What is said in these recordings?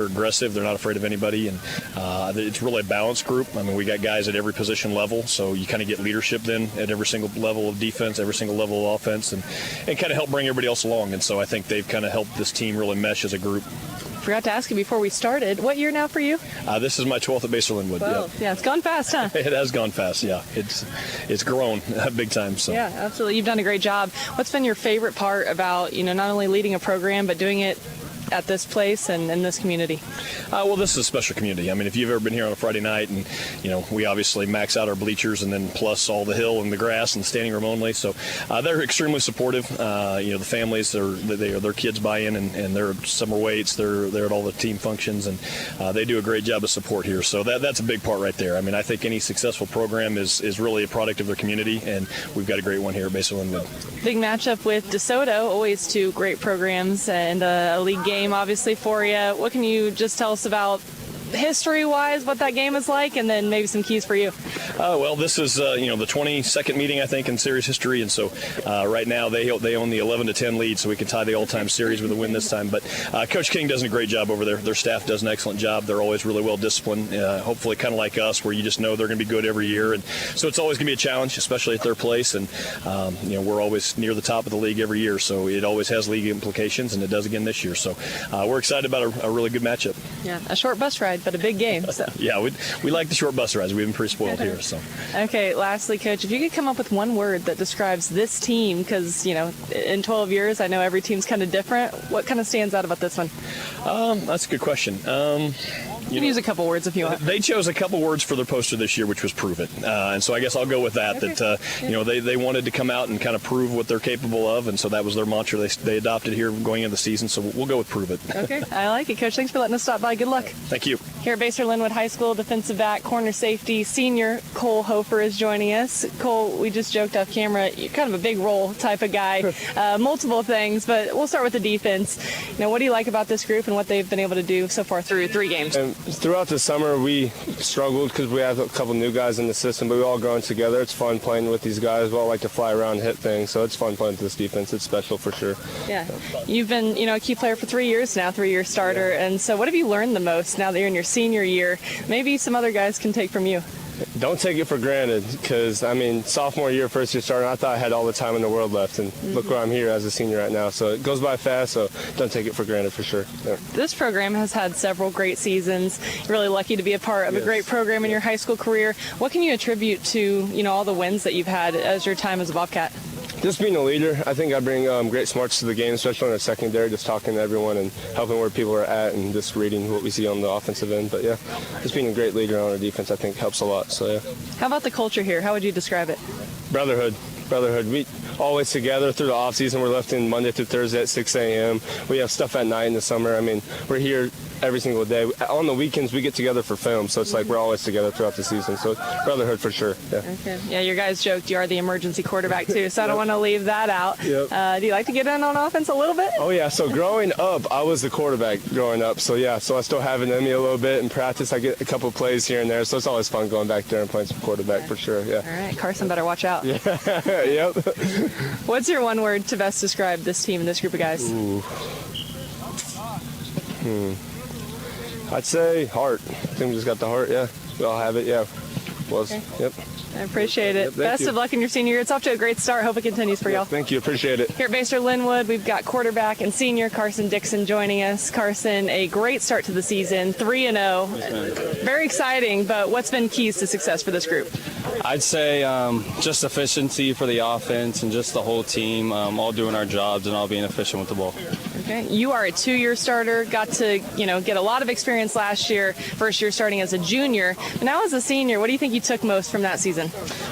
They're aggressive. They're not afraid of anybody, and it's really a balanced group. I mean, we got guys at every position level, so you kind of get leadership then at every single level of defense, every single level of offense, and kind of help bring everybody else along. And so I think they've kind of helped this team really mesh as a group. Forgot to ask you before we started, what year now for you? This is my 12th at Baser Linwood. Well, yeah, it's gone fast, huh? It has gone fast, yeah. It's grown big time. So. Yeah, absolutely. You've done a great job. What's been your favorite part about, not only leading a program, but doing it at this place and in this community? Well, this is a special community. I mean, if you've ever been here on a Friday night, and we obviously max out our bleachers and then plus all the hill and the grass and the standing room only. So they're extremely supportive. The families, their kids buy in, and they're summer weights. They're at all the team functions, and they do a great job of support here. So that's a big part right there. I mean, I think any successful program is really a product of their community, and we've got a great one here at Baser Linwood. Big matchup with DeSoto, always two great programs, and a league game obviously for you. What can you just tell us about history-wise, what that game is like, and then maybe some keys for you? Well, this is the 22nd meeting, I think, in series history, and so right now they own the 11-10 lead, so we can tie the all-time series with a win this time. But Coach King does a great job over there. Their staff does an excellent job. They're always really well disciplined. Hopefully, kind of like us, where you just know they're going to be good every year, and so it's always going to be a challenge, especially at their place. And we're always near the top of the league every year, so it always has league implications, and it does again this year. So we're excited about a really good matchup. Yeah, a short bus ride, but a big game. So. Yeah, we like the short bus rides. We've been pretty spoiled here. So. Okay, lastly, Coach, if you could come up with one word that describes this team, because, in 12 years, I know every team's kind of different. What kind of stands out about this one? That's a good question. You can use a couple words if you want. They chose a couple words for their poster this year, which was prove it. And so I guess I'll go with that, okay. They wanted to come out and kind of prove what they're capable of, and so that was their mantra they adopted here going into the season, so we'll go with prove it. Okay, I like it, Coach. Thanks for letting us stop by. Good luck. Thank you. Here at Baser Linwood High School, defensive back, corner safety, senior Cole Hoer is joining us. Cole, we just joked off camera, you're kind of a big role type of guy, multiple things, but we'll start with the defense. What do you like about this group and what they've been able to do so far through 3 games? Throughout the summer, we struggled because we have a couple new guys in the system, but we all growing together. It's fun playing with these guys. We all like to fly around and hit things, so it's fun playing with this defense. It's special for sure. Yeah. You've been, a key player for 3 years now, 3-year starter, and so what have you learned the most now that you're in your senior year? Maybe some other guys can take from you. Don't take it for granted, because, sophomore year, first year starter, I thought I had all the time in the world left, and look where I'm here as a senior right now. So it goes by fast, so don't take it for granted for sure. Yeah. This program has had several great seasons. You're really lucky to be a part of a great program in your high school career. What can you attribute to, all the wins that you've had as your time as a Bobcat? Just being a leader. I think I bring great smarts to the game, especially in our secondary, just talking to everyone and helping where people are at and just reading what we see on the offensive end. But, yeah, just being a great leader on our defense, I think, helps a lot. So, yeah. How about the culture here? How would you describe it? Brotherhood. We always together through the off season. We're left in Monday through Thursday at 6 a.m. We have stuff at night in the summer. We're here every single day. On the weekends, we get together for film, so it's like we're always together throughout the season. So brotherhood for sure. Yeah. Okay. Yeah, your guys joked you are the emergency quarterback too, so I don't want to leave that out. Yep. Do you like to get in on offense a little bit? Oh yeah. So growing up, I was the quarterback growing up. So yeah. So I still have it in me a little bit in practice. I get a couple of plays here and there, so it's always fun going back there and playing some quarterback for sure. Yeah. All right, Carson, better watch out. Yeah. Yep. What's your one word to best describe this team and this group of guys? Ooh. I'd say heart. I think we just got the heart, yeah. We all have it, yeah. Okay. Yep. I appreciate it. Yep, Best of luck in your senior year. It's off to a great start. Hope it continues for y'all. Thank you. Appreciate it. Here at Baser Linwood, we've got quarterback and senior Carson Dixon joining us. Carson, a great start to the season, 3-0. Very exciting, but what's been keys to success for this group? I'd say just efficiency for the offense and just the whole team, all doing our jobs and all being efficient with the ball. Okay. You are a 2-year starter, got to, get a lot of experience last year, first year starting as a junior. But now as a senior, what do you think you took most from that season?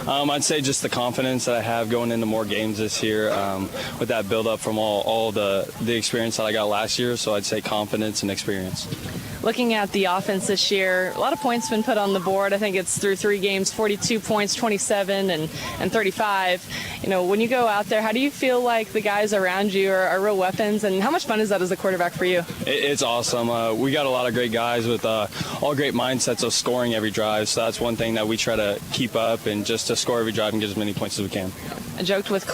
I'd say just the confidence that I have going into more games this year with that build-up from all the experience that I got last year. So I'd say confidence and experience. Looking at the offense this year, a lot of points been put on the board. I think it's through 3 games, 42 points, 27 and 35. When you go out there, how do you feel like the guys around you are real weapons, and how much fun is that as a quarterback for you? It's awesome. We got a lot of great guys with all great mindsets of scoring every drive, so that's one thing that we try to keep up, and just to score every drive and get as many points as we can. I joked with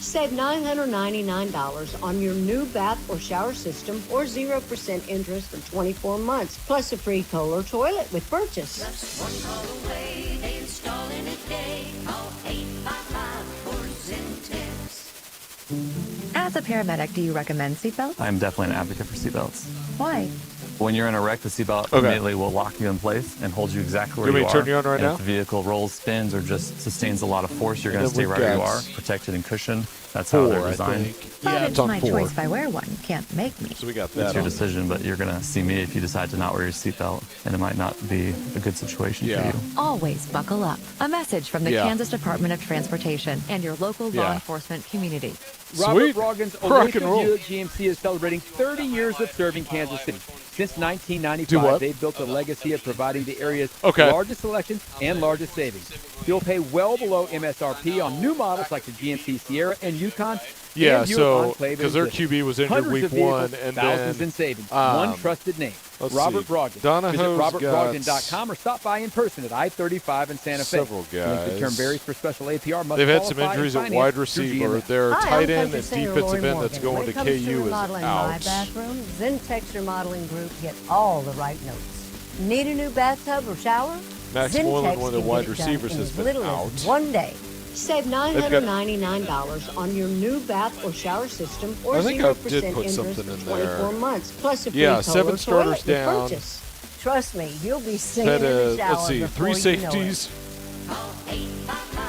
Save $999 on your new bath or shower system or 0% interest for 24 months, plus a free Kohler toilet with purchase. Just one call away, they install in a day. Call 855-410-TEX. As a paramedic, do you recommend seatbelts? I'm definitely an advocate for seatbelts. Why? When you're in a wreck, the seatbelt immediately will lock you in place and hold you exactly where you are. Turn you on right now? If the vehicle rolls, spins, or just sustains a lot of force, you're going to stay right where you are, protected and cushioned. That's how they're designed. But it's my choice if I wear one. You can't make me. So we got that. It's your decision, but you're going to see me if you decide to not wear your seatbelt, and it might not be a good situation for you. Always buckle up. A message from the Kansas Department of Transportation and your local law enforcement community. Robert Broggin's Olathe Buick GMC is celebrating 30 years of serving Kansas City. Since 1995, they've built a legacy of providing the area's largest selection and largest savings. You'll pay well below MSRP on new models like the GMC Sierra and Yukon. Yeah, so because their QB was injured week one, and thousands in savings. One trusted name, Robert Brogin. Visit robertbrogin.com or stop by in person at I-35 in Santa Fe. Several guys. The term varies for special APR. They've had some injuries at wide receiver. Their tight end and defensive end that's going to KU is out. My bathroom, Zen Texture Modeling Group get all the right notes. Need a new bathtub or shower? Max Moylan, one of the wide receivers, has been out. One day. Save $999 on your new bath or shower system or 0% interest for 24 months, plus a free Kohler toilet with purchase. Trust me, you'll be singing in the shower. Let's see, before 3 you safeties.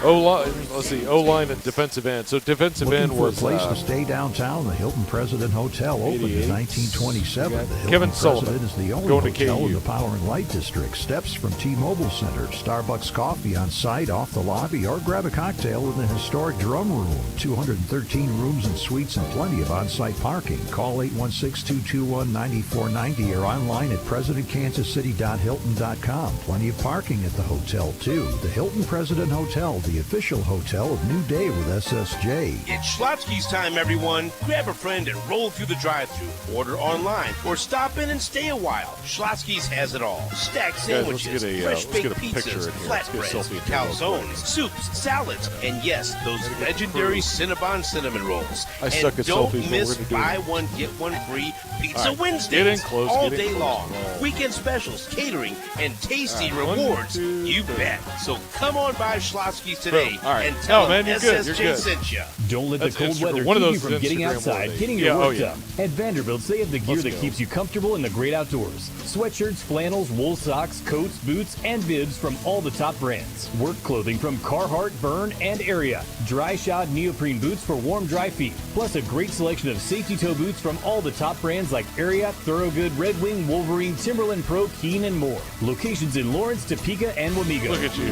O-line and defensive end. So defensive end was a place to stay downtown. The Hilton President Hotel opened in 1927. The Hilton Kevin President Sullivan is the only hotel in the Power and Light District. Steps from T-Mobile Center. Starbucks coffee on site, off the lobby, or grab a cocktail in the historic Drum Room. 213 rooms and suites and plenty of on-site parking. Call 816-221-9490 or online at presidentkansascity.hilton.com. Plenty of parking at the hotel, too. The Hilton President Hotel, the official hotel of New Day with SSJ. It's Schlotzsky's time, everyone. Grab a friend and roll through the drive-thru. Order online or stop in and stay a while. Schlotzsky's has it all. Stacked sandwiches, fresh-baked pizzas, flatbreads, calzones, soups, salads, and yes, those legendary Cinnabon cinnamon rolls. I suck at don't selfies, miss but we're gonna buy one, get one free Pizza Wednesdays Get in close, all get in day close. long. Weekend specials, catering, and tasty rewards. You bet. So come on by Schlotzsky's today and tell them SSJ sent you. Don't let the cold weather keep you from getting outside, getting your work done. At Vanderbilt, they have the gear that keeps you comfortable in the great outdoors. Sweatshirts, flannels, wool socks, coats, boots, and bibs from all the top brands. Work clothing from Carhartt, Byrne, and Area. Dry shod neoprene boots for warm, dry feet. Plus a great selection of safety toe boots from all the top brands like Area, Thorogood, Red Wing, Wolverine, Timberland Pro, Keen, and more. Locations in Lawrence, Topeka, and Wamego. Look at you.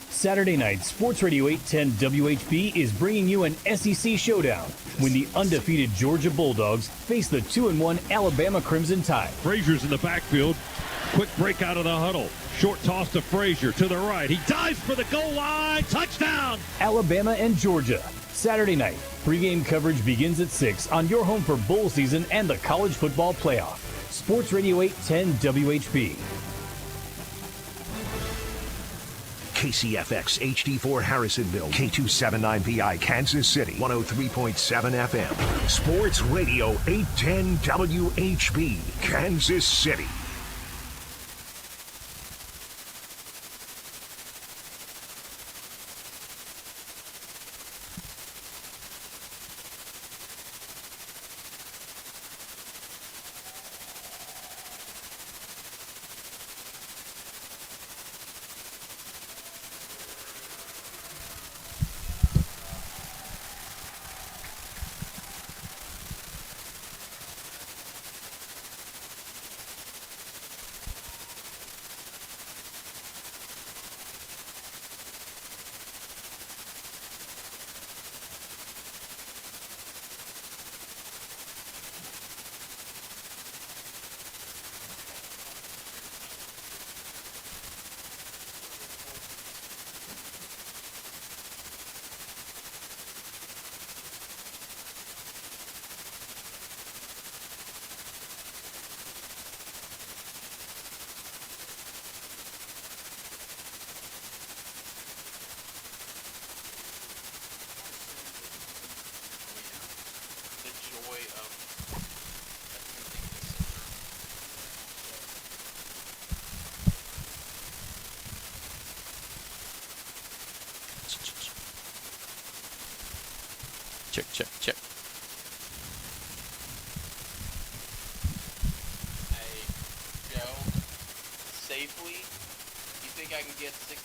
Saturday night, Sports Radio 810 WHB is bringing you an SEC showdown when the undefeated Georgia Bulldogs face the 2-1 Alabama Crimson Tide. Frazier's in the backfield. Quick break out of the huddle. Short toss to Frazier to the right. He dives for the goal line. Touchdown! Alabama and Georgia. Saturday night. Pregame coverage begins at 6 on your home for bowl season and the college football playoff. Sports Radio 810 WHB. KCFX HD4 Harrisonville, K279VI Kansas City, 103.7 FM. Sports Radio 810 WHB, Kansas City. Check, check, check. Hey, Joe, safely, you think I can get 6?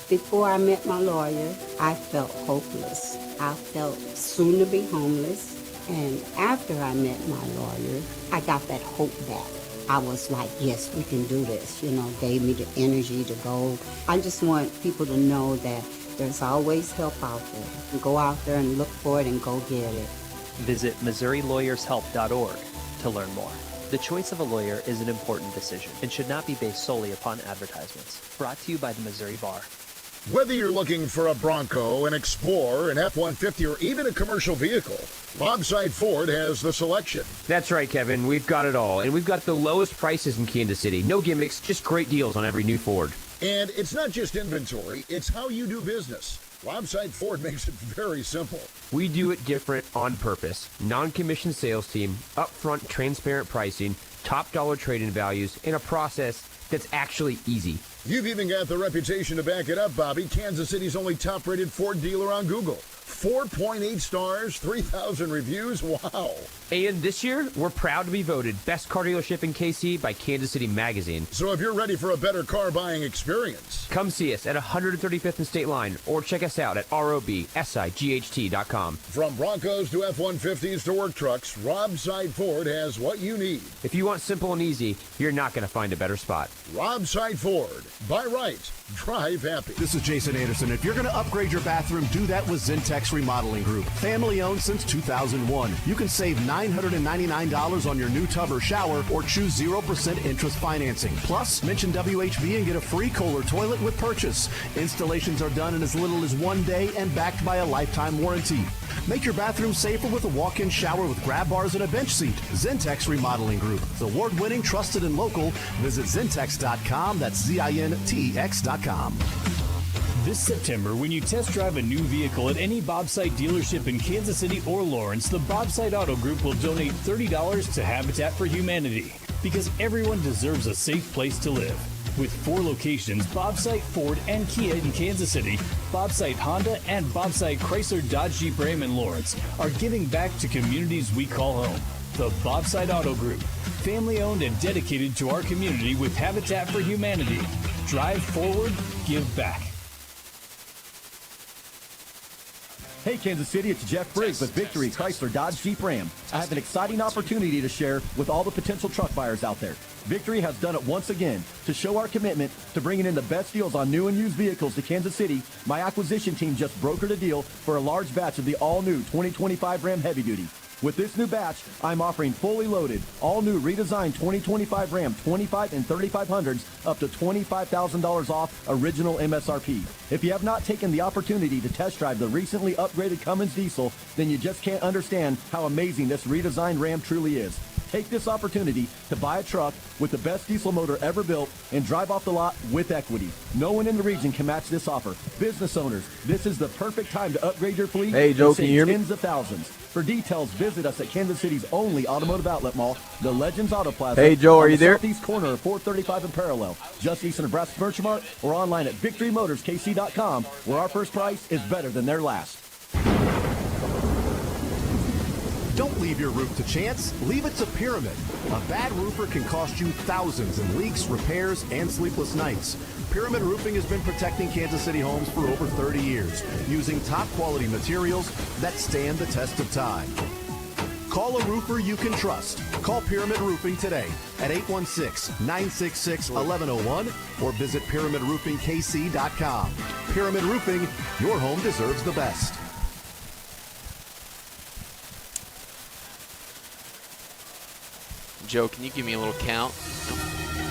Before I met my lawyer, I felt hopeless. I felt soon to be homeless. And after I met my lawyer, I got that hope back. I was like, yes, we can do this, gave me the energy to go. I just want people to know that there's always help out there. Go out there and look for it and go get it. Visit MissouriLawyersHelp.org to learn more. The choice of a lawyer is an important decision and should not be based solely upon advertisements. Brought to you by the Missouri Bar. Whether you're looking for a Bronco, an Explorer, an F-150, or even a commercial vehicle, Bobside Ford has the selection. That's right, Kevin. We've got it all. And we've got the lowest prices in Kansas City. No gimmicks, just great deals on every new Ford. And it's not just inventory, it's how you do business. Bobside Ford makes it very simple. We do it different on purpose. Non-commissioned sales team, upfront transparent pricing, top dollar trade-in values, and a process that's actually easy. You've even got the reputation to back it up, Bobby. Kansas City's only top-rated Ford dealer on Google. 4.8 stars, 3,000 reviews. Wow. And this year, we're proud to be voted Best Car Dealership in KC by Kansas City Magazine. So if you're ready for a better car buying experience, come see us at 135th and State Line or check us out at robsight.com. From Broncos to F-150s to work trucks, Robside Ford has what you need. If you want simple and easy, you're not going to find a better spot. Robside Ford. Buy right. Drive happy. This is Jason Anderson. If you're going to upgrade your bathroom, do that with Zentex Remodeling Group. Family owned since 2001. You can save $999 on your new tub or shower or choose 0% interest financing. Plus, mention WHB and get a free Kohler toilet with purchase. Installations are done in as little as 1 day and backed by a lifetime warranty. Make your bathroom safer with a walk-in shower with grab bars and a bench seat. Zentex Remodeling Group. It's award-winning, trusted, and local. Visit Zentex.com. That's ZINTX.com. This September, when you test drive a new vehicle at any Bobside dealership in Kansas City or Lawrence, the Bobside Auto Group will donate $30 to Habitat for Humanity, because everyone deserves a safe place to live. With 4 locations, Bobside Ford and Kia in Kansas City, Bobside Honda, and Bobside Chrysler Dodge Jeep Ram in Lawrence are giving back to communities we call home. The Bobside Auto Group, family-owned and dedicated to our community with Habitat for Humanity. Drive forward, give back. Hey, Kansas City, it's Jeff Briggs with Victory Chrysler Dodge Jeep Ram. I have an exciting opportunity to share with all the potential truck buyers out there. Victory has done it once again. To show our commitment to bringing in the best deals on new and used vehicles to Kansas City, my acquisition team just brokered a deal for a large batch of the all-new 2025 Ram Heavy Duty. With this new batch, I'm offering fully loaded, all-new redesigned 2025 Ram 25 and 3500s up to $25,000 off original MSRP. If you have not taken the opportunity to test drive the recently upgraded Cummins diesel, then you just can't understand how amazing this redesigned Ram truly is. Take this opportunity to buy a truck with the best diesel motor ever built and drive off the lot with equity. No one in the region can match this offer. Business owners, this is the perfect time to upgrade your fleet. Hey, Joe, and can save you hear me? tens of thousands. For details, visit us at Kansas City's only automotive outlet mall, the Legends Auto Plaza. Hey, Joe, are you there? On the southeast corner of 435 and Parallel, just east of Nebraska Furniture Mart, or online at victorymotorskc.com, where our first price is better than their last. Don't leave your roof to chance. Leave it to Pyramid. A bad roofer can cost you thousands in leaks, repairs, and sleepless nights. Pyramid Roofing has been protecting Kansas City homes for over 30 years, using top quality materials that stand the test of time. Call a roofer you can trust. Call Pyramid Roofing today at 816-966-1101 or visit pyramidroofingkc.com. Pyramid Roofing, your home deserves the best. Joe, can you give me a little count?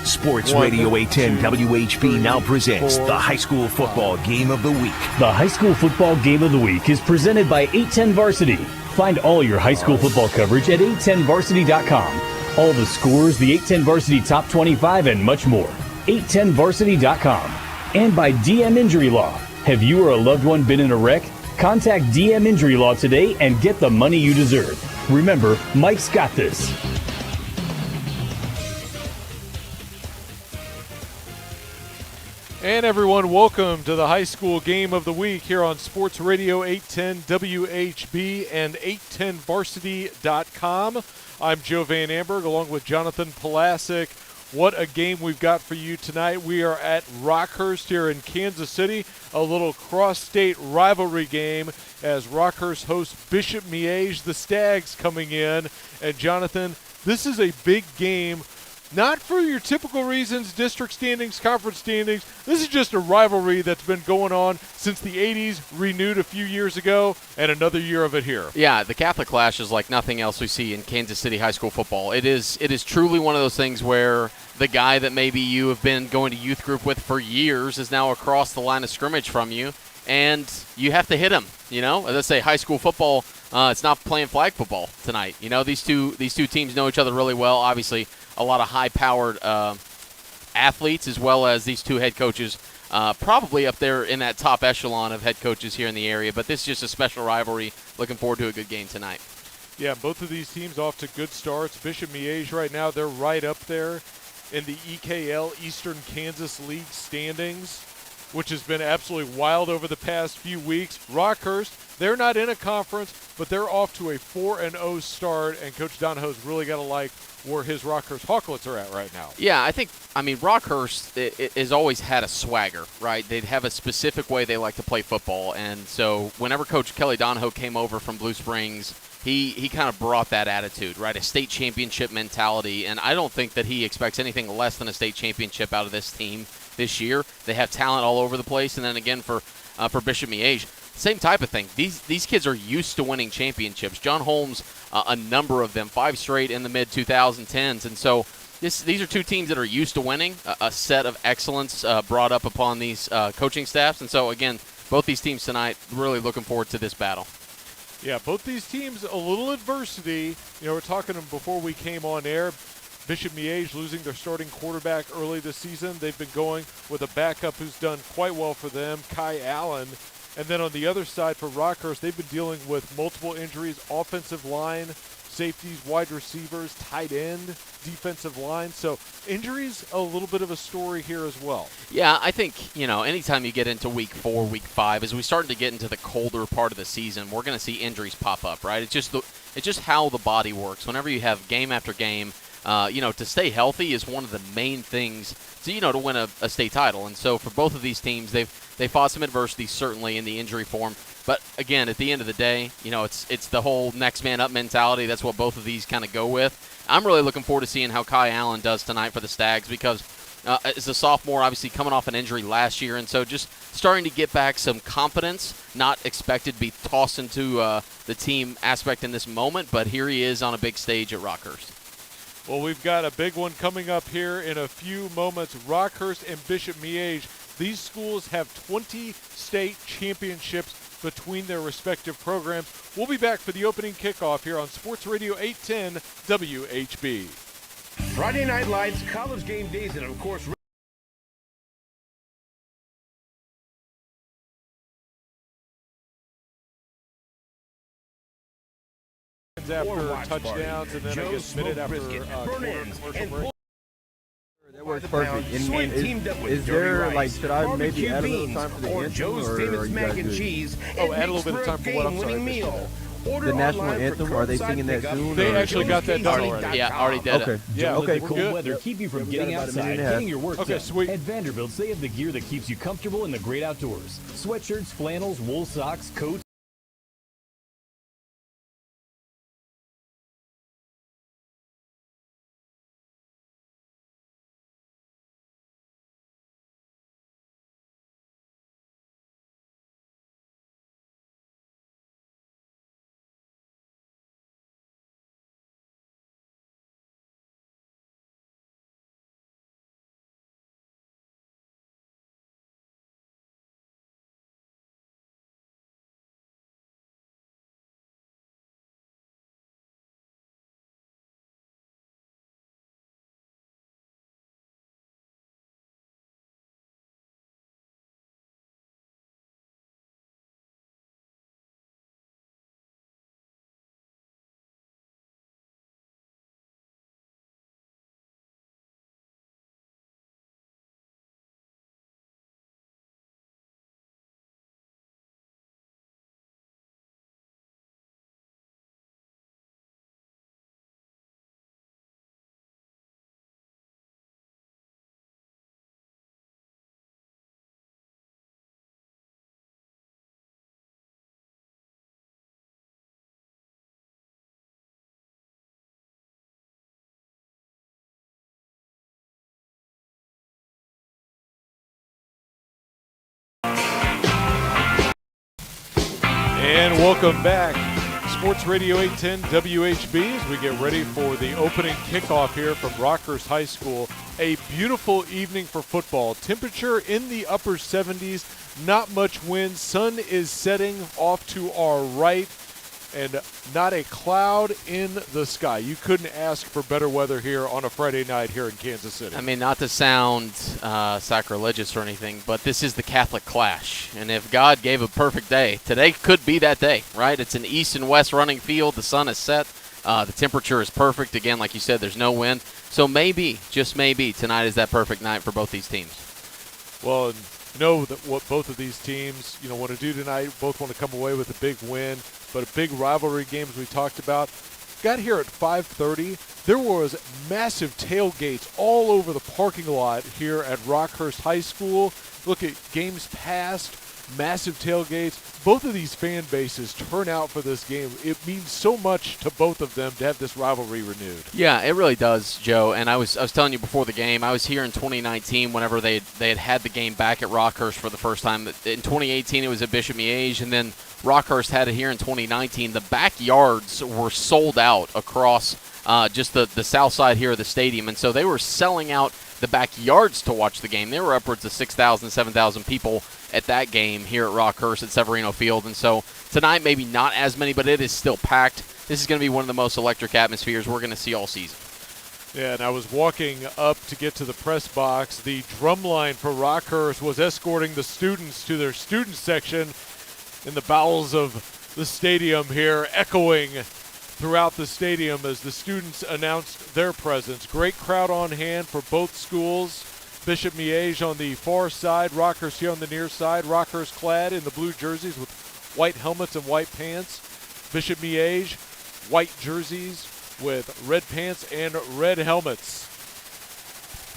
Sports Radio 810 WHB now presents the High School Football Game of the Week. The High School Football Game of the Week is presented by 810 Varsity. Find all your high school football coverage at 810varsity.com. All the scores, the 810 Varsity Top 25, and much more. 810varsity.com. And by DM Injury Law. Have you or a loved one been in a wreck? Contact DM Injury Law today and get the money you deserve. Remember, Mike's got this. And everyone, welcome to the High School Game of the Week here on Sports Radio 810 WHB and 810varsity.com. I'm Joe Van Amberg along with Jonathan Pulasic. What a game we've got for you tonight. We are at Rockhurst here in Kansas City, a little cross-state rivalry game as Rockhurst hosts Bishop Miege, the Stags coming in. And Jonathan, this is a big game. Not for your typical reasons, district standings, conference standings. This is just a rivalry that's been going on since the 80s, renewed a few years ago, and another year of it here. Yeah, the Catholic Clash is like nothing else we see in Kansas City high school football. It is truly one of those things where the guy that maybe you have been going to youth group with for years is now across the line of scrimmage from you, and you have to hit him. You know, let's say high school football, it's not playing flag football tonight. You know, these two teams know each other really well, obviously. A lot of high-powered athletes, as well as these two head coaches, probably up there in that top echelon of head coaches here in the area. But this is just a special rivalry. Looking forward to a good game tonight. Yeah, both of these teams off to good starts. Bishop Miege right now, they're right up there in the EKL, Eastern Kansas League standings, which has been absolutely wild over the past few weeks. Rockhurst, they're not in a conference, but they're off to a 4-0 start, and Coach Donahoe's really got to like where his Rockhurst Hawklets are at right now. Yeah, I mean, Rockhurst has always had a swagger, right? They'd have a specific way they like to play football, and so whenever Coach Kelly Donahoe came over from Blue Springs, he kind of brought that attitude, right? A state championship mentality, and I don't think that he expects anything less than a state championship out of this team this year. They have talent all over the place, and then again for Bishop Miege, same type of thing. These kids are used to winning championships. John Holmes, a number of them, 5 straight in the mid-2010s. And so these are two teams that are used to winning, a set of excellence brought up upon these coaching staffs. And so, again, both these teams tonight, really looking forward to this battle. Yeah, both these teams, a little adversity. You know, we're talking before we came on air. Bishop Miege losing their starting quarterback early this season. They've been going with a backup who's done quite well for them, Kai Allen. And then on the other side for Rockhurst, they've been dealing with multiple injuries, offensive line, safeties, wide receivers, tight end, defensive line. So injuries, a little bit of a story here as well. Yeah, I think, you know, anytime you get into week 4, week 5, as we start to get into the colder part of the season, we're going to see injuries pop up, right? It's just how the body works. Whenever you have game after game To stay healthy is one of the main things to win a state title. And so for both of these teams, they fought some adversity, certainly, in the injury form. But, again, at the end of the day, it's the whole next man up mentality. That's what both of these kind of go with. I'm really looking forward to seeing how Kai Allen does tonight for the Stags because as a sophomore, obviously coming off an injury last year, and so just starting to get back some confidence, not expected to be tossed into the team aspect in this moment, but here he is on a big stage at Rockhurst. Well, we've got a big one coming up here in a few moments. Rockhurst and Bishop Miege, these schools have 20 state championships between their respective programs. We'll be back for the opening kickoff here on Sports Radio 810 WHB. Friday Night Lights, college game days, and of course, after touchdowns, and then I guess minute after commercial break. That works perfect. Is there, like, should I maybe add a little time for the anthem, Joe's or famous are you mac guys and good? cheese. Oh, add a little bit of time for what? I'm sorry. The national anthem, are they singing that soon? They actually got that done already. Yeah, already did okay. it. Yeah, okay, Cool cool. weather keep you from We getting got about a minute outside, and a half. getting your work Okay, done. sweet. At Vanderbilt, they have the gear that keeps you comfortable in the great outdoors. Sweatshirts, flannels, wool socks, coats. And welcome back. Sports Radio 810 WHB as we get ready for the opening kickoff here from Rockhurst High School. A beautiful evening for football. Temperature in the upper 70s, not much wind. Sun is setting off to our right, and not a cloud in the sky. You couldn't ask for better weather here on a Friday night here in Kansas City. I mean, not to sound sacrilegious or anything, but this is the Catholic clash. And if God gave a perfect day, today could be that day, right? It's an east and west running field. The sun is set. The temperature is perfect. Again, like you said, there's no wind. So maybe, just maybe, tonight is that perfect night for both these teams. Well, know that what both of these teams, want to do tonight. Both want to come away with a big win, but a big rivalry game, as we talked about. Got here at 5:30. There was massive tailgates all over the parking lot here at Rockhurst High School. Look at games past, massive tailgates. Both of these fan bases turn out for this game. It means so much to both of them to have this rivalry renewed. Yeah, it really does, Joe. And I was telling you before the game, I was here in 2019 whenever they had the game back at Rockhurst for the first time. In 2018, it was at Bishop Miege, and then Rockhurst had it here in 2019. The backyards were sold out across just the south side here of the stadium, and so they were selling out the backyards to watch the game. There were upwards of 6,000, 7,000 people at that game here at Rockhurst at Severino Field. And so tonight, maybe not as many, but it is still packed. This is going to be one of the most electric atmospheres we're going to see all season. Yeah, and I was walking up to get to the press box. The drum line for Rockhurst was escorting the students to their student section in the bowels of the stadium here, echoing throughout the stadium as the students announced their presence. Great crowd on hand for both schools. Bishop Miege on the far side, Rockhurst here on the near side. Rockhurst clad in the blue jerseys with white helmets and white pants. Bishop Miege, white jerseys, with red pants and red helmets.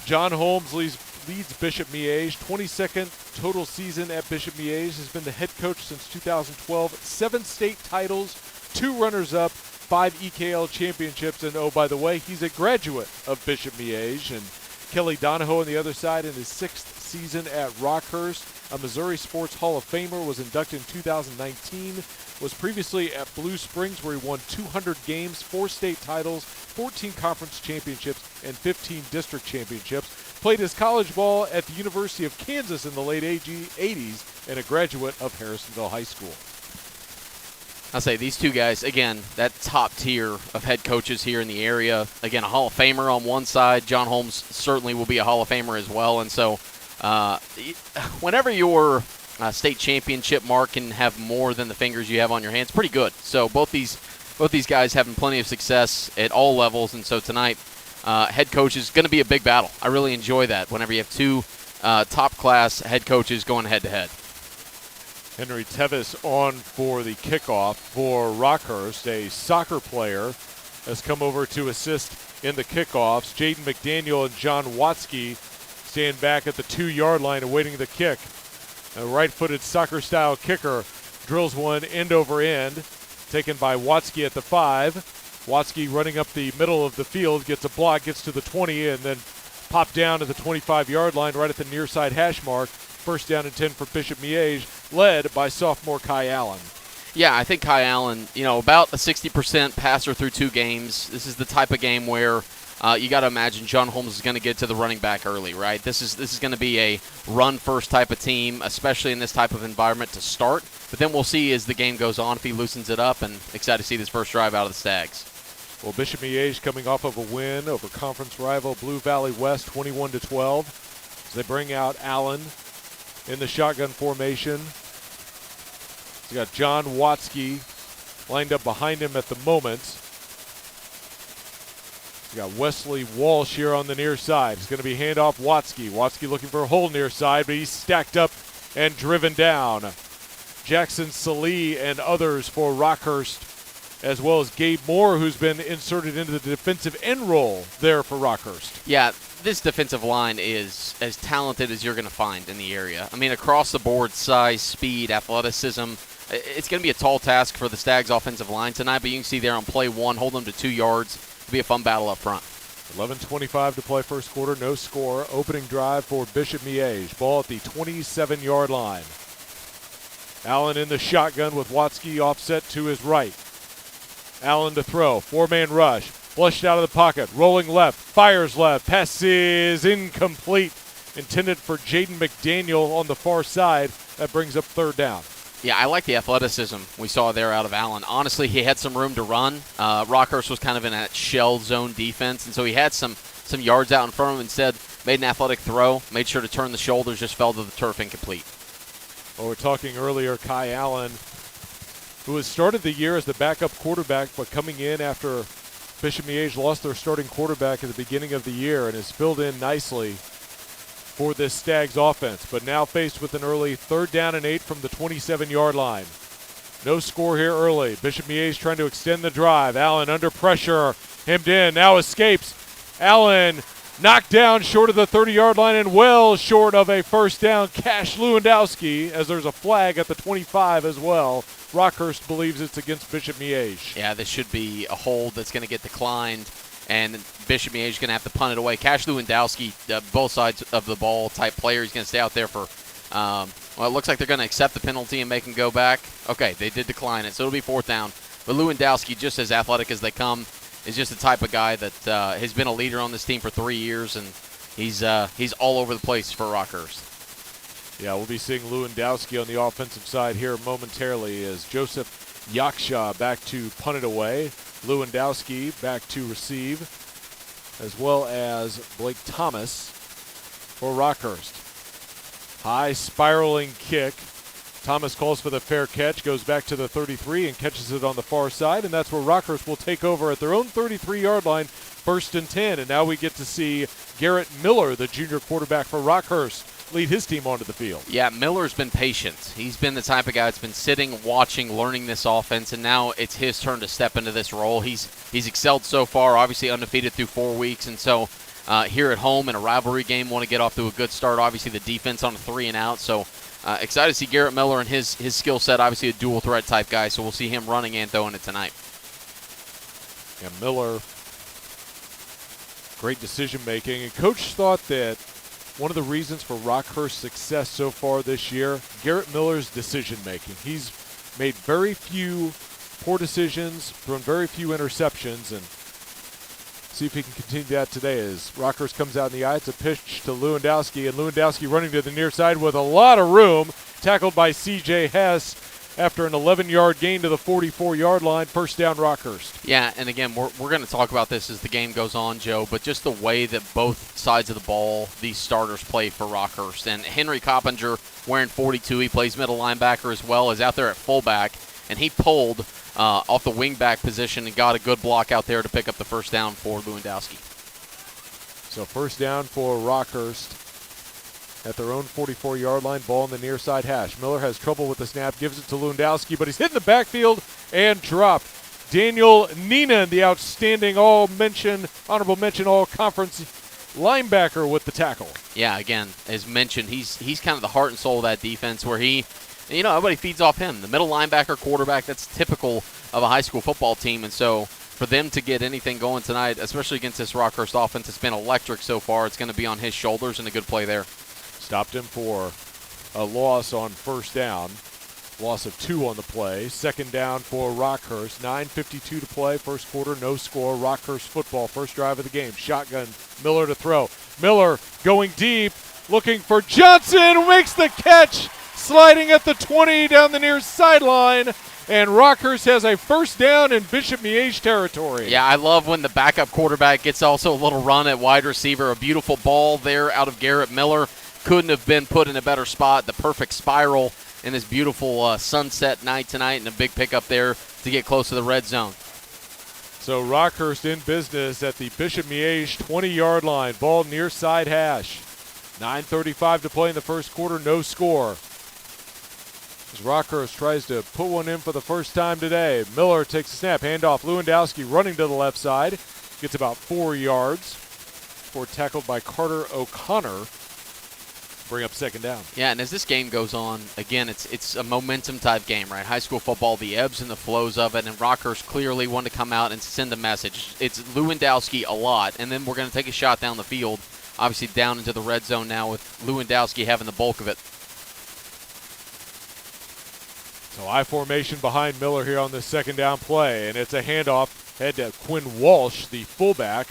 John Holmes leads Bishop Miege. 22nd total season at Bishop Miege. Has been the head coach since 2012. 7 state titles, 2 runners-up, 5 EKL championships, and oh, by the way, he's a graduate of Bishop Miege. And Kelly Donahoe on the other side in his 6th season at Rockhurst. A Missouri Sports Hall of Famer, was inducted in 2019, was previously at Blue Springs where he won 200 games, 4 state titles, 14 conference championships, and 15 district championships. Played his college ball at the University of Kansas in the late 80s and a graduate of Harrisonville High School. I'll say these two guys, again, that top tier of head coaches here in the area. Again, a Hall of Famer on one side. John Holmes certainly will be a Hall of Famer as well. And so whenever your state championship mark can have more than the fingers you have on your hands, pretty good. So both these guys having plenty of success at all levels. And so tonight, head coach is going to be a big battle. I really enjoy that whenever you have 2 top-class head coaches going head-to-head. Henry Tevis on for the kickoff for Rockhurst. A soccer player has come over to assist in the kickoffs. Jaden McDaniel and John Watsky stand back at the 2-yard line awaiting the kick. A right-footed soccer-style kicker drills one end over end, taken by Watsky at the 5. Watsky running up the middle of the field, gets a block, gets to the 20, and then popped down to the 25-yard line right at the near side hash mark. First down and 10 for Bishop Miege, led by sophomore Kai Allen. Yeah, I think Kai Allen, about a 60% passer through 2 games. This is the type of game where you got to imagine John Holmes is going to get to the running back early, right? This is going to be a run-first type of team, especially in this type of environment to start. But then we'll see as the game goes on if he loosens it up, and excited to see this first drive out of the Stags. Well, Bishop Miege coming off of a win over conference rival Blue Valley West, 21-12. As they bring out Allen in the shotgun formation. He's got John Watsky lined up behind him at the moment. He's got Wesley Walsh here on the near side. It's going to be handoff Watsky. Watsky looking for a hole near side, but he's stacked up and driven down. Jackson Salee and others for Rockhurst, as well as Gabe Moore, who's been inserted into the defensive end role there for Rockhurst. Yeah, this defensive line is as talented as you're going to find in the area. I mean, across the board, size, speed, athleticism. It's going to be a tall task for the Stags offensive line tonight, but you can see there on play 1, hold them to 2 yards. It'll be a fun battle up front. 11:25 to play first quarter, no score. Opening drive for Bishop Miege. Ball at the 27-yard line. Allen in the shotgun with Watsky offset to his right. Allen to throw, 4-man rush. Flushed out of the pocket, rolling left, fires left, pass is incomplete. Intended for Jaden McDaniel on the far side. That brings up 3rd down. Yeah, I like the athleticism we saw there out of Allen. Honestly, he had some room to run. Rockhurst was kind of in that shell zone defense, and so he had some yards out in front of him. Instead, made an athletic throw, made sure to turn the shoulders, just fell to the turf incomplete. Well, we're talking earlier, Kai Allen, who has started the year as the backup quarterback, but coming in after Bishop Miege lost their starting quarterback at the beginning of the year and has filled in nicely for this Stags offense, but now faced with an early 3rd down and 8 from the 27-yard line. No score here early. Bishop Miege trying to extend the drive. Allen under pressure, hemmed in, now escapes. Allen knocked down short of the 30-yard line and well short of a first down. Cash Lewandowski, as there's a flag at the 25 as well. Rockhurst believes it's against Bishop Miege. Yeah, this should be a hold that's going to get declined, and Bishop Miege is going to have to punt it away. Cash Lewandowski, both sides of the ball type player. He's going to stay out there for, it looks like they're going to accept the penalty and make him go back. Okay, they did decline it, so it'll be 4th down. But Lewandowski, just as athletic as they come, is just the type of guy that has been a leader on this team for 3 years, and he's all over the place for Rockhurst. Yeah, we'll be seeing Lewandowski on the offensive side here momentarily as Joseph Yaksha back to punt it away. Lewandowski back to receive, as well as Blake Thomas for Rockhurst. High spiraling kick. Thomas calls for the fair catch, goes back to the 33 and catches it on the far side, and that's where Rockhurst will take over at their own 33-yard line, 1st and 10. And now we get to see Garrett Miller, the junior quarterback for Rockhurst, lead his team onto the field. Yeah, Miller's been patient. He's been the type of guy that's been sitting, watching, learning this offense, and now it's his turn to step into this role. He's excelled so far, obviously undefeated through 4 weeks, and so here at home in a rivalry game, want to get off to a good start. Obviously the defense on a 3 and out, so excited to see Garrett Miller and his skill set, obviously a dual threat type guy, so we'll see him running and throwing it tonight. And Miller, great decision making. And Coach thought that one of the reasons for Rockhurst's success so far this year, Garrett Miller's decision making. He's made very few poor decisions, thrown very few interceptions, and see if he can continue that today as Rockhurst comes out in the eye. It's a pitch to Lewandowski, and Lewandowski running to the near side with a lot of room, tackled by C.J. Hess after an 11-yard gain to the 44-yard line. First down, Rockhurst. Yeah, and again, we're going to talk about this as the game goes on, Joe, but just the way that both sides of the ball these starters play for Rockhurst. And Henry Coppinger, wearing 42, he plays middle linebacker as well, is out there at fullback, and he pulled off the wingback position and got a good block out there to pick up the first down for Lewandowski. So first down for Rockhurst at their own 44-yard line, ball in the near side hash. Miller has trouble with the snap, gives it to Lewandowski, but he's hit in the backfield and dropped. Daniel Neenan, the outstanding honorable mention all-conference linebacker with the tackle. Yeah, again, as mentioned, he's kind of the heart and soul of that defense where everybody feeds off him. The middle linebacker, quarterback, that's typical of a high school football team, and so for them to get anything going tonight, especially against this Rockhurst offense, it's been electric so far. It's going to be on his shoulders, and a good play there. Stopped him for a loss on first down. Loss of 2 on the play. Second down for Rockhurst. 9:52 to play. First quarter, no score. Rockhurst football. First drive of the game. Shotgun. Miller to throw. Miller going deep. Looking for Johnson. Who makes the catch. Sliding at the 20 down the near sideline. And Rockhurst has a first down in Bishop Miege territory. Yeah, I love when the backup quarterback gets also a little run at wide receiver. A beautiful ball there out of Garrett Miller. Couldn't have been put in a better spot. The perfect spiral in this beautiful sunset night tonight, and a big pickup there to get close to the red zone. So Rockhurst in business at the Bishop Miege 20-yard line. Ball near side hash. 9:35 to play in the first quarter. No score. As Rockhurst tries to put one in for the first time today. Miller takes a snap. Handoff. Lewandowski running to the left side. Gets about 4 yards. Before tackled by Carter O'Connor. Bring up second down. Yeah, and as this game goes on, again, it's a momentum-type game, right? High school football, the ebbs and the flows of it, and Rockhurst clearly wanted to come out and send a message. It's Lewandowski a lot, and then we're going to take a shot down the field, obviously down into the red zone now with Lewandowski having the bulk of it. So I formation behind Miller here on this second down play, and it's a handoff head to Quinn Walsh, the fullback,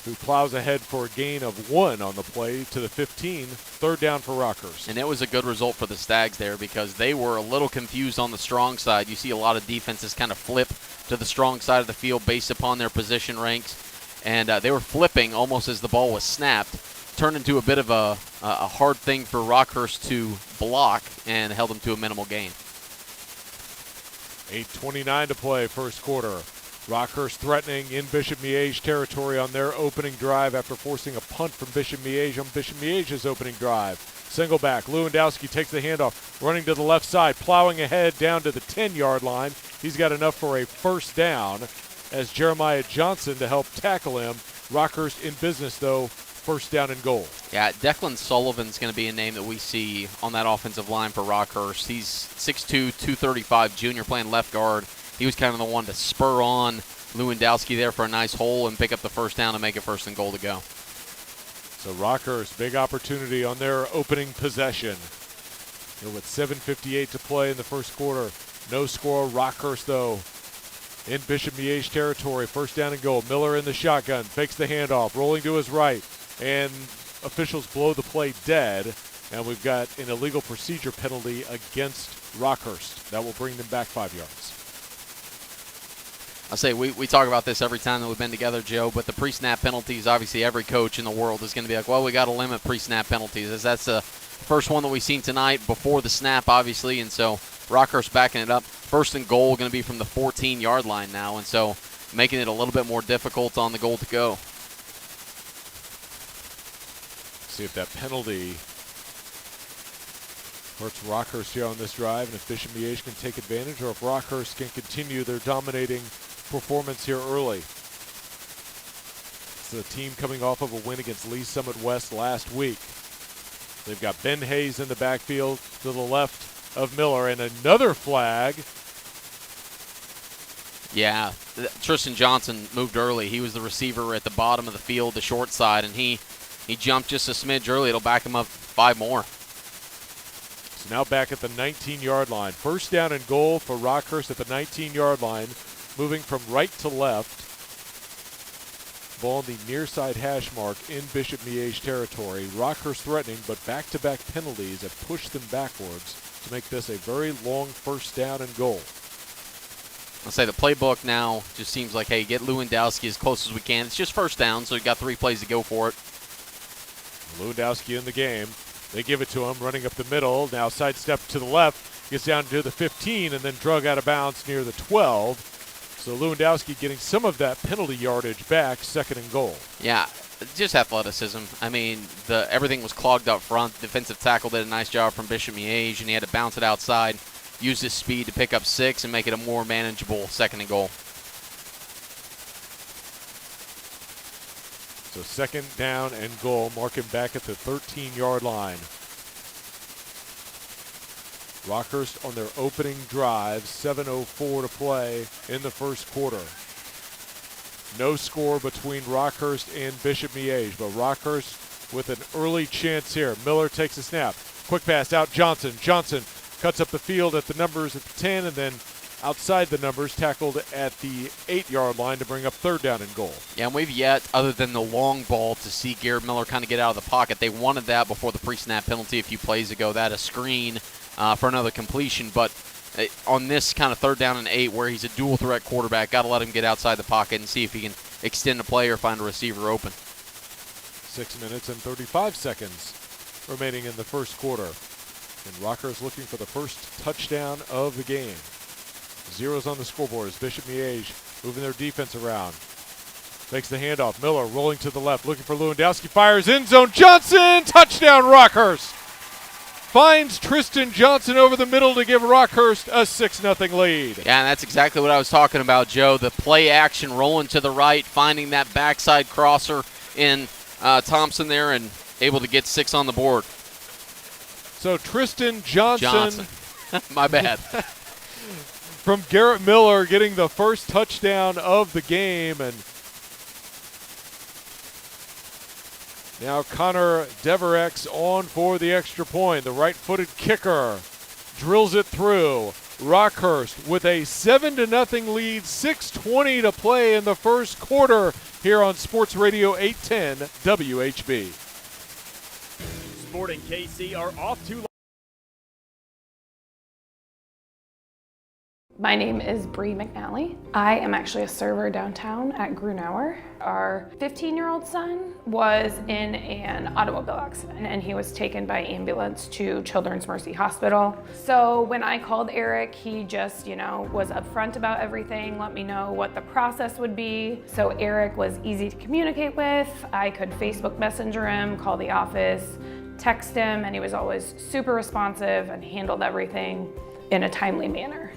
who plows ahead for a gain of 1 on the play to the 15. Third down for Rockhurst. And it was a good result for the Stags there because they were a little confused on the strong side. You see a lot of defenses kind of flip to the strong side of the field based upon their position ranks. And they were flipping almost as the ball was snapped. Turned into a bit of a hard thing for Rockhurst to block and held them to a minimal gain. 8:29 to play, first quarter. Rockhurst threatening in Bishop Miege territory on their opening drive after forcing a punt from Bishop Miege on Bishop Miege's opening drive. Single back. Lewandowski takes the handoff, running to the left side, plowing ahead down to the 10-yard line. He's got enough for a first down as Jeremiah Johnson to help tackle him. Rockhurst in business, though. First down and goal. Yeah, Declan Sullivan's going to be a name that we see on that offensive line for Rockhurst. He's 6'2", 235 junior playing left guard. He was kind of the one to spur on Lewandowski there for a nice hole and pick up the first down and make it first and goal to go. So Rockhurst, big opportunity on their opening possession. Here with 7:58 to play in the first quarter. No score. Rockhurst, though, in Bishop Miege territory. First down and goal. Miller in the shotgun. Fakes the handoff. Rolling to his right. And officials blow the play dead. And we've got an illegal procedure penalty against Rockhurst. That will bring them back 5 yards. I'll say we talk about this every time that we've been together, Joe, but the pre-snap penalties, obviously every coach in the world is going to be like, well, we got to limit pre-snap penalties. As that's the first one that we've seen tonight before the snap, obviously, and so Rockhurst backing it up. First and goal going to be from the 14-yard line now, and so making it a little bit more difficult on the goal to go. See if that penalty Hurts Rockhurst here on this drive, and if Bishop Miege can take advantage or if Rockhurst can continue their dominating performance here early. It's the team coming off of a win against Lee Summit West last week. They've got Ben Hayes in the backfield to the left of Miller, and another flag. Yeah, Tristan Johnson moved early. He was the receiver at the bottom of the field, the short side, and he jumped just a smidge early. It'll back him up 5 more. So now back at the 19-yard line. First down and goal for Rockhurst at the 19-yard line, moving from right to left. Ball on the near side hash mark in Bishop Miege territory. Rockhurst threatening, but back-to-back penalties have pushed them backwards to make this a very long first down and goal. I'll say the playbook now just seems like, hey, get Lewandowski as close as we can. It's just first down, so we've got 3 plays to go for it. Lewandowski in the game. They give it to him, running up the middle. Now sidestep to the left, gets down to the 15, and then drug out of bounds near the 12. So Lewandowski getting some of that penalty yardage back, second and goal. Yeah, just athleticism. I mean, everything was clogged up front. Defensive tackle did a nice job from Bishop Miege, and he had to bounce it outside, use his speed to pick up 6 and make it a more manageable second and goal. So second down and goal, mark him back at the 13-yard line. Rockhurst on their opening drive, 7:04 to play in the first quarter. No score between Rockhurst and Bishop Miege, but Rockhurst with an early chance here. Miller takes a snap. Quick pass out, Johnson. Johnson cuts up the field at the numbers at the 10, and then outside the numbers, tackled at the 8-yard line to bring up third down and goal. Yeah, and we've yet, other than the long ball, to see Garrett Miller kind of get out of the pocket. They wanted that before the pre-snap penalty a few plays ago. That a screen for another completion. But on this kind of third down and 8 where he's a dual-threat quarterback, got to let him get outside the pocket and see if he can extend a play or find a receiver open. 6 minutes and 35 seconds remaining in the first quarter. And Rockhurst looking for the first touchdown of the game. Zeros on the scoreboard as Bishop Miege moving their defense around. Makes the handoff. Miller rolling to the left, looking for Lewandowski. Fires end zone. Johnson! Touchdown, Rockhurst! Finds Tristan Johnson over the middle to give Rockhurst a 6-0 lead. Yeah, and that's exactly what I was talking about, Joe. The play action rolling to the right, finding that backside crosser in Thompson there, and able to get 6 on the board. So Tristan Johnson. My bad. From Garrett Miller getting the first touchdown of the game. And now Connor Deverex on for the extra point. The right-footed kicker drills it through. Rockhurst with a 7-0 lead, 6:20 to play in the first quarter here on Sports Radio 810 WHB. Sport and KC are off to. My name is Bree McNally. I am actually a server downtown at Grunauer. Our 15-year-old son was in an automobile accident and he was taken by ambulance to Children's Mercy Hospital. So when I called Eric, he just, was upfront about everything, let me know what the process would be. So Eric was easy to communicate with. I could Facebook Messenger him, call the office, text him, and he was always super responsive and handled everything in a timely manner.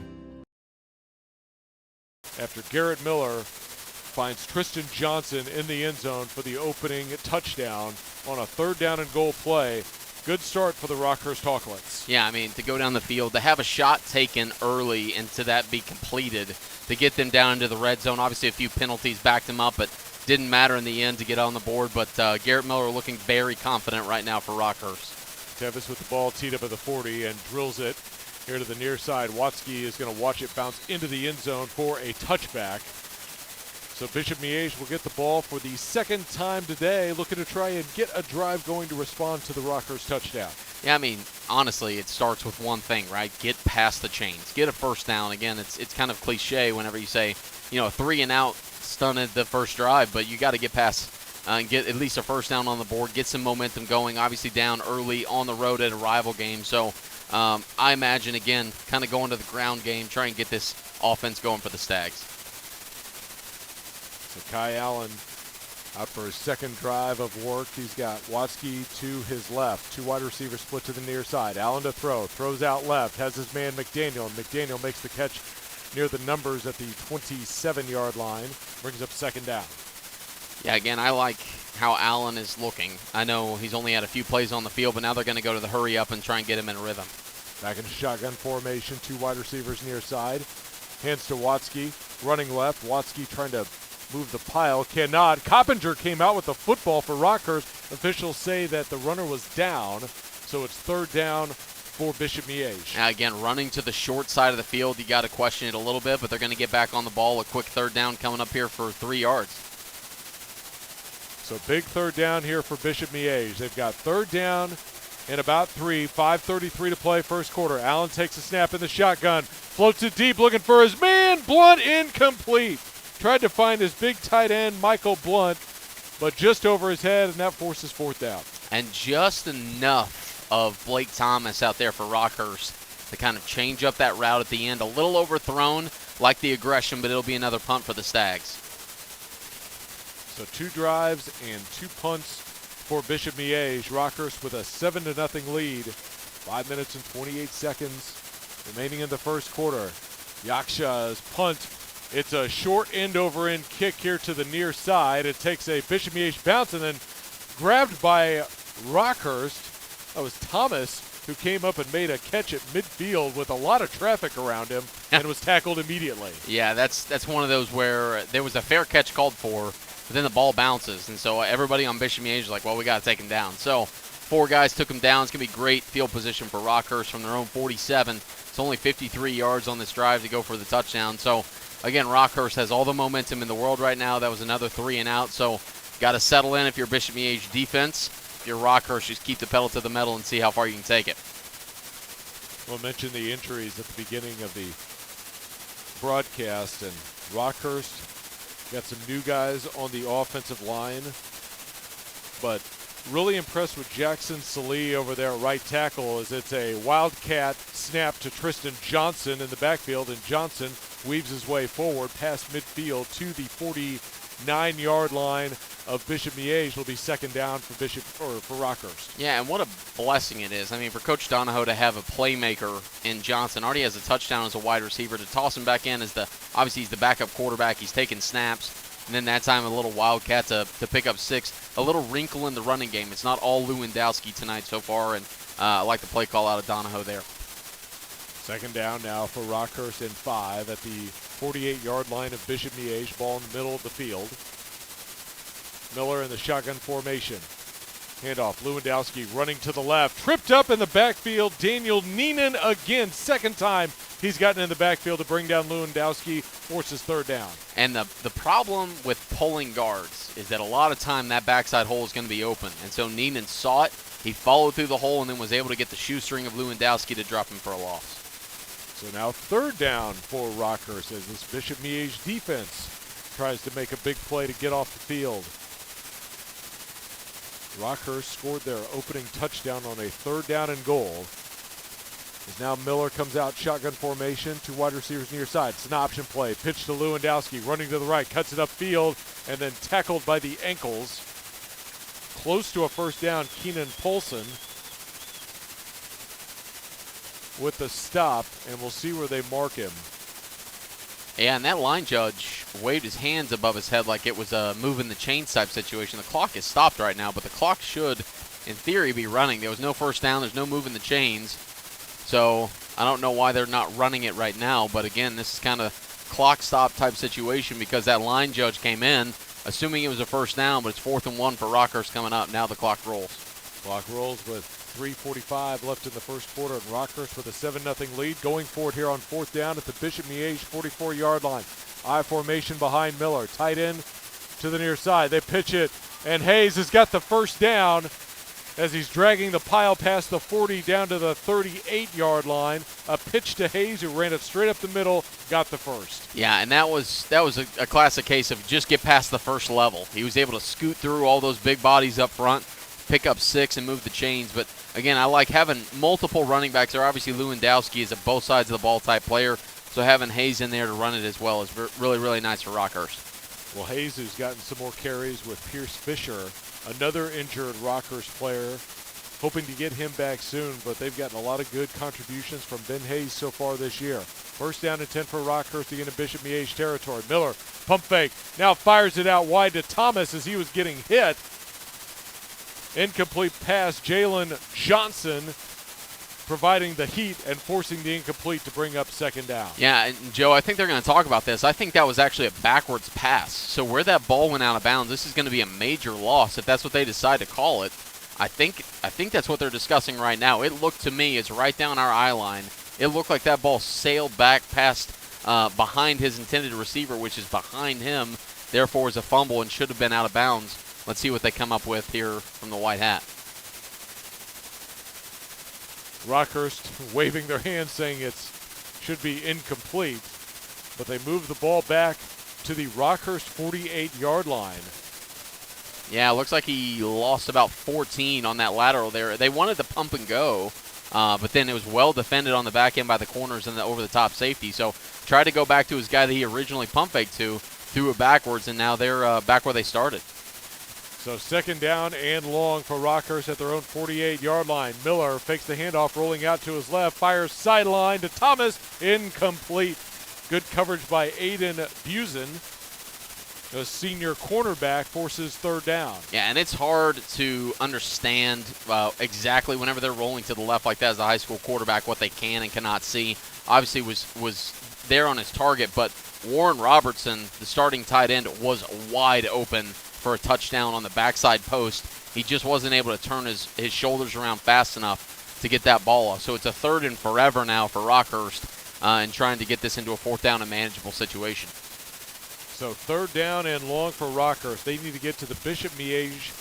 After Garrett Miller finds Tristan Johnson in the end zone for the opening touchdown on a third down and goal play. Good start for the Rockhurst Hawklets. Yeah, I mean, to go down the field, to have a shot taken early and to that be completed, to get them down into the red zone. Obviously, a few penalties backed them up, but didn't matter in the end to get on the board. But Garrett Miller looking very confident right now for Rockhurst. Tevis with the ball teed up at the 40 and drills it here to the near side. Watsky is going to watch it bounce into the end zone for a touchback. So Bishop Miege will get the ball for the second time today, looking to try and get a drive going to respond to the Rockhurst touchdown. Yeah, I mean, honestly, it starts with one thing, right? Get past the chains. Get a first down. Again, it's kind of cliche whenever you say, 3 and out stunted the first drive, but you got to get past and get at least a first down on the board, get some momentum going, obviously down early on the road at a rival game. So I imagine, again, kind of going to the ground game, try and get this offense going for the Stags. So Kai Allen Out for his second drive of work. He's got Watsky to his left. 2 wide receivers split to the near side. Allen to throw. Throws out left. Has his man McDaniel. And McDaniel makes the catch near the numbers at the 27-yard line. Brings up second down. Yeah, again, I like how Allen is looking. I know he's only had a few plays on the field, but now they're going to go to the hurry up and try and get him in a rhythm. Back in shotgun formation. 2 wide receivers near side. Hands to Watsky. Running left. Watsky trying to move the pile. Cannot. Coppinger came out with the football for Rockhurst. Officials say that the runner was down, so it's third down for Bishop Miege. Now again, running to the short side of the field, you got to question it a little bit, but they're going to get back on the ball. A quick third down coming up here for 3 yards. So big third down here for Bishop Miege. They've got third down and about 3. 5:33 to play, first quarter. Allen takes a snap in the shotgun. Floats it deep, looking for his man. Blunt incomplete. Tried to find his big tight end, Michael Blunt, but just over his head, and that forces fourth down. And just enough of Blake Thomas out there for Rockhurst to kind of change up that route at the end. A little overthrown, like the aggression, but it'll be another punt for the Stags. So 2 drives and 2 punts for Bishop Miege. Rockhurst with a 7-0 lead. 5 minutes and 28 seconds remaining in the first quarter. Yaksha's punt. It's a short end-over-end kick here to the near side. It takes a Bishop Miege bounce and then grabbed by Rockhurst. That was Thomas who came up and made a catch at midfield with a lot of traffic around him and was tackled immediately. Yeah, that's one of those where there was a fair catch called for, but then the ball bounces. And so everybody on Bishop Miege is like, well, we got to take him down. So 4 guys took him down. It's going to be great field position for Rockhurst from their own 47. It's only 53 yards on this drive to go for the touchdown. So again, Rockhurst has all the momentum in the world right now. That was another 3 and out, so got to settle in if you're Bishop Miege defense. If you're Rockhurst, just keep the pedal to the metal and see how far you can take it. We'll mention the injuries at the beginning of the broadcast, and Rockhurst got some new guys on the offensive line, but really impressed with Jackson Salee over there at right tackle, as it's a wildcat snap to Tristan Johnson in the backfield, and Johnson weaves his way forward past midfield to the 49-yard line of Bishop Miege. It'll be second down for Rockhurst. Yeah, and what a blessing it is. I mean, for Coach Donahoe to have a playmaker in Johnson, already has a touchdown as a wide receiver, to toss him back in as obviously he's the backup quarterback. He's taking snaps, and then that time a little wildcat to pick up 6. A little wrinkle in the running game. It's not all Lewandowski tonight so far, and I like the play call out of Donahoe there. Second down now for Rockhurst and 5 at the 48-yard line of Bishop Miege. Ball in the middle of the field. Miller in the shotgun formation. Handoff. Lewandowski running to the left. Tripped up in the backfield. Daniel Neenan again. Second time he's gotten in the backfield to bring down Lewandowski. Forces third down. And the problem with pulling guards is that a lot of time that backside hole is going to be open. And so Neenan saw it. He followed through the hole and then was able to get the shoestring of Lewandowski to drop him for a loss. So now third down for Rockhurst as this Bishop Miege defense tries to make a big play to get off the field. Rockhurst scored their opening touchdown on a third down and goal. As now Miller comes out shotgun formation, 2 wide receivers near side. It's an option play. Pitch to Lewandowski, running to the right, cuts it upfield, and then tackled by the ankles. Close to a first down, Keenan Polson with the stop, and we'll see where they mark him. Yeah, and that line judge waved his hands above his head like it was a moving the chains type situation. The clock is stopped right now, but the clock should, in theory, be running. There was no first down. There's no moving the chains. So I don't know why they're not running it right now, but again, this is kind of clock stop type situation because that line judge came in, assuming it was a first down, but it's 4th and 1 for Rockhurst coming up. Now the clock rolls. Clock rolls with 3:45 left in the first quarter, and Rockhurst with a 7-0 lead. Going for it here on fourth down at the Bishop Miege 44-yard line. I formation behind Miller. Tight end to the near side. They pitch it, and Hayes has got the first down as he's dragging the pile past the 40 down to the 38-yard line. A pitch to Hayes, who ran it straight up the middle, got the first. Yeah, and that was a classic case of just get past the first level. He was able to scoot through all those big bodies up front, pick up 6 and move the chains. But again, I like having multiple running backs there. Obviously, Lewandowski is a both sides of the ball type player, so having Hayes in there to run it as well is really, really nice for Rockhurst. Well, Hayes, who's gotten some more carries with Pierce Fisher, another injured Rockhurst player, hoping to get him back soon, but they've gotten a lot of good contributions from Ben Hayes so far this year. First down and 10 for Rockhurst again in Bishop Miege territory. Miller, pump fake, now fires it out wide to Thomas as he was getting hit. Incomplete pass, Jalen Johnson providing the heat and forcing the incomplete to bring up second down. Yeah, and Joe, I think they're going to talk about this. I think that was actually a backwards pass. So where that ball went out of bounds, this is going to be a major loss if that's what they decide to call it. I think that's what they're discussing right now. It looked to me, it's right down our eye line. It looked like that ball sailed back past behind his intended receiver, which is behind him, therefore is a fumble and should have been out of bounds. Let's see what they come up with here from the White Hat. Rockhurst waving their hands saying it should be incomplete, but they move the ball back to the Rockhurst 48-yard line. Yeah, it looks like he lost about 14 on that lateral there. They wanted to pump and go, but then it was well defended on the back end by the corners and the over-the-top safety. So tried to go back to his guy that he originally pump faked to, threw it backwards, and now they're back where they started. So second down and long for Rockhurst at their own 48-yard line. Miller fakes the handoff, rolling out to his left, fires sideline to Thomas, incomplete. Good coverage by Aiden Busen. The senior cornerback forces third down. Yeah, and it's hard to understand exactly whenever they're rolling to the left like that as a high school quarterback what they can and cannot see. Obviously was there on his target, but Warren Robertson, the starting tight end, was wide open for a touchdown on the backside post. He just wasn't able to turn his shoulders around fast enough to get that ball off. So it's a third and forever now for Rockhurst and trying to get this into a fourth down and manageable situation. So third down and long for Rockhurst. They need to get to the Bishop Miege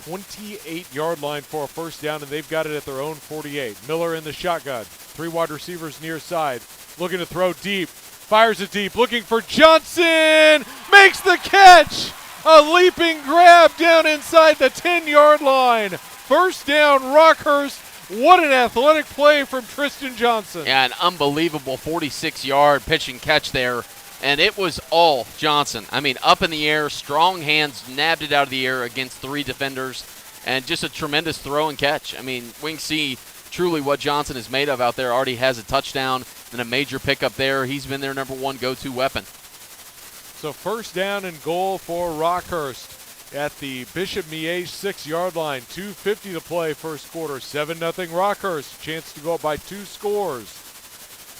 28-yard line for a first down, and they've got it at their own 48. Miller in the shotgun. Three wide receivers near side. Looking to throw deep. Fires it deep. Looking for Johnson. Makes the catch. A leaping grab down inside the 10-yard line. First down, Rockhurst. What an athletic play from Tristan Johnson. Yeah, an unbelievable 46-yard pitch and catch there. And it was all Johnson. I mean, up in the air, strong hands, nabbed it out of the air against three defenders, and just a tremendous throw and catch. I mean, we can see truly what Johnson is made of out there. Already has a touchdown and a major pickup there. He's been their number one go-to weapon. So first down and goal for Rockhurst at the Bishop Miege 6-yard line. 2:50 to play first quarter. 7-0 Rockhurst. Chance to go up by 2 scores.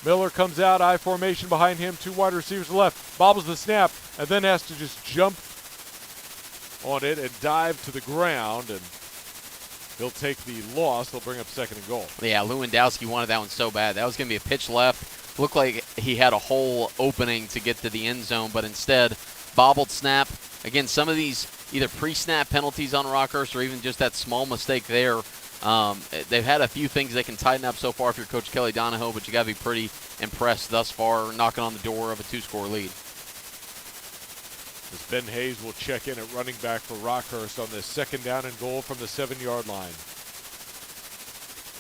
Miller comes out, I formation behind him, 2 wide receivers left, bobbles the snap, and then has to just jump on it and dive to the ground, and he'll take the loss. They'll bring up second and goal. Yeah, Lewandowski wanted that one so bad. That was going to be a pitch left. Looked like he had a whole opening to get to the end zone, but instead, bobbled snap. Again, some of these either pre-snap penalties on Rockhurst or even just that small mistake there. They've had a few things they can tighten up so far if you're Coach Kelly Donahoe, but you got to be pretty impressed thus far, knocking on the door of a 2-score lead. As Ben Hayes will check in at running back for Rockhurst on this second down and goal from the 7-yard line.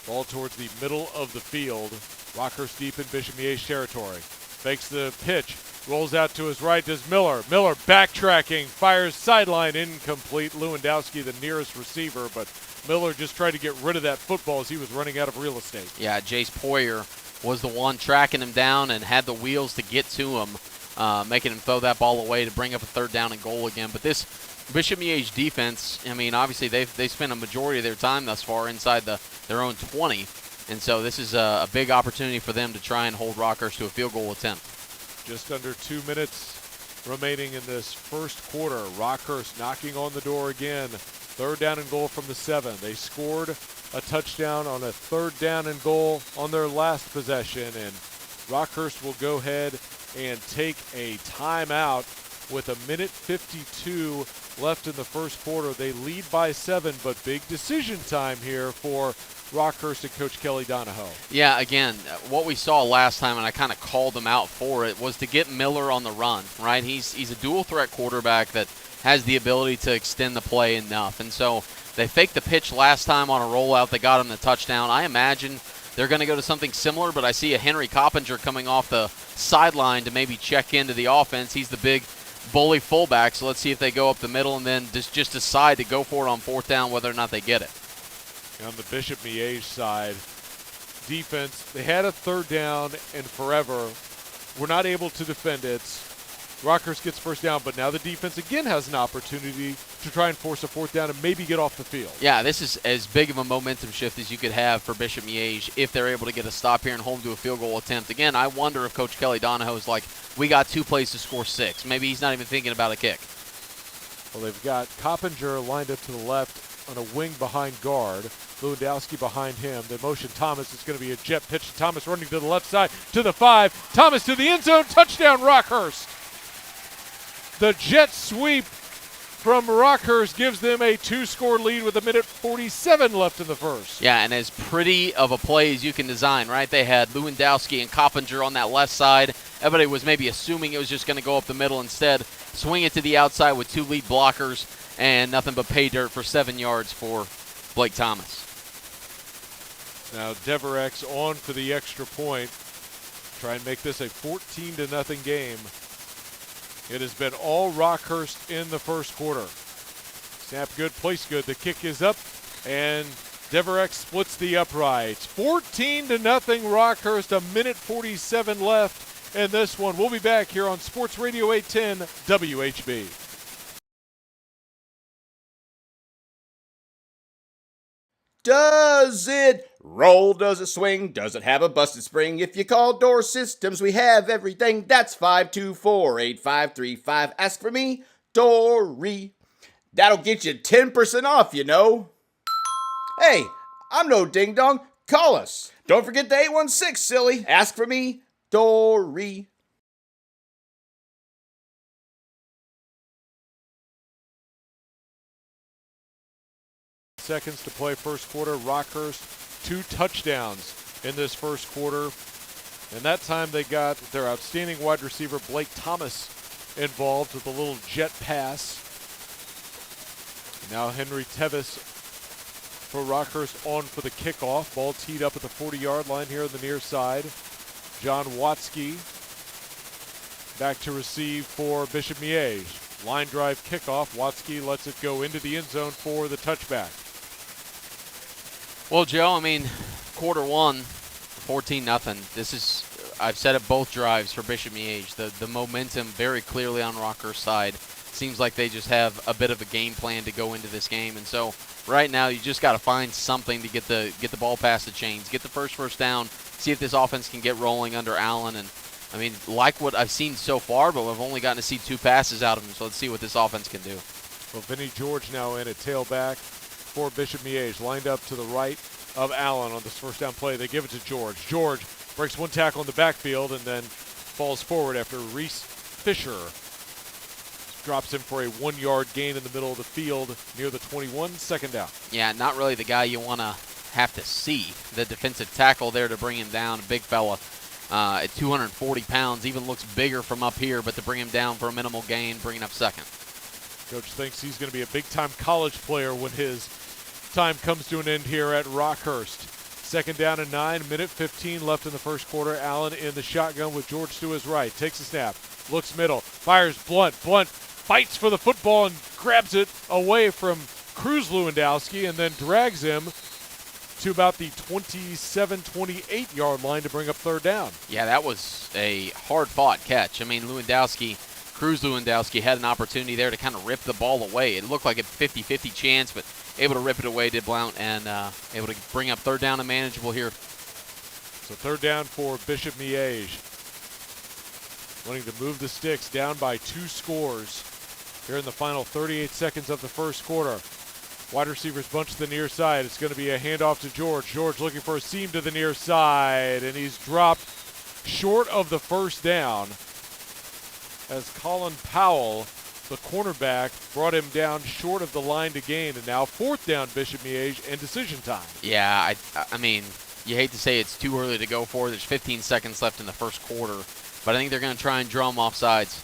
Ball towards the middle of the field. Rockhurst deep in Bishop Miege territory. Fakes the pitch. Rolls out to his right as Miller. Miller backtracking. Fires sideline incomplete. Lewandowski the nearest receiver, but Miller just tried to get rid of that football as he was running out of real estate. Yeah, Jace Poyer was the one tracking him down and had the wheels to get to him, making him throw that ball away to bring up a third down and goal again. But this Bishop Miege defense, I mean, obviously they spent a majority of their time thus far inside their own 20, and so this is a big opportunity for them to try and hold Rockhurst to a field goal attempt. Just under 2 minutes remaining in this first quarter. Rockhurst knocking on the door again. Third down and goal from the 7. They scored a touchdown on a third down and goal on their last possession, and Rockhurst will go ahead and take a timeout with 1:52 left in the first quarter. They lead by 7, but big decision time here for Rockhurst and Coach Kelly Donahoe. Yeah, again, what we saw last time, and I kind of called them out for it, was to get Miller on the run, right? He's a dual-threat quarterback that has the ability to extend the play enough. And so they faked the pitch last time on a rollout. They got him the touchdown. I imagine they're going to go to something similar, but I see a Henry Coppinger coming off the sideline to maybe check into the offense. He's the big bully fullback, so let's see if they go up the middle and then just decide to go for it on fourth down, whether or not they get it. On the Bishop Miege side, defense, they had a third down and forever were not able to defend it. Rockhurst gets first down, but now the defense again has an opportunity to try and force a fourth down and maybe get off the field. Yeah, this is as big of a momentum shift as you could have for Bishop Miege if they're able to get a stop here and hold to a field goal attempt. Again, I wonder if Coach Kelly Donahoe is like, we got 2 plays to score 6. Maybe he's not even thinking about a kick. Well, they've got Coppinger lined up to the left on a wing behind guard. Lewandowski behind him. They motion Thomas. It's going to be a jet pitch to Thomas running to the left side to the 5. Thomas to the end zone. Touchdown, Rockhurst. The jet sweep from Rockhurst gives them a 2-score lead with 1:47 left in the first. Yeah, and as pretty of a play as you can design, right? They had Lewandowski and Coppinger on that left side. Everybody was maybe assuming it was just going to go up the middle. Instead, swing it to the outside with 2 lead blockers and nothing but pay dirt for 7 yards for Blake Thomas. Now Deverex on for the extra point. Try and make this a 14-0 game. It has been all Rockhurst in the first quarter. Snap good, place good. The kick is up, and Deverex splits the uprights. 14-0 Rockhurst, 1:47 left in this one. We'll be back here on Sports Radio 810 WHB. Does it roll? Does it swing? Does it have a busted spring? If you call Door Systems, we have everything. That's 524-8535. Ask for me, Dory. That'll get you 10% off, you know. Hey, I'm no ding-dong. Call us. Don't forget the 816, silly. Ask for me, Dory. Seconds to play first quarter. Rockhurst 2 touchdowns in this first quarter. And that time they got their outstanding wide receiver Blake Thomas involved with a little jet pass. Now Henry Tevis for Rockhurst on for the kickoff. Ball teed up at the 40-yard line here on the near side. John Watsky back to receive for Bishop Miege. Line drive kickoff. Watsky lets it go into the end zone for the touchback. Well, Joe, I mean, quarter one, 14-0. This is, I've said it both drives for Bishop Miege. The momentum very clearly on Rockhurst's side. Seems like they just have a bit of a game plan to go into this game. And so right now you just got to find something to get the ball past the chains, get the first down, see if this offense can get rolling under Allen. And, I mean, like what I've seen so far, but we've only gotten to see 2 passes out of him. So let's see what this offense can do. Well, Vinny George now in at tailback for Bishop Miege, lined up to the right of Allen on this first down play. They give it to George. George breaks 1 tackle in the backfield and then falls forward after Reese Fisher drops him for a 1-yard gain in the middle of the field near the 21, second down. Yeah, not really the guy you want to have to see. The defensive tackle there to bring him down, a big fella at 240 pounds, even looks bigger from up here, but to bring him down for a minimal gain, bringing up second. Coach thinks he's going to be a big-time college player when his time comes to an end here at Rockhurst. Second down and 9, 1:15 left in the first quarter. Allen in the shotgun with George to his right. Takes a snap, looks middle, fires Blunt. Blunt fights for the football and grabs it away from Cruz Lewandowski and then drags him to about the 27-28-yard line to bring up third down. Yeah, that was a hard-fought catch. I mean, Cruz Lewandowski had an opportunity there to kind of rip the ball away. It looked like a 50-50 chance, but able to rip it away, did Blount, and able to bring up third down and manageable here. So third down for Bishop Miege. Wanting to move the sticks down by 2 scores here in the final 38 seconds of the first quarter. Wide receivers bunch to the near side. It's going to be a handoff to George. George looking for a seam to the near side, and he's dropped short of the first down as Colin Powell, the cornerback, brought him down short of the line to gain. And now fourth down, Bishop Miege, and decision time. Yeah, I mean, you hate to say it's too early to go for. There's 15 seconds left in the first quarter, but I think they're going to try and draw them off sides.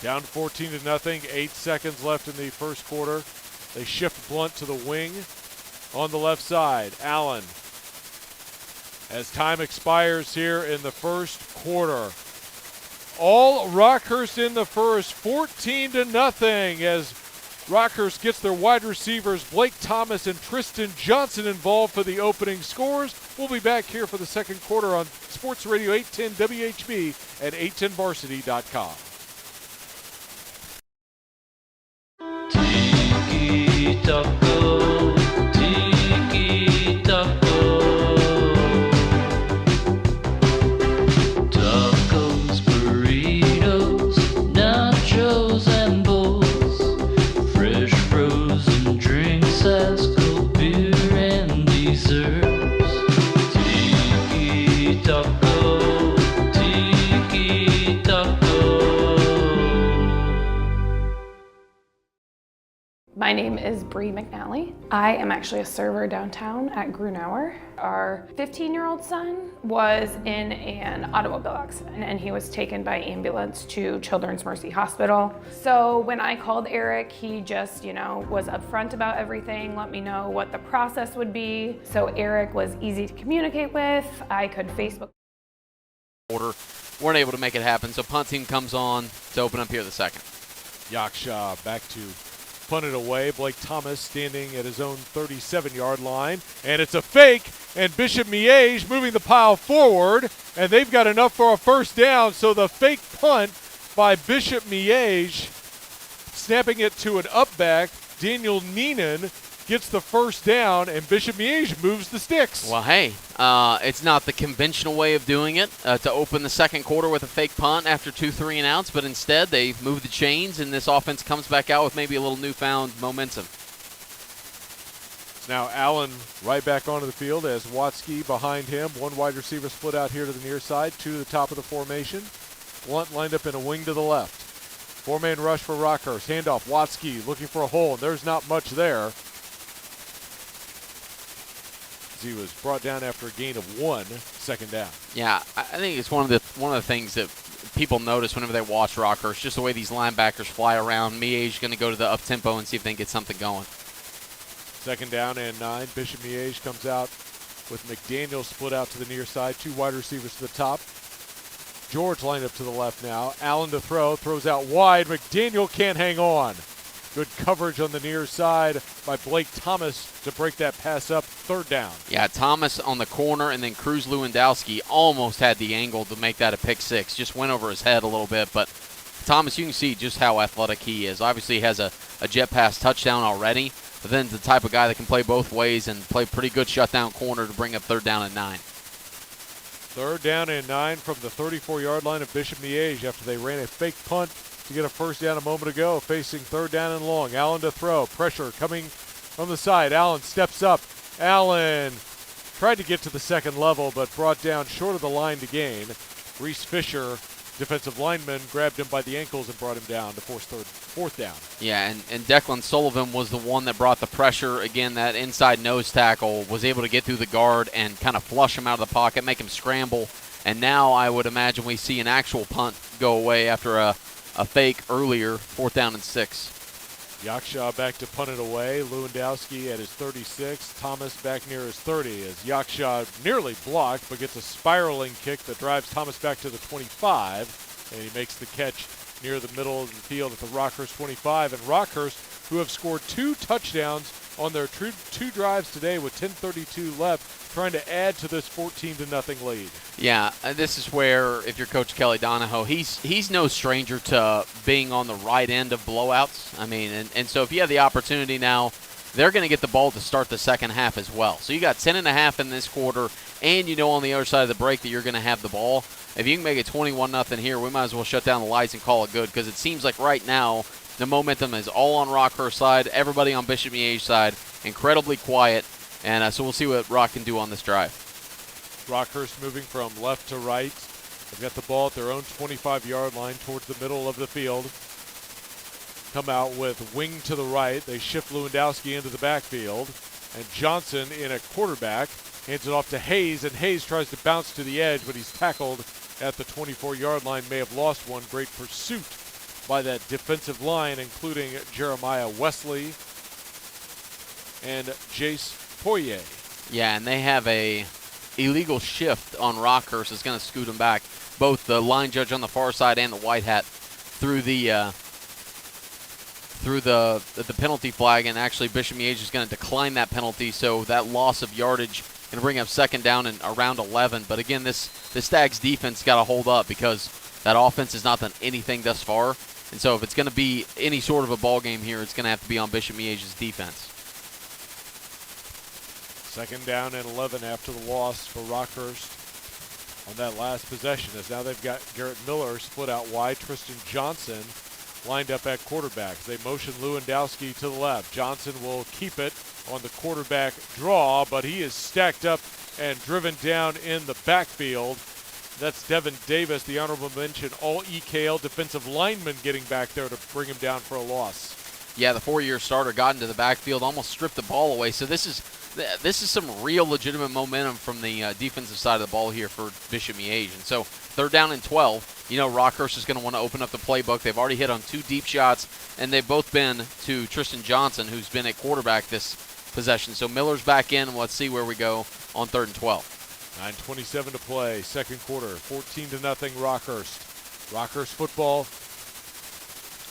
Down 14-0, 8 seconds left in the first quarter. They shift Blunt to the wing on the left side. Allen, as time expires here in the first quarter, All Rockhurst in the first, 14-0, as Rockhurst gets their wide receivers Blake Thomas and Tristan Johnson involved for the opening scores. We'll be back here for the second quarter on Sports Radio 810 WHB and 810varsity.com. Tiki-taka, tiki-taka. Tacos, burritos, nachos, and bowls. Fresh frozen drinks, ice cold beer, and desserts. Tiki-taka, tiki-taka. My name is Bree McNally. I am actually a server downtown at Grunauer. Our 15-year-old son was in an automobile accident and he was taken by ambulance to Children's Mercy Hospital. So when I called Eric, he just, was upfront about everything, let me know what the process would be. So Eric was easy to communicate with. I could Facebook. Weren't able to make it happen, so punt team comes on to open up here the second. Yaksha back to punt it away. Blake Thomas standing at his own 37-yard line. And it's a fake, and Bishop Miege moving the pile forward, and they've got enough for a first down. So the fake punt by Bishop Miege, snapping it to an up back. Daniel Neenan gets the first down, and Bishop Miege moves the sticks. Well, hey, it's not the conventional way of doing it, to open the second quarter with a fake punt after 2 3-and-outs, but instead they move the chains, and this offense comes back out with maybe a little newfound momentum. It's now Allen right back onto the field as Watsky behind him. One wide receiver split out here to the near side, 2 to the top of the formation. Blunt lined up in a wing to the left. 4-man rush for Rockhurst. Handoff, Watsky looking for a hole, and there's not much there. He was brought down after a gain of 1, second down. Yeah, I think it's one of the things that people notice whenever they watch Rockhurst, just the way these linebackers fly around. Miege going to go to the up-tempo and see if they can get something going. Second down and 9. Bishop Miege comes out with McDaniel split out to the near side. 2 wide receivers to the top. George lined up to the left now. Allen to throw, throws out wide. McDaniel can't hang on. Good coverage on the near side by Blake Thomas to break that pass up. Third down. Yeah, Thomas on the corner, and then Cruz Lewandowski almost had the angle to make that a pick six. Just went over his head a little bit, but Thomas, you can see just how athletic he is. Obviously he has a jet pass touchdown already, but then the type of guy that can play both ways and play pretty good shutdown corner to bring up third down and 9. Third down and 9 from the 34-yard line of Bishop Miege after they ran a fake punt to get a first down a moment ago, facing third down and long. Allen to throw. Pressure coming from the side. Allen steps up. Allen tried to get to the second level, but brought down short of the line to gain. Reese Fisher, defensive lineman, grabbed him by the ankles and brought him down to force fourth down. Yeah, and Declan Sullivan was the one that brought the pressure. Again, that inside nose tackle was able to get through the guard and kind of flush him out of the pocket, make him scramble. And now I would imagine we see an actual punt go away after a fake earlier, 4th down and 6. Yaksha back to punt it away. Lewandowski at his 36. Thomas back near his 30 as Yaksha nearly blocked but gets a spiraling kick that drives Thomas back to the 25. And he makes the catch near the middle of the field at the Rockhurst 25. And Rockhurst, who have scored 2 touchdowns on their 2 drives today with 10:32 left, trying to add to this 14-0 lead. Yeah, this is where, if you're Coach Kelly Donahoe, he's no stranger to being on the right end of blowouts. I mean, and so if you have the opportunity now, they're going to get the ball to start the second half as well. So you got 10.5 in this quarter, and you know on the other side of the break that you're going to have the ball. If you can make it 21-0 here, we might as well shut down the lights and call it good, because it seems like right now the momentum is all on Rockhurst side, everybody on Bishop Miege side, incredibly quiet. And so we'll see what Rock can do on this drive. Rockhurst moving from left to right. They've got the ball at their own 25-yard line towards the middle of the field. Come out with wing to the right. They shift Lewandowski into the backfield. And Johnson in a quarterback hands it off to Hayes. And Hayes tries to bounce to the edge, but he's tackled at the 24-yard line. May have lost one. Great pursuit by that defensive line, including Jeremiah Wesley and Jace Poirier. Yeah, and they have a illegal shift on Rockhurst is going to scoot them back. Both the line judge on the far side and the white hat through the penalty flag, and actually Bishop Miege is going to decline that penalty, so that loss of yardage going to bring up second down and around 11. But again, this Stags defense got to hold up because that offense has not done anything thus far. And so if it's going to be any sort of a ball game here, it's going to have to be on Bishop Miege's defense. Second down and 11 after the loss for Rockhurst on that last possession, as now they've got Garrett Miller split out wide. Tristan Johnson lined up at quarterback. They motion Lewandowski to the left. Johnson will keep it on the quarterback draw, but he is stacked up and driven down in the backfield. That's Devin Davis, the honorable mention all-EKL defensive lineman, getting back there to bring him down for a loss. Yeah, the four-year starter got into the backfield, almost stripped the ball away. So this is some real legitimate momentum from the defensive side of the ball here for Bishop Miege. And so third down and 12. You know Rockhurst is going to want to open up the playbook. They've already hit on 2 deep shots, and they've both been to Tristan Johnson, who's been at quarterback this possession. So Miller's back in, and let's see where we go on third and 12. 9:27 to play, second quarter, 14-0 Rockhurst. Rockhurst football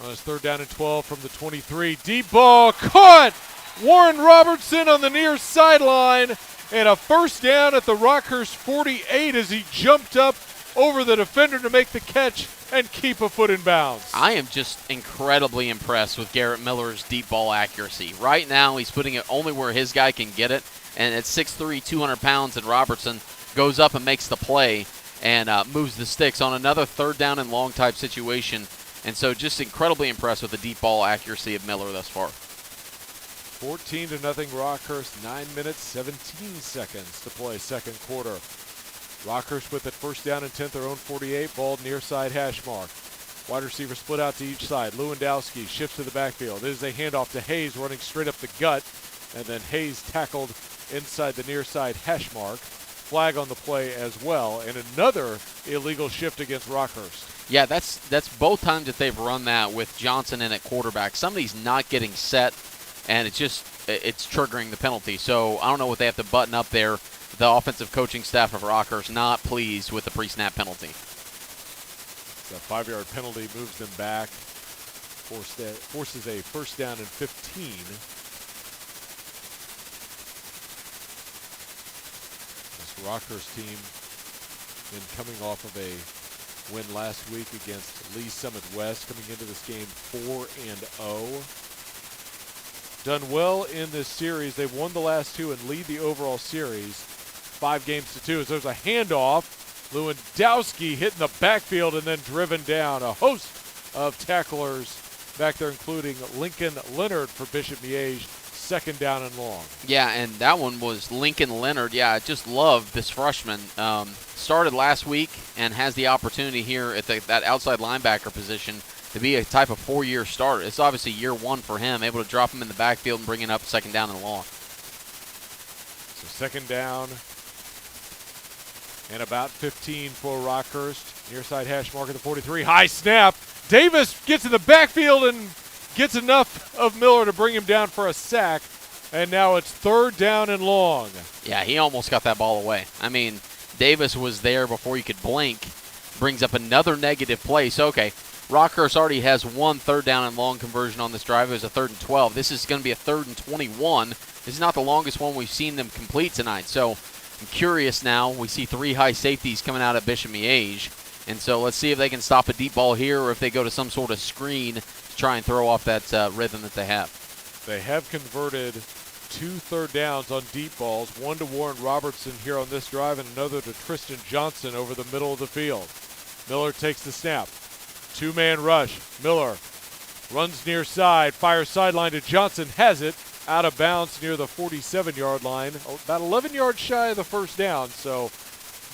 on his third down and 12 from the 23. Deep ball caught! Warren Robertson on the near sideline, and a first down at the Rockhurst 48 as he jumped up over the defender to make the catch and keep a foot in bounds. I am just incredibly impressed with Garrett Miller's deep ball accuracy. Right now, he's putting it only where his guy can get it, and at 6'3", 200 pounds, and Robertson goes up and makes the play and moves the sticks on another third down and long type situation. And so just incredibly impressed with the deep ball accuracy of Miller thus far. 14-0 Rockhurst, 9 minutes, 17 seconds to play second quarter. Rockhurst with it first down and 10, their own 48, ball near side hash mark. Wide receiver split out to each side. Lewandowski shifts to the backfield. It is a handoff to Hayes running straight up the gut, and then Hayes tackled inside the near side hash mark. Flag on the play as well, and another illegal shift against Rockhurst. Yeah, that's both times that they've run that with Johnson in at quarterback. Somebody's not getting set, and it's triggering the penalty. So I don't know what they have to button up there. The offensive coaching staff of Rockhurst not pleased with the pre-snap penalty. The 5-yard penalty moves them back, forces a first down and 15. This Rockhurst team been coming off of a win last week against Lee Summit West, coming into this game 4-0. Done well in this series. They've won the last 2 and lead the overall series 5-2. So there's a handoff. Lewandowski hitting the backfield and then driven down. A host of tacklers back there, including Lincoln Leonard for Bishop Miege. Second down and long. Yeah, and that one was Lincoln Leonard. Yeah, I just love this freshman. Started last week and has the opportunity here at that outside linebacker position to be a type of 4-year starter. It's obviously year 1 for him, able to drop him in the backfield and bring it up second down and long. So second down and about 15 for Rockhurst. Near side hash mark at the 43. High snap. Davis gets in the backfield and gets enough of Miller to bring him down for a sack. And now it's third down and long. Yeah, he almost got that ball away. I mean, Davis was there before you could blink. Brings up another negative play. So, okay, Rockhurst already has 1 third down and long conversion on this drive. It was a 3rd and 12. This is going to be a 3rd and 21. This is not the longest one we've seen them complete tonight. So I'm curious now. We see 3 high safeties coming out at Bishop Miege. And so let's see if they can stop a deep ball here or if they go to some sort of screen to try and throw off that rhythm that they have. They have converted 2 third downs on deep balls, 1 to Warren Robertson here on this drive and another to Tristan Johnson over the middle of the field. Miller takes the snap. 2-man rush. Miller runs near side, fires sideline to Johnson, has it out of bounds near the 47-yard line, about 11 yards shy of the first down. So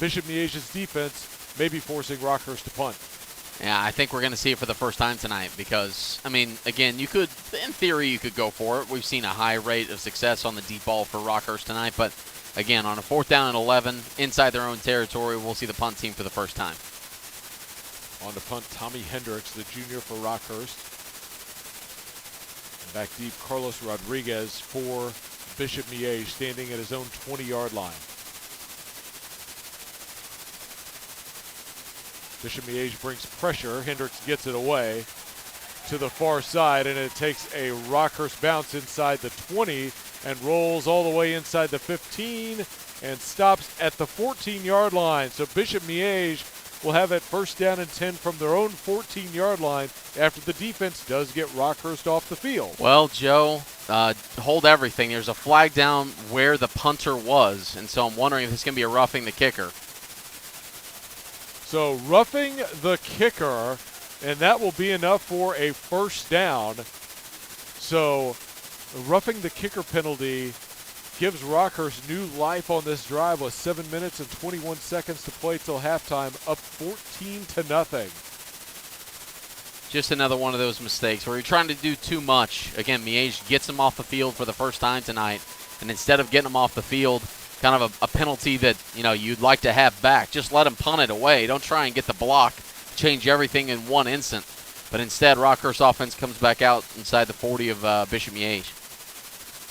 Bishop Miege's defense may be forcing Rockhurst to punt. Yeah, I think we're going to see it for the first time tonight because, I mean, again, you could, in theory, you could go for it. We've seen a high rate of success on the deep ball for Rockhurst tonight, but again, on a 4th down and 11, inside their own territory, we'll see the punt team for the first time. On to punt, Tommy Hendricks, the junior for Rockhurst. Back deep, Carlos Rodriguez for Bishop Miege, standing at his own 20-yard line. Bishop Miege brings pressure. Hendricks gets it away to the far side, and it takes a Rockhurst bounce inside the 20 and rolls all the way inside the 15 and stops at the 14-yard line. So Bishop Miege will have it first down and 10 from their own 14-yard line after the defense does get Rockhurst off the field. Well, Joe, hold everything. There's a flag down where the punter was, and so I'm wondering if it's going to be a roughing the kicker. So roughing the kicker, and that will be enough for a first down. So roughing the kicker penalty gives Rockhurst new life on this drive with 7 minutes and 21 seconds to play till halftime, up 14-0. Just another one of those mistakes where you're trying to do too much. Again, Miege gets him off the field for the first time tonight, and instead of getting him off the field, kind of a penalty that you'd like to have back, just let him punt it away. Don't try and get the block, change everything in one instant. But instead, Rockhurst offense comes back out inside the 40 of Bishop Miege.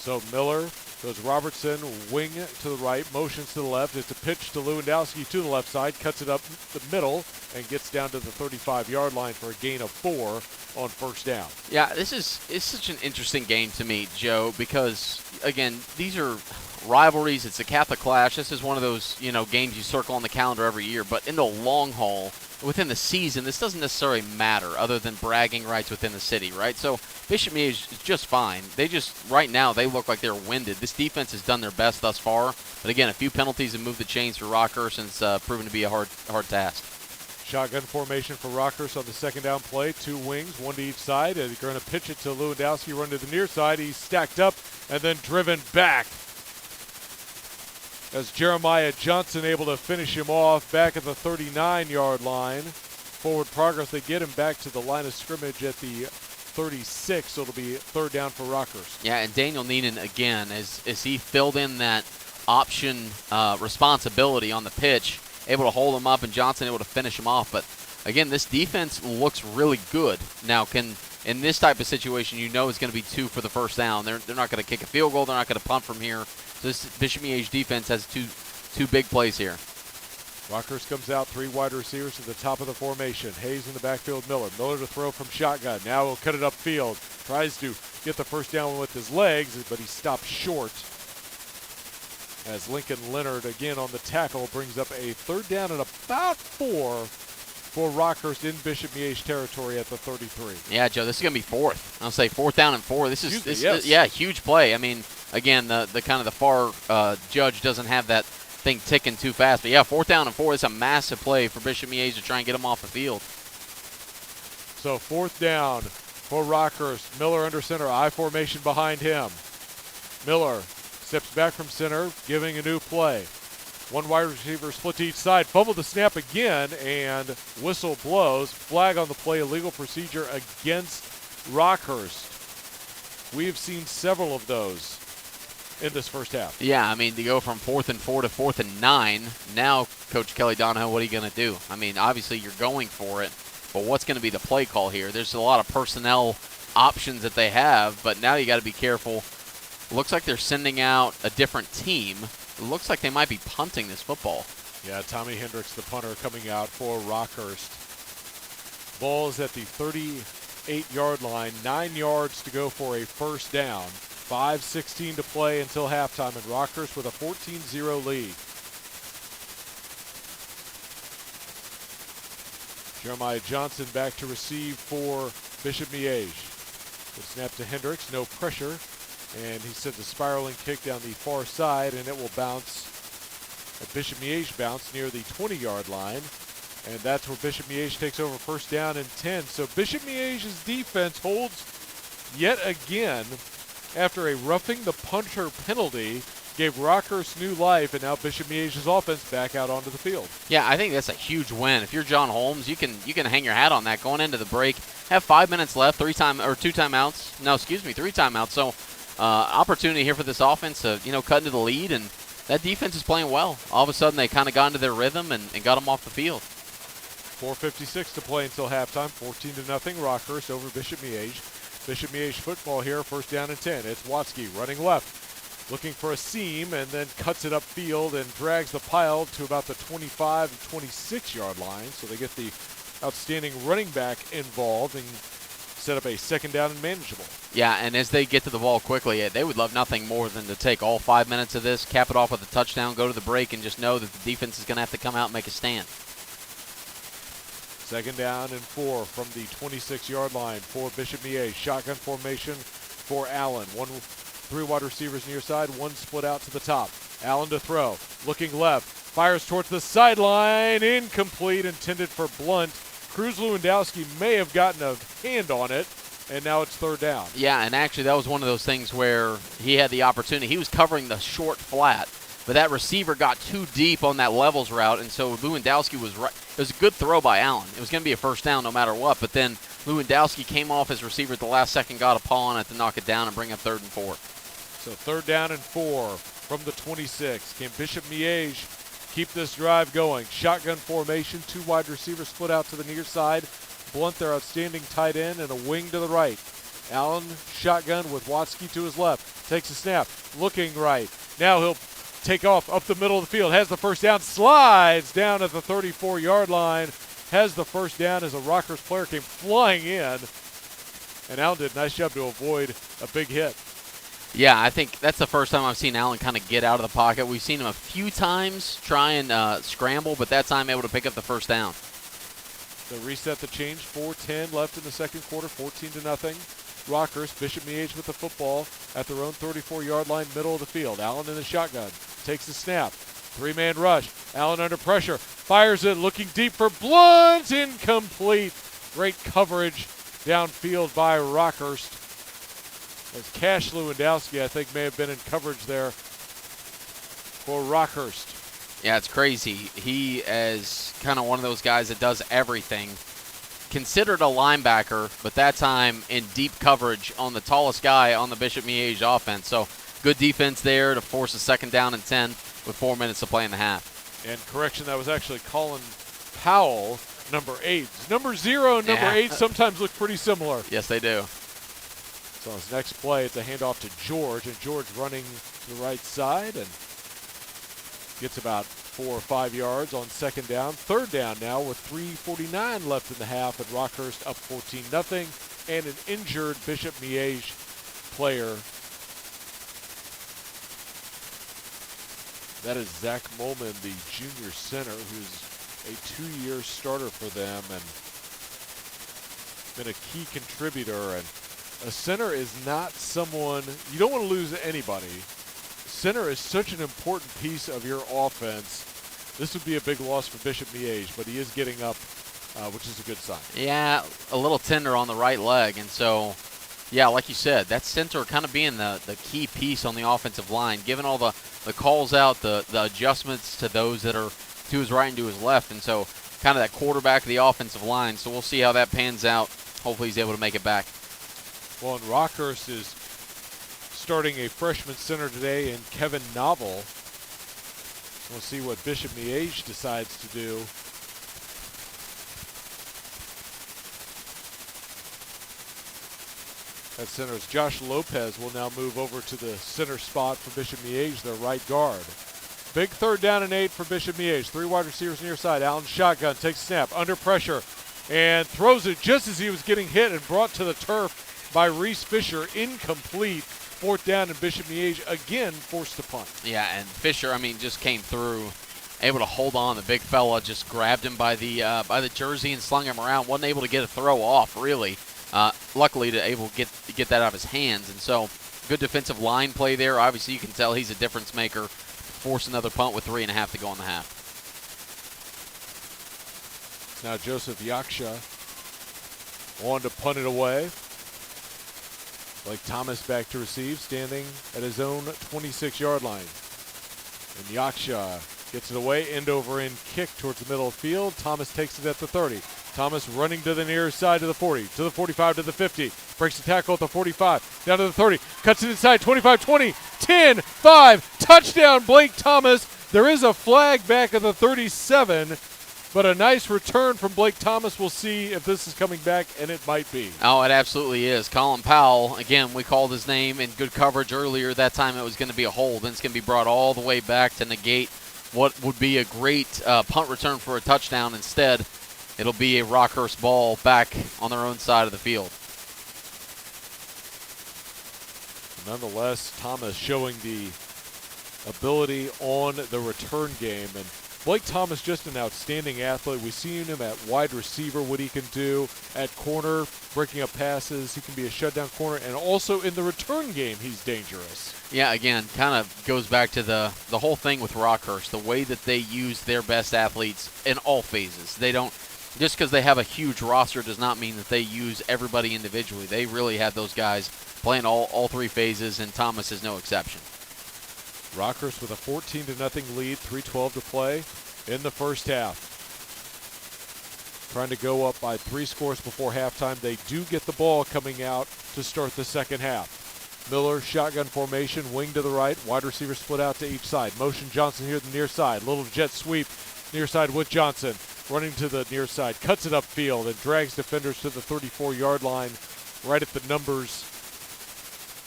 So Miller goes Robertson, wing to the right, motions to the left. It's a pitch to Lewandowski to the left side, cuts it up the middle, and gets down to the 35-yard line for a gain of 4 on first down. Yeah, it's such an interesting game to me, Joe, because, again, these are rivalries. It's a Catholic clash. This is one of those, games you circle on the calendar every year. But in the long haul, within the season, this doesn't necessarily matter other than bragging rights within the city, right? So Bishop Miege is just fine. Right now, they look like they're winded. This defense has done their best thus far. But again, a few penalties have moved the chains for Rockhurst, and it's proven to be a hard task. Shotgun formation for Rockhurst on the second down play. 2 wings, 1 to each side. And they're going to pitch it to Lewandowski, run to the near side. He's stacked up and then driven back, as Jeremiah Johnson able to finish him off back at the 39-yard line. Forward progress, they get him back to the line of scrimmage at the 36, so it'll be third down for Rockhurst. Yeah, and Daniel Neenan, again, as he filled in that option responsibility on the pitch, able to hold him up, and Johnson able to finish him off. But, again, this defense looks really good. Now, in this type of situation, it's going to be 2 for the first down. They're not going to kick a field goal. They're not going to punt from here. So this Bishop Miege defense has two big plays here. Rockhurst comes out, 3 wide receivers to the top of the formation. Hayes in the backfield, Miller to throw from shotgun. Now he'll cut it upfield. Tries to get the first down with his legs, but he stops short. As Lincoln Leonard, again on the tackle, brings up a third down and about 4 for Rockhurst in Bishop Miege territory at the 33. Yeah, Joe, this is going to be fourth. I'll say 4th down and 4. This is huge play. I mean, again, the kind of the far judge doesn't have that thing ticking too fast. But, yeah, 4th down and 4. It's a massive play for Bishop Miege to try and get him off the field. So 4th down for Rockhurst. Miller under center, I formation behind him. Miller steps back from center, giving a new play. 1 wide receiver split to each side. Fumble the snap again, and whistle blows. Flag on the play, illegal procedure against Rockhurst. We've seen several of those in this first half. Yeah, I mean, to go from 4th and 4 to 4th and 9. Now, Coach Kelly Donahoe, what are you going to do? I mean, obviously you're going for it, but what's going to be the play call here? There's a lot of personnel options that they have, but now you got to be careful. Looks like they're sending out a different team. It looks like they might be punting this football. Yeah, Tommy Hendricks, the punter, coming out for Rockhurst. Ball is at the 38-yard line. 9 yards to go for a first down. 5:16 to play until halftime, and Rockhurst with a 14-0 lead. Jeremiah Johnson back to receive for Bishop Miege. Good snap to Hendricks, no pressure. And he sends a spiraling kick down the far side, and it will bounce. A Bishop Miege bounce near the 20-yard line. And that's where Bishop Miege takes over first down and 10. So Bishop Miege's defense holds yet again after a roughing the punter penalty. Gave Rockhurst new life, and now Bishop Miege's offense back out onto the field. Yeah, I think that's a huge win. If you're John Holmes, you can hang your hat on that going into the break. Have 5 minutes left, 3 timeouts. So opportunity here for this offense to cut into the lead, and that defense is playing well. All of a sudden, they kind of got into their rhythm and got them off the field. 4:56 to play until halftime. 14-0 Rockhurst over Bishop Miege. Bishop Miege football here, first down and 10. It's Watsky running left. looking for a seam and then cuts it upfield and drags the pile to about the 25 to 26-yard line. So they get the outstanding running back involved and set up a second down and manageable. Yeah, and as they get to the ball quickly, they would love nothing more than to take all 5 minutes of this, cap it off with a touchdown, go to the break, and just know that the defense is going to have to come out and make a stand. Second down and 4 from the 26-yard line for Bishop Miege. Shotgun formation for Allen. 3 wide receivers near side, 1 split out to the top. Allen to throw, looking left, fires towards the sideline, incomplete, intended for Blunt. Cruz Lewandowski may have gotten a hand on it, and now it's third down. Yeah, and actually that was one of those things where he had the opportunity. He was covering the short flat, but that receiver got too deep on that levels route, and so Lewandowski was right. It was a good throw by Allen. It was going to be a first down no matter what, but then Lewandowski came off his receiver at the last second, got a paw on it to knock it down and bring up 3rd and 4. So 3rd down and 4 from the 26. Can Bishop Miege keep this drive going? Shotgun formation, 2 wide receivers split out to the near side. Blunt, their outstanding tight end, and a wing to the right. Allen, shotgun with Watsky to his left. Takes a snap, looking right. Now he'll take off up the middle of the field. Has the first down, slides down at the 34-yard line. Has the first down as a Rockhurst player came flying in. And Allen did a nice job to avoid a big hit. Yeah, I think that's the first time I've seen Allen kind of get out of the pocket. We've seen him a few times try and scramble, but that time able to pick up the first down. So reset the change, 4:10 left in the second quarter, 14-0. Rockhurst, Bishop Miege with the football at their own 34-yard line, middle of the field. Allen in the shotgun, takes the snap, 3-man rush. Allen under pressure, fires it, looking deep for Blunt, incomplete. Great coverage downfield by Rockhurst. As Cash Lewandowski, I think, may have been in coverage there for Rockhurst. Yeah, it's crazy. He is kind of one of those guys that does everything. Considered a linebacker, but that time in deep coverage on the tallest guy on the Bishop Miege offense. So good defense there to force a second down and 10 with 4 minutes to play in the half. And correction, that was actually Colin Powell, number 8. Number 0 and number 8 sometimes look pretty similar. Yes, they do. So his next play, it's a handoff to George, and George running to the right side and gets about 4 or 5 yards on second down. Third down now with 3:49 left in the half, and Rockhurst up 14-0, and an injured Bishop Miege player. That is Zach Molman, the junior center, who's a 2-year starter for them and been a key contributor. And a center is not someone, you don't want to lose anybody. Center is such an important piece of your offense. This would be a big loss for Bishop Miege, but he is getting up, which is a good sign. Yeah, a little tender on the right leg. And so, yeah, like you said, that center kind of being the key piece on the offensive line, giving all the calls out, the adjustments to those that are to his right and to his left. And so kind of that quarterback of the offensive line. So we'll see how that pans out. Hopefully he's able to make it back. Well, and Rockhurst is starting a freshman center today in Kevin Novel. We'll see what Bishop Miege decides to do. That center is Josh Lopez will now move over to the center spot for Bishop Miege, their right guard. Big 3rd down and 8 for Bishop Miege. 3 wide receivers near side. Allen shotgun, takes snap, under pressure, and throws it just as he was getting hit and brought to the turf by Reese Fisher, incomplete. 4th down, and Bishop Miege again forced to punt. Yeah, and Fisher, I mean, just came through, able to hold on. The big fella just grabbed him by the jersey and slung him around. Wasn't able to get a throw off, really. Luckily, to able to get that out of his hands. And so, good defensive line play there. Obviously, you can tell he's a difference maker. Force another punt with 3.5 to go in the half. Now Joseph Yaksha on to punt it away. Blake Thomas back to receive, standing at his own 26-yard line. And Yaksha gets it away, end over end kick towards the middle of the field. Thomas takes it at the 30. Thomas running to the near side to the 40, to the 45, to the 50. Breaks the tackle at the 45, down to the 30. Cuts it inside, 25, 20, 10, 5. Touchdown, Blake Thomas. There is a flag back at the 37. But a nice return from Blake Thomas. We'll see if this is coming back, and it might be. Oh, it absolutely is. Colin Powell, again, we called his name in good coverage earlier. That time it was going to be a hold. Then it's going to be brought all the way back to negate what would be a great punt return for a touchdown. Instead, it'll be a Rockhurst ball back on their own side of the field. Nonetheless, Thomas showing the ability on the return game. And Blake Thomas, just an outstanding athlete. We've seen him at wide receiver, what he can do at corner, breaking up passes. He can be a shutdown corner. And also in the return game, he's dangerous. Yeah, again, kind of goes back to the whole thing with Rockhurst, the way that they use their best athletes in all phases. They don't, just because they have a huge roster does not mean that they use everybody individually. They really have those guys playing all three phases, and Thomas is no exception. Rockhurst with a 14-0 lead, 3:12 to play in the first half. Trying to go up by 3 scores before halftime. They do get the ball coming out to start the second half. Miller, shotgun formation, wing to the right, wide receiver split out to each side. Motion Johnson here at the near side. Little jet sweep near side with Johnson. Running to the near side, cuts it upfield and drags defenders to the 34-yard line right at the numbers.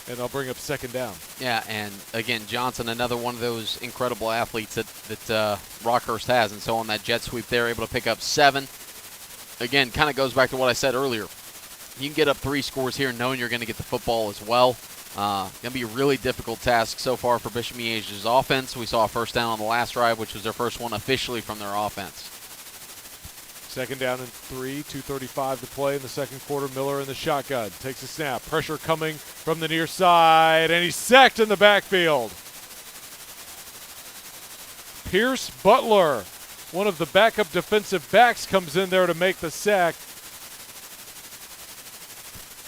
And they'll bring up second down. Yeah, and again, Johnson, another one of those incredible athletes that Rockhurst has. And so on that jet sweep, they're able to pick up 7. Again, kind of goes back to what I said earlier. You can get up 3 scores here knowing you're going to get the football as well. Going to be a really difficult task so far for Bishop Miege's offense. We saw a first down on the last drive, which was their first one officially from their offense. Second down and 3, 2:35 to play in the second quarter. Miller in the shotgun. Takes a snap. Pressure coming from the near side, and he's sacked in the backfield. Pierce Butler, one of the backup defensive backs, comes in there to make the sack.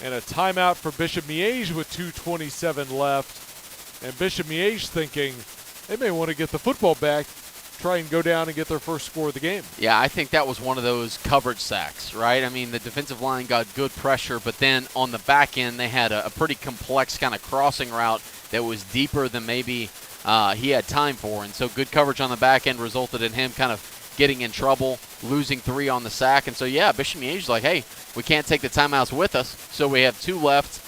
And a timeout for Bishop Miege with 2:27 left. And Bishop Miege thinking they may want to get the football back, try and go down and get their first score of the game. Yeah, I think that was one of those coverage sacks, right? I mean, the defensive line got good pressure, but then on the back end, they had a pretty complex kind of crossing route that was deeper than maybe he had time for. And so good coverage on the back end resulted in him kind of getting in trouble, losing 3 on the sack. And so, yeah, Bishop Miege's like, hey, we can't take the timeouts with us. So we have 2 left,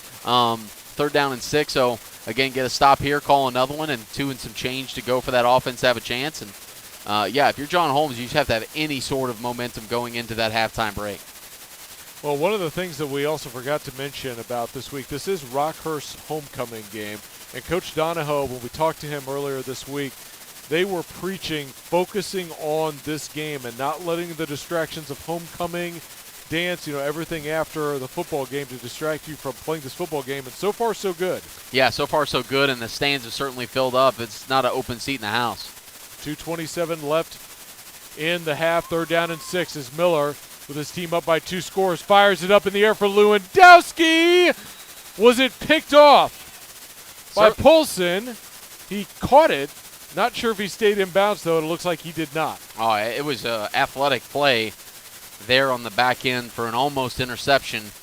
third down and 6. So, again, get a stop here, call another one, and 2 and some change to go for that offense to have a chance. And yeah, if you're John Holmes, you just have to have any sort of momentum going into that halftime break. Well, one of the things that we also forgot to mention about this week, this is Rockhurst's homecoming game. And Coach Donahoe, when we talked to him earlier this week, they were preaching focusing on this game and not letting the distractions of homecoming, dance, everything after the football game to distract you from playing this football game. And so far, so good. Yeah, so far, so good. And the stands have certainly filled up. It's not an open seat in the house. 2:27 left in the half. Third down and 6 as Miller, with his team up by 2 scores, fires it up in the air for Lewandowski. Was it picked off by Poulsen? He caught it. Not sure if he stayed in bounds, though. It looks like he did not. Oh, it was an athletic play there on the back end for an almost interception.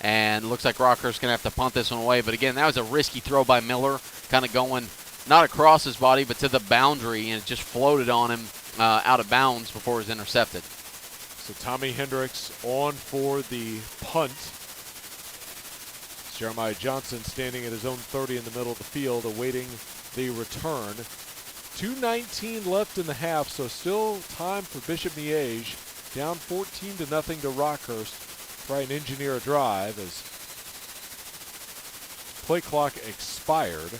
And it looks like Rockhurst's going to have to punt this one away. But, again, that was a risky throw by Miller, kind of going not across his body, but to the boundary, and it just floated on him out of bounds before it was intercepted. So Tommy Hendricks on for the punt. Jeremiah Johnson standing at his own 30 in the middle of the field, awaiting the return. 2:19 left in the half, so still time for Bishop Miege. Down 14-0 to Rockhurst. Try and engineer a drive as play clock expired.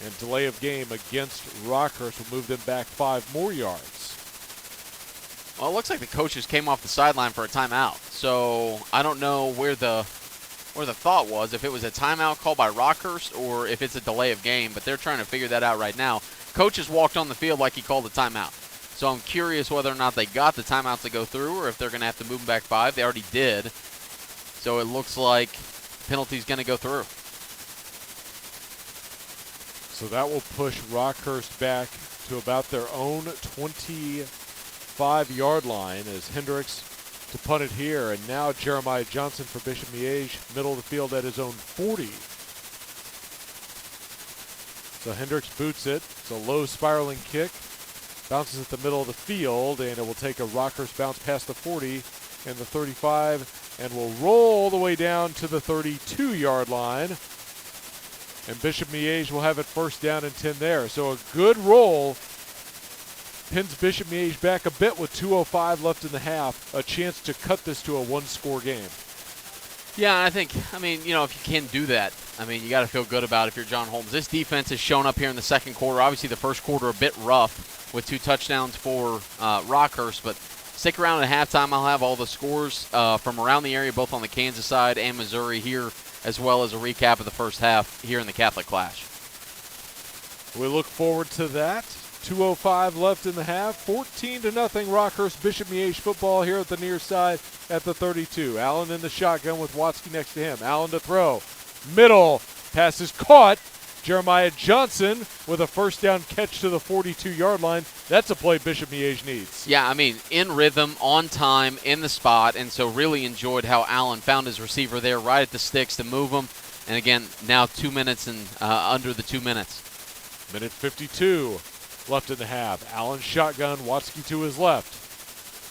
And delay of game against Rockhurst will move them back 5 more yards. Well, it looks like the coaches came off the sideline for a timeout. So I don't know where the thought was, if it was a timeout called by Rockhurst or if it's a delay of game, but they're trying to figure that out right now. Coaches walked on the field like he called a timeout. So I'm curious whether or not they got the timeouts to go through or if they're going to have to move them back 5. They already did. So it looks like penalty's going to go through. So that will push Rockhurst back to about their own 25-yard line as Hendricks to punt it here. And now Jeremiah Johnson for Bishop Miege, middle of the field at his own 40. So Hendricks boots it. It's a low spiraling kick. Bounces at the middle of the field, and it will take a Rockhurst bounce past the 40 and the 35, and will roll all the way down to the 32-yard line. And Bishop Miege will have it first down and 10 there. So a good roll pins Bishop Miege back a bit with 2:05 left in the half, a chance to cut this to a one-score game. Yeah, I think, if you can do that, you got to feel good about it if you're John Holmes. This defense has shown up here in the second quarter. Obviously, the first quarter a bit rough with 2 touchdowns for Rockhurst, but stick around at halftime. I'll have all the scores from around the area, both on the Kansas side and Missouri here, as well as a recap of the first half here in the Catholic Clash. We look forward to that. 2:05 left in the half. 14-0 Rockhurst Bishop Miege football here at the near side at the 32. Allen in the shotgun with Watsky next to him. Allen to throw. Middle. Pass is caught. Jeremiah Johnson with a first down catch to the 42-yard line. That's a play Bishop Miege needs. Yeah, in rhythm, on time, in the spot, and so really enjoyed how Allen found his receiver there right at the sticks to move him. And again, now 2 minutes and under the 2 minutes. Minute 52 left in the half. Allen shotgun, Watsky to his left.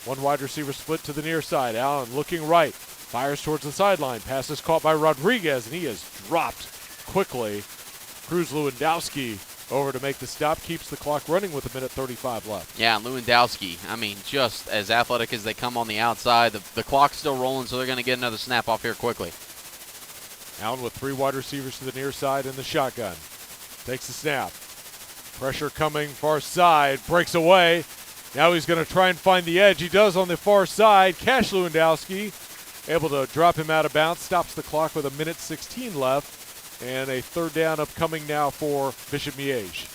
One wide receiver split to the near side. Allen looking right, fires towards the sideline. Pass is caught by Rodriguez, and he is dropped quickly. Cruz Lewandowski over to make the stop, keeps the clock running with 1:35 left. Yeah, Lewandowski, just as athletic as they come on the outside. The clock's still rolling, so they're going to get another snap off here quickly. Allen with 3 wide receivers to the near side in the shotgun. Takes the snap. Pressure coming, far side, breaks away. Now he's going to try and find the edge. He does on the far side. Cash Lewandowski able to drop him out of bounds, stops the clock with 1:16 left, and a third down upcoming now for Bishop Miege.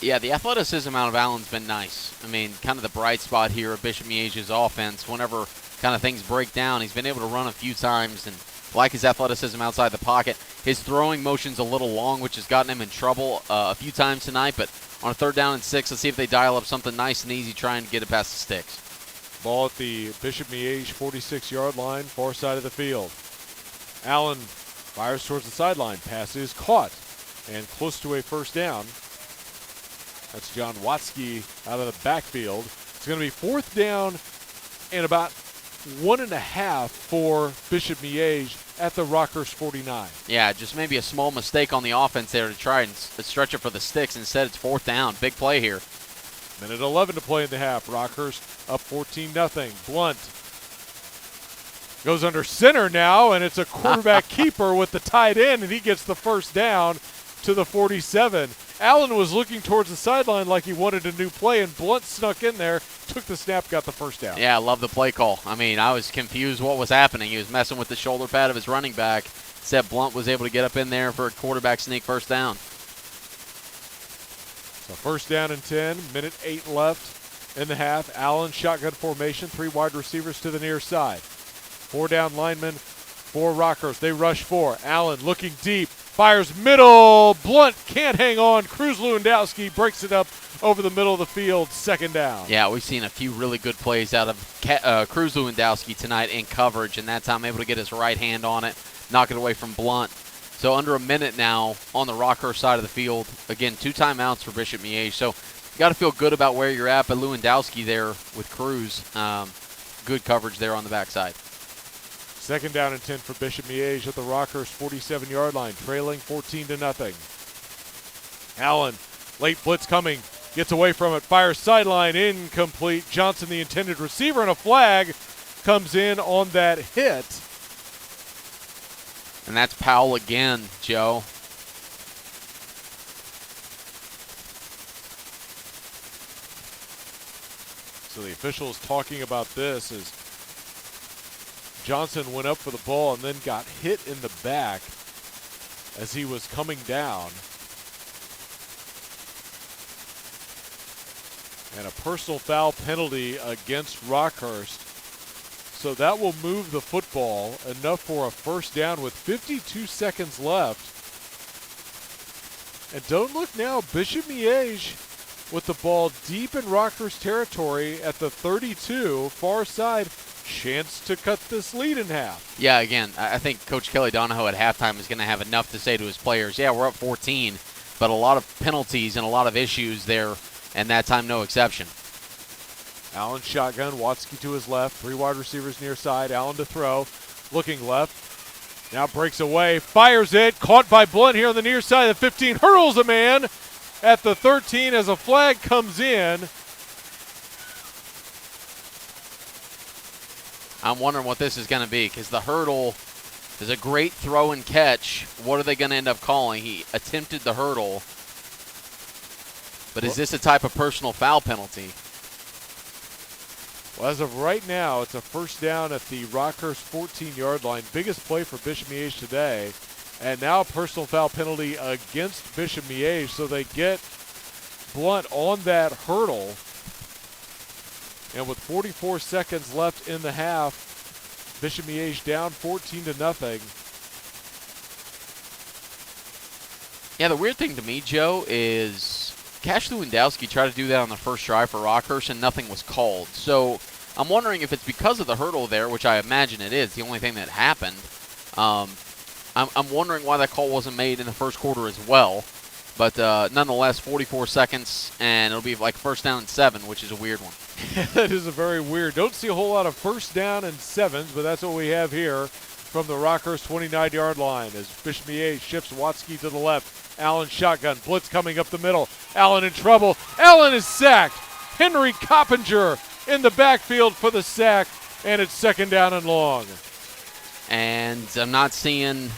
Yeah, the athleticism out of Allen's been nice. Kind of the bright spot here of Bishop Miege's offense. Whenever kind of things break down, he's been able to run a few times and like his athleticism outside the pocket. His throwing motion's a little long, which has gotten him in trouble a few times tonight, but on a 3rd down and 6, let's see if they dial up something nice and easy trying to get it past the sticks. Ball at the Bishop Miege 46-yard line, far side of the field. Allen fires towards the sideline. Pass is caught and close to a first down. That's John Watsky out of the backfield. It's going to be 4th down and about 1.5 for Bishop Miege at the Rockhurst 49. Yeah, just maybe a small mistake on the offense there to try and stretch it for the sticks. Instead, it's 4th down. Big play here. Minute 11 to play in the half. Rockhurst up 14-0. Blunt goes under center now, and it's a quarterback keeper with the tight end, and he gets the first down to the 47. Allen was looking towards the sideline like he wanted a new play, and Blunt snuck in there, took the snap, got the first down. Yeah, I love the play call. I was confused what was happening. He was messing with the shoulder pad of his running back. Instead, Blunt was able to get up in there for a quarterback sneak first down. So 1st down and 10, minute 8 left in the half. Allen shotgun formation, 3 wide receivers to the near side. 4 down linemen for Rockhurst. They rush 4. Allen looking deep. Fires middle. Blunt can't hang on. Cruz Lewandowski breaks it up over the middle of the field. 2nd down. Yeah, we've seen a few really good plays out of Cruz Lewandowski tonight in coverage, and that time able to get his right hand on it, knock it away from Blunt. So under a minute now on the Rockhurst side of the field. Again, 2 timeouts for Bishop Miege. So you got to feel good about where you're at, but Lewandowski there with Cruz, good coverage there on the backside. 2nd down and 10 for Bishop Miege at the Rockhurst 47-yard line, trailing 14-0. Allen, late blitz coming, gets away from it, fires sideline, incomplete. Johnson, the intended receiver, and a flag comes in on that hit. And that's Powell again, Joe. So the officials talking about this as Johnson went up for the ball and then got hit in the back as he was coming down. And a personal foul penalty against Rockhurst. So that will move the football enough for a first down with 52 seconds left. And don't look now, Bishop Miege with the ball deep in Rockhurst territory at the 32, far side. Chance to cut this lead in half. Yeah, again, I think Coach Kelly Donahoe at halftime is going to have enough to say to his players, yeah, we're up 14, but a lot of penalties and a lot of issues there and that time no exception. Allen shotgun, Watsky to his left, 3 wide receivers near side, Allen to throw, looking left, now breaks away, fires it, caught by Blunt here on the near side of the 15, hurdles a man at the 13 as a flag comes in. I'm wondering what this is going to be because the hurdle is a great throw and catch. What are they going to end up calling? He attempted the hurdle, but is this a type of personal foul penalty? Well, as of right now, it's a first down at the Rockhurst 14-yard line. Biggest play for Bishop Miege today. And now a personal foul penalty against Bishop Miege, so they get Blunt on that hurdle. And with 44 seconds left in the half, Bishop Miege down 14-0. Yeah, the weird thing to me, Joe, is Cash Lewandowski tried to do that on the first drive for Rockhurst, and nothing was called. So I'm wondering if it's because of the hurdle there, which I imagine it is, the only thing that happened. I'm wondering why that call wasn't made in the first quarter as well. But nonetheless, 44 seconds, and it'll be like first down and 7, which is a weird one. That is a very weird. Don't see a whole lot of first down and 7s, but that's what we have here from the Rockhurst 29-yard line as Bishop Miege shifts Watsky to the left. Allen shotgun, blitz coming up the middle. Allen in trouble. Allen is sacked. Henry Coppinger in the backfield for the sack, and it's second down and long. And I'm not seeing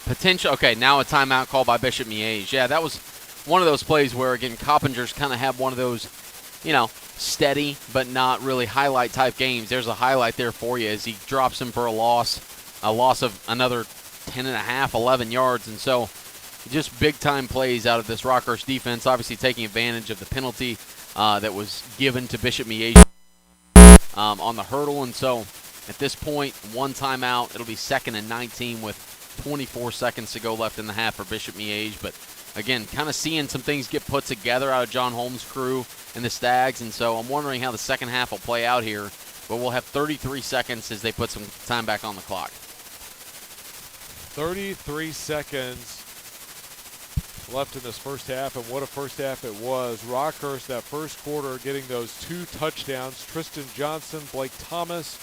potential. Okay, now a timeout called by Bishop Miege. Yeah, that was one of those plays where, again, Coppinger's kind of had one of those, steady but not really highlight type games. There's a highlight there for you as he drops him for a loss of another 10.5, 11 yards. And so just big-time plays out of this Rockhurst defense, obviously taking advantage of the penalty that was given to Bishop Miege on the hurdle. And so at this point, one timeout. It'll be 2nd and 19 with 24 seconds to go left in the half for Bishop Miege. But, again, kind of seeing some things get put together out of John Holmes' crew and the Stags. And so I'm wondering how the second half will play out here. But we'll have 33 seconds as they put some time back on the clock. 33 seconds left in this first half, and what a first half it was. Rockhurst, that first quarter, getting those 2 touchdowns. Tristan Johnson, Blake Thomas,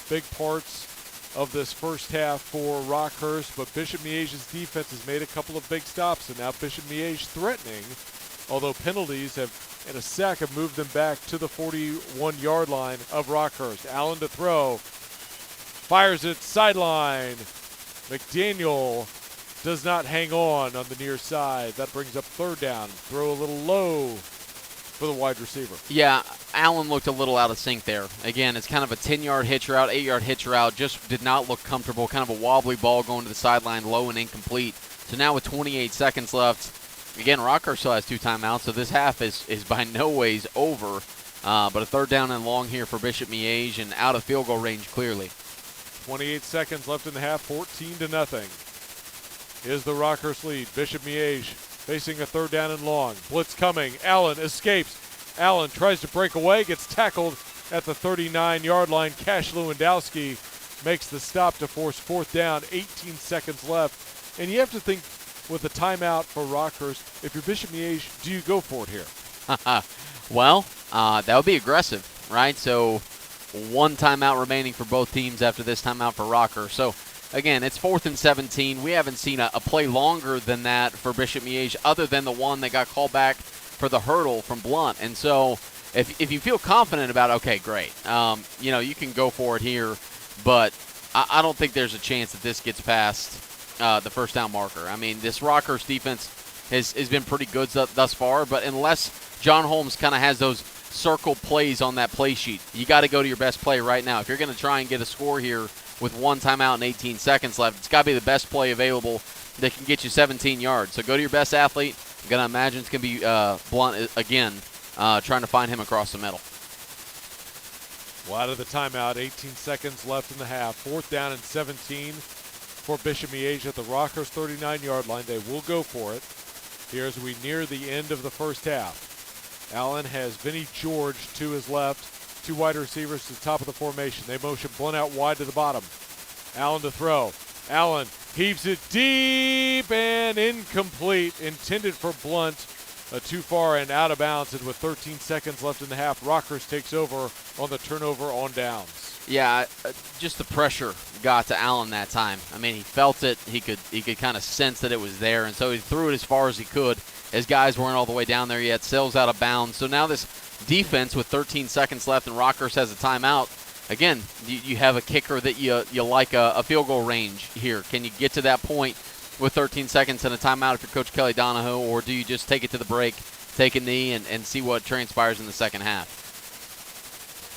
big parts of this first half for Rockhurst, but Bishop Miege's defense has made a couple of big stops, and now Bishop Miege threatening, although penalties and a sack have moved them back to the 41-yard line of Rockhurst. Allen to throw, fires it sideline. McDaniel does not hang on the near side. That brings up third down. Throw a little low for the wide receiver. Yeah, Allen looked a little out of sync there. Again, it's kind of a 10-yard hitch route, 8-yard hitch route. Just did not look comfortable. Kind of a wobbly ball going to the sideline, low and incomplete. So now with 28 seconds left, again, Rockhurst still has 2 timeouts, so this half is by no ways over. But a third down and long here for Bishop Miege and out of field goal range clearly. 28 seconds left in the half, 14-0. Is the Rockhurst lead. Bishop Miege facing a third down and long. Blitz coming. Allen escapes. Allen tries to break away, gets tackled at the 39-yard line. Cash Lewandowski makes the stop to force fourth down. 18 seconds left. And you have to think with a timeout for Rockhurst, if you're Bishop Miege, do you go for it here? Well, that would be aggressive, right? So 1 timeout remaining for both teams after this timeout for Rockhurst. So, again, it's 4th and 17. We haven't seen a play longer than that for Bishop Miege other than the one that got called back for the hurdle from Blunt. And so if you feel confident about it, okay, great. You can go for it here. But I don't think there's a chance that this gets past the first down marker. I mean, this Rockhurst defense has been pretty good thus far. But unless John Holmes kind of has those circle plays on that play sheet, you got to go to your best play right now. If you're going to try and get a score here with 1 timeout and 18 seconds left, it's got to be the best play available that can get you 17 yards. So go to your best athlete. I'm going to imagine it's going to be Blunt again, trying to find him across the middle. Well, out of the timeout, 18 seconds left in the half. 4th down and 17 for Bishop Miege at the Rockhurst 39-yard line. They will go for it here as we near the end of the first half. Allen has Vinnie George to his left. 2 wide receivers to the top of the formation. They motion Blunt out wide to the bottom. Allen to throw. Allen heaves it deep and incomplete. Intended for Blunt. too far and out of bounds, and with 13 seconds left in the half, Rockhurst takes over on the turnover on downs. Yeah, just the pressure got to Allen that time. I mean, he felt it. He could kind of sense that it was there, and so he threw it as far as he could. His guys weren't all the way down there yet. Sales out of bounds. So now this defense with 13 seconds left and Rockhurst has a timeout. Again, you have a kicker that you like a field goal range here. Can you get to that point with 13 seconds and a timeout if you're Coach Kelly Donahoe, or do you just take it to the break, take a knee, and see what transpires in the second half?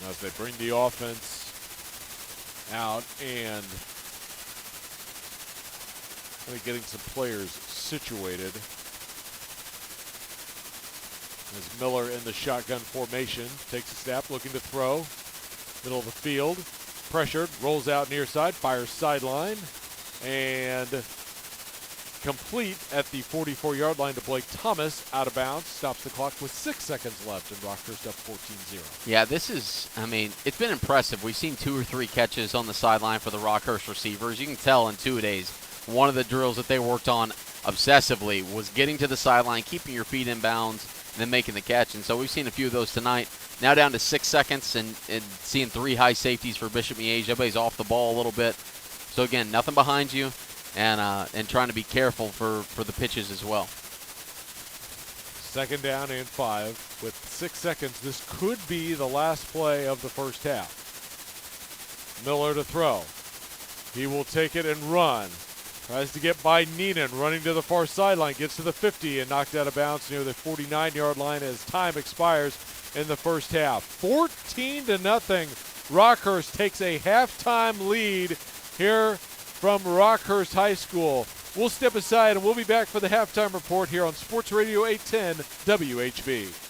As they bring the offense out and getting some players situated. As Miller in the shotgun formation takes a snap, looking to throw. Middle of the field, pressured, rolls out near side, fires sideline, and complete at the 44-yard line to Blake Thomas, out of bounds, stops the clock with 6 seconds left, and Rockhurst up 14-0. Yeah, this is, I mean, it's been impressive. We've seen 2 or 3 catches on the sideline for the Rockhurst receivers. You can tell in 2 days, one of the drills that they worked on obsessively was getting to the sideline, keeping your feet in bounds, and then making the catch. And so we've seen a few of those tonight. Now down to 6 seconds and seeing 3 high safeties for Bishop Miege. Everybody's off the ball a little bit. So, again, nothing behind you and trying to be careful for the pitches as well. 2nd down and 5. With 6 seconds, this could be the last play of the first half. Miller to throw. He will take it and run. Tries to get by Neenan, running to the far sideline, gets to the 50 and knocked out of bounds near the 49-yard line as time expires in the first half. 14-0. Rockhurst takes a halftime lead here from Rockhurst High School. We'll step aside and we'll be back for the halftime report here on Sports Radio 810 WHB.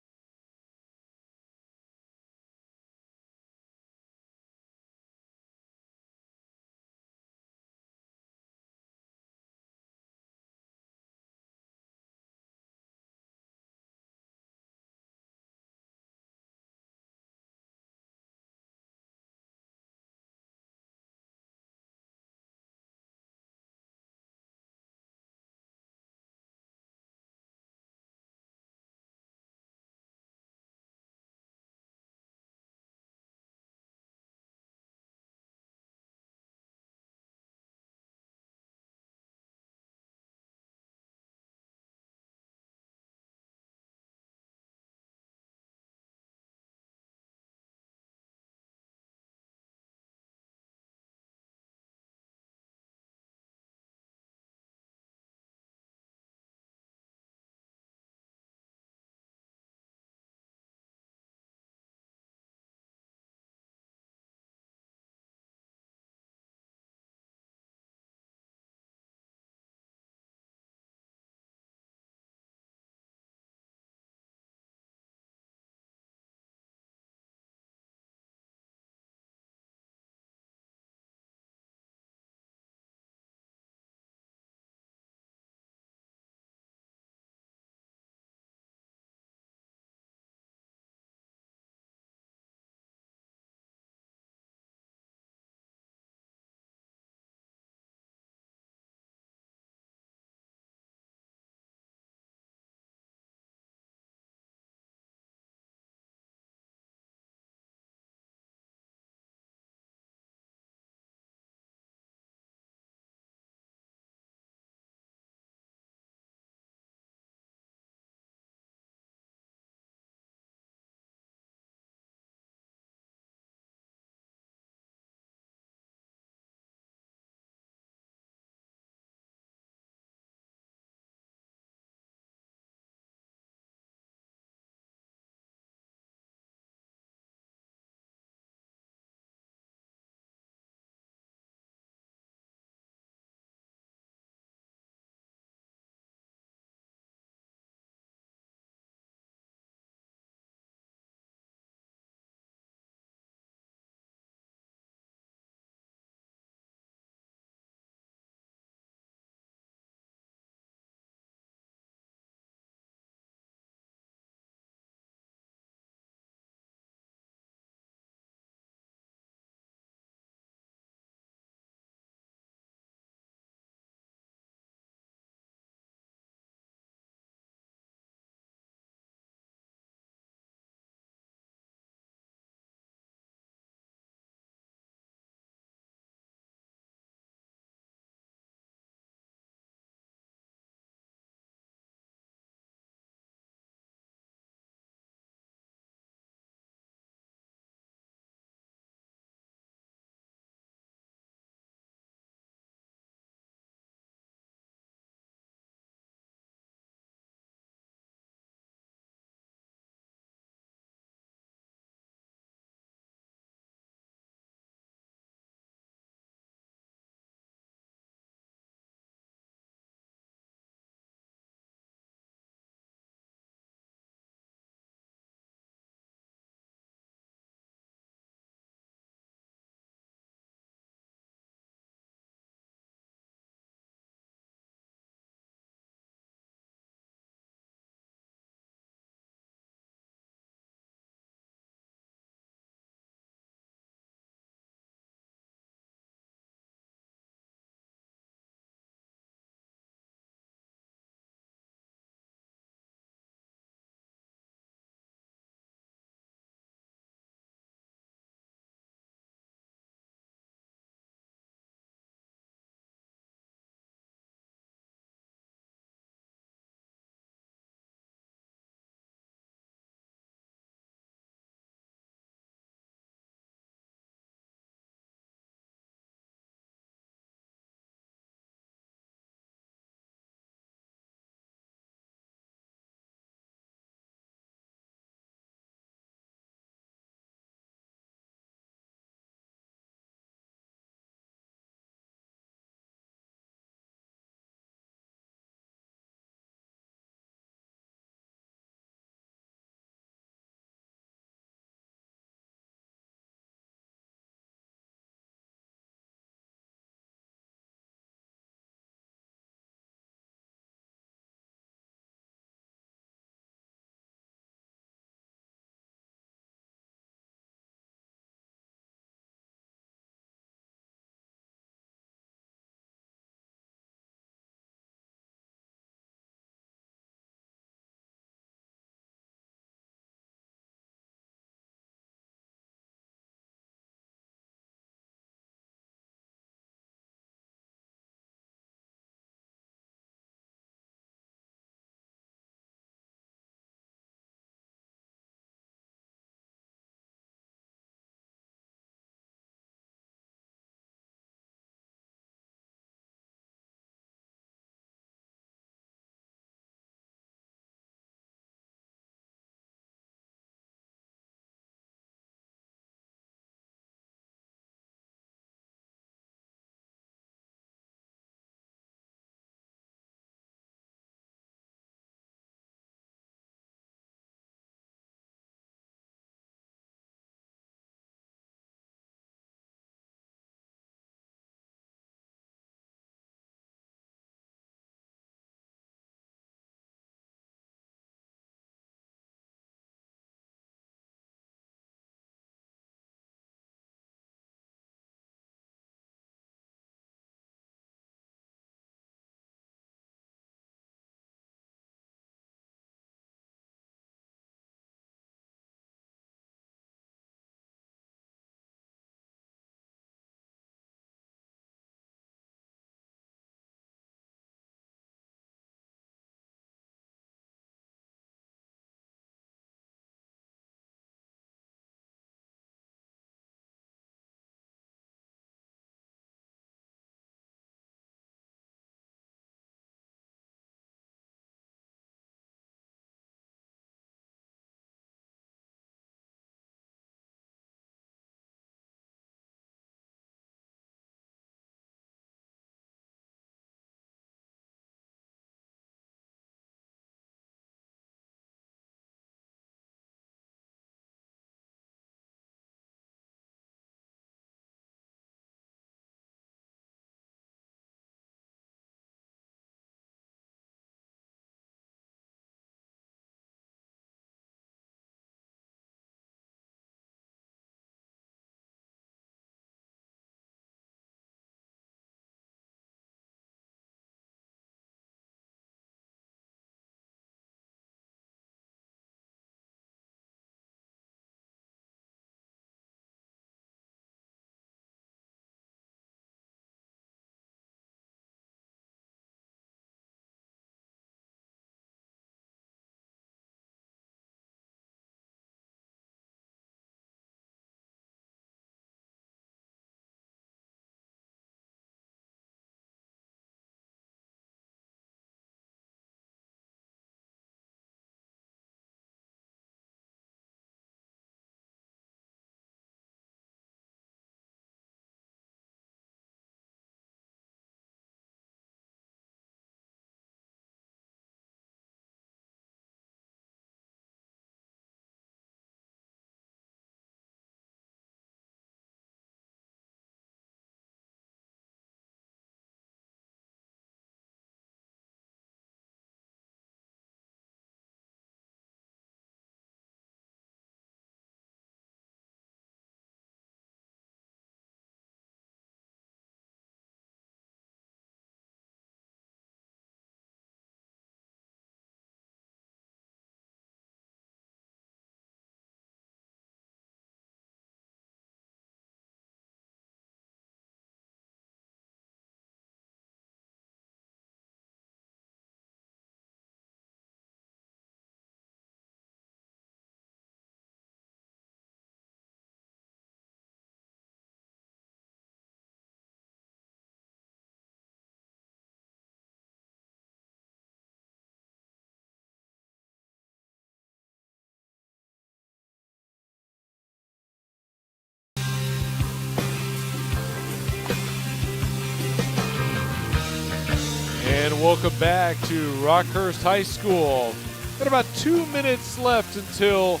welcome back to Rockhurst High School. Got about 2 minutes left until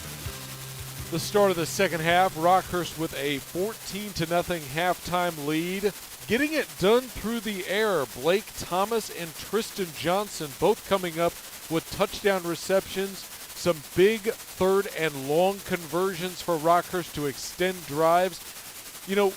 the start of the second half. Rockhurst with a 14-0 halftime lead. Getting it done through the air. Blake Thomas and Tristan Johnson both coming up with touchdown receptions. Some big third and long conversions for Rockhurst to extend drives. You know,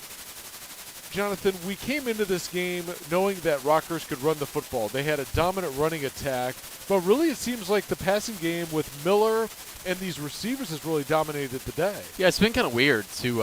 Jonathan, we came into this game knowing that Rockhurst could run the football. They had a dominant running attack, but really it seems like the passing game with Miller and these receivers has really dominated the day. Yeah, it's been kind of weird to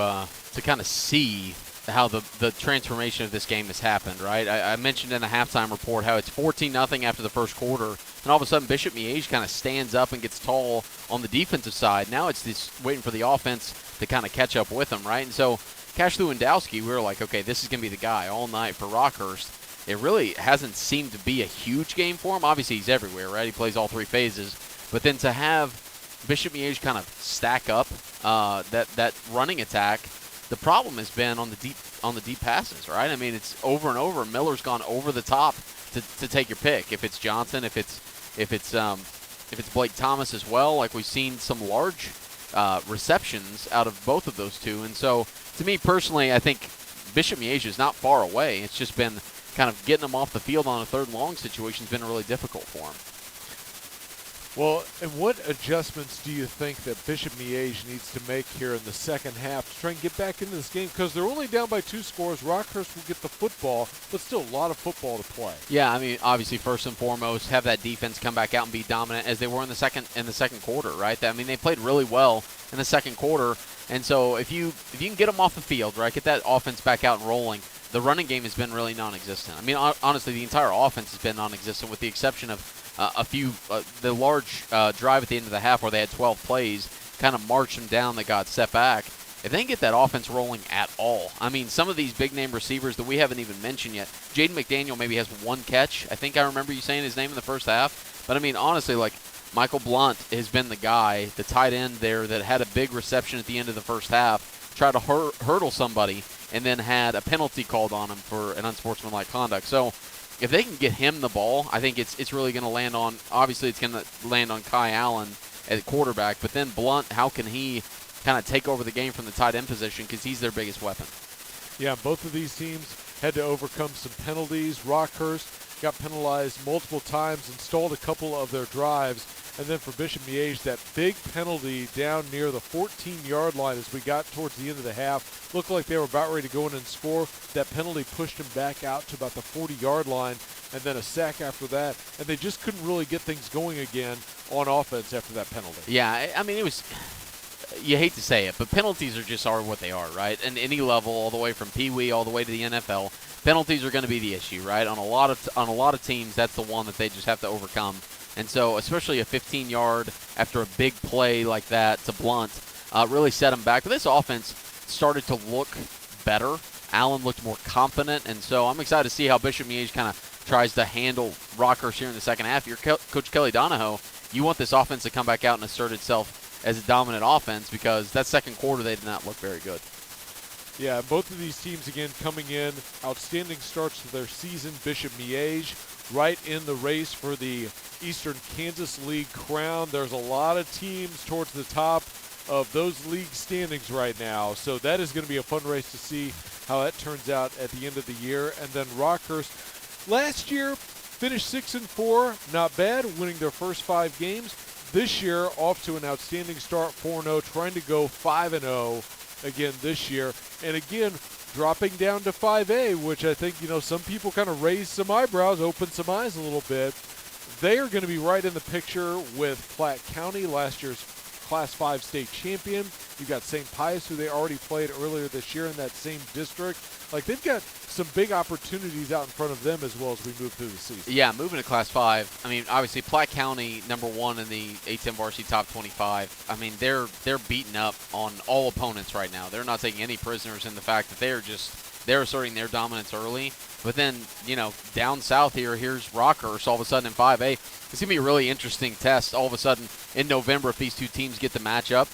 kind of see how the transformation of this game has happened, right? I mentioned in the halftime report how it's 14-0 after the first quarter, and all of a sudden Bishop Miege kind of stands up and gets tall on the defensive side. Now it's just waiting for the offense to kind of catch up with them, right? And so Cash Lewandowski, we were like, okay, this is going to be the guy all night for Rockhurst. It really hasn't seemed to be a huge game for him. Obviously, he's everywhere, right? He plays all three phases. But then to have Bishop Miege kind of stack up that running attack, the problem has been on the deep passes, right? I mean, it's over and over. Miller's gone over the top to take your pick. If it's Johnson, if it's Blake Thomas as well, like we've seen some large receptions out of both of those two. And so, to me personally, I think Bishop Miege is not far away. It's just been kind of getting him off the field on a third and long situation has been really difficult for him. Well, and what adjustments do you think that Bishop Miege needs to make here in the second half to try and get back into this game? Because they're only down by 2 scores. Rockhurst will get the football, but still a lot of football to play. Yeah, I mean, obviously, first and foremost, have that defense come back out and be dominant as they were in the second quarter, right? I mean, they played really well in the second quarter, and so if you can get them off the field, right, get that offense back out and rolling, the running game has been really non-existent. I mean, honestly, the entire offense has been non-existent with the exception of the large drive at the end of the half where they had 12 plays, kind of marched them down, they got set back. If they can get that offense rolling at all, I mean, some of these big-name receivers that we haven't even mentioned yet, Jaden McDaniel maybe has 1 catch. I think I remember you saying his name in the first half. But, I mean, honestly, like, Michael Blunt has been the guy, the tight end there that had a big reception at the end of the first half, tried to hurdle somebody, and then had a penalty called on him for an unsportsmanlike conduct. So, if they can get him the ball, I think it's really going to land on, obviously it's going to land on Kai Allen at quarterback, but then Blunt, how can he kind of take over the game from the tight end position because he's their biggest weapon? Yeah, both of these teams had to overcome some penalties. Rockhurst got penalized multiple times, installed a couple of their drives, and then for Bishop Miege, that big penalty down near the 14-yard line as we got towards the end of the half. Looked like they were about ready to go in and score. That penalty pushed them back out to about the 40-yard line, and then a sack after that. And they just couldn't really get things going again on offense after that penalty. Yeah, I mean, it was – you hate to say it, but penalties are what they are, right? And any level, all the way from Pee Wee all the way to the NFL, penalties are going to be the issue, right? On a lot of teams, that's the one that they just have to overcome. And so, especially a 15-yard after a big play like that to Blunt really set them back. But this offense started to look better. Allen looked more confident, and so I'm excited to see how Bishop Miege kind of tries to handle Rockhurst here in the second half. You're Coach Kelly Donahoe. You want this offense to come back out and assert itself as a dominant offense because that second quarter they did not look very good. Yeah, both of these teams, again, coming in, outstanding starts to their season. Bishop Miege right in the race for the Eastern Kansas League crown. There's a lot of teams towards the top of those league standings right now, so that is going to be a fun race to see how that turns out at the end of the year. And then Rockhurst, last year, finished 6-4, not bad, winning their first 5 games. This year, off to an outstanding start, 4-0, trying to go 5-0 again this year. And again, dropping down to 5A, which I think, some people kind of raised some eyebrows, opened some eyes a little bit. They are going to be right in the picture with Platte County, last year's Class 5 state champion. You've got St. Pius, who they already played earlier this year in that same district. Like, they've got some big opportunities out in front of them as well as we move through the season. Yeah, moving to Class 5. I mean, obviously, Platte County, #1 in the A10 varsity top 25. I mean, they're beating up on all opponents right now. They're not taking any prisoners in the fact that they're asserting their dominance early. But then, down south here's Rockhurst all of a sudden in 5A. It's going to be a really interesting test all of a sudden in November if these two teams get to match up.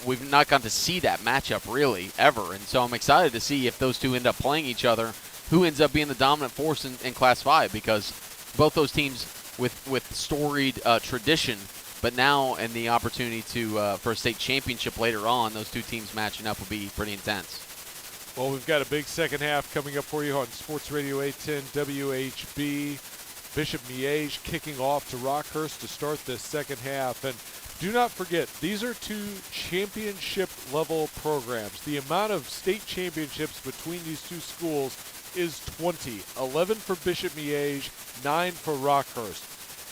We've not gotten to see that matchup really ever. And so I'm excited to see if those two end up playing each other, who ends up being the dominant force in Class 5. Because both those teams with storied tradition, but now and the opportunity to for a state championship later on, those two teams matching up will be pretty intense. Well, we've got a big second half coming up for you on Sports Radio 810 WHB. Bishop Miege kicking off to Rockhurst to start this second half. And do not forget, these are two championship-level programs. The amount of state championships between these two schools is 20. 11 for Bishop Miege, 9 for Rockhurst.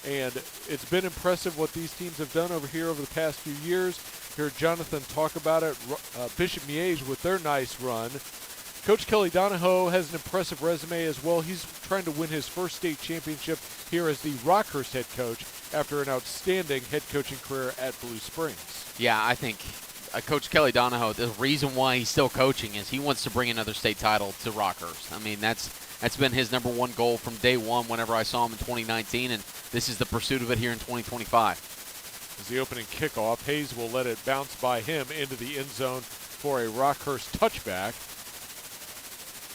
And it's been impressive what these teams have done over the past few years. Hear Jonathan talk about it. Bishop Miege with their nice run. Coach Kelly Donahoe has an impressive resume as well. He's trying to win his first state championship here as the Rockhurst head coach after an outstanding head coaching career at Blue Springs. Yeah, I think Coach Kelly Donahoe, the reason why he's still coaching is he wants to bring another state title to Rockhurst. I mean, that's been his number one goal from day one whenever I saw him in 2019, and this is the pursuit of it here in 2025. As the opening kickoff, Hayes will let it bounce by him into the end zone for a Rockhurst touchback.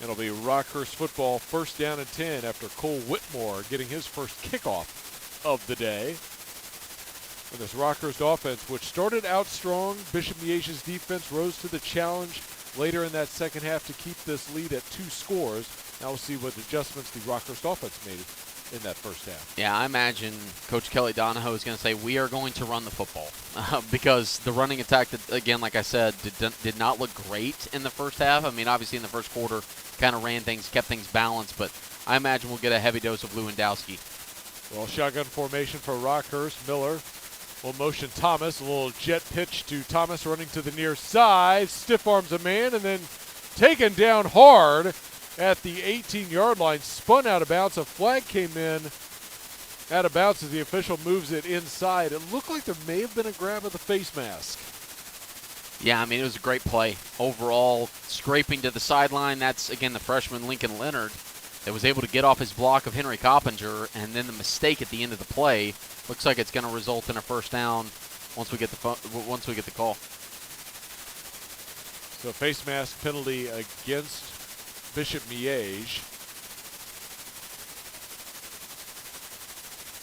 It'll be Rockhurst football, first down and 10 after Cole Whitmore getting his first kickoff of the day. And this Rockhurst offense, which started out strong, Bishop Miege's defense rose to the challenge later in that second half to keep this lead at 2 scores. Now we'll see what adjustments the Rockhurst offense made in that first half. Yeah, I imagine Coach Kelly Donahoe is going to say, we are going to run the football because the running attack, again, like I said, did not look great in the first half. I mean, obviously in the first quarter, kind of ran things, kept things balanced, but I imagine we'll get a heavy dose of Lewandowski. Well, shotgun formation for Rockhurst. Miller will motion Thomas. A little jet pitch to Thomas running to the near side. Stiff arms a man and then taken down hard at the 18-yard line. Spun out of bounds. A flag came in out of bounds as the official moves it inside. It looked like there may have been a grab of the face mask. Yeah, I mean, it was a great play. Overall, scraping to the sideline, that's, again, the freshman Lincoln Leonard that was able to get off his block of Henry Coppinger, and then the mistake at the end of the play looks like it's going to result in a first down once we get the call. So face mask penalty against Bishop Miege.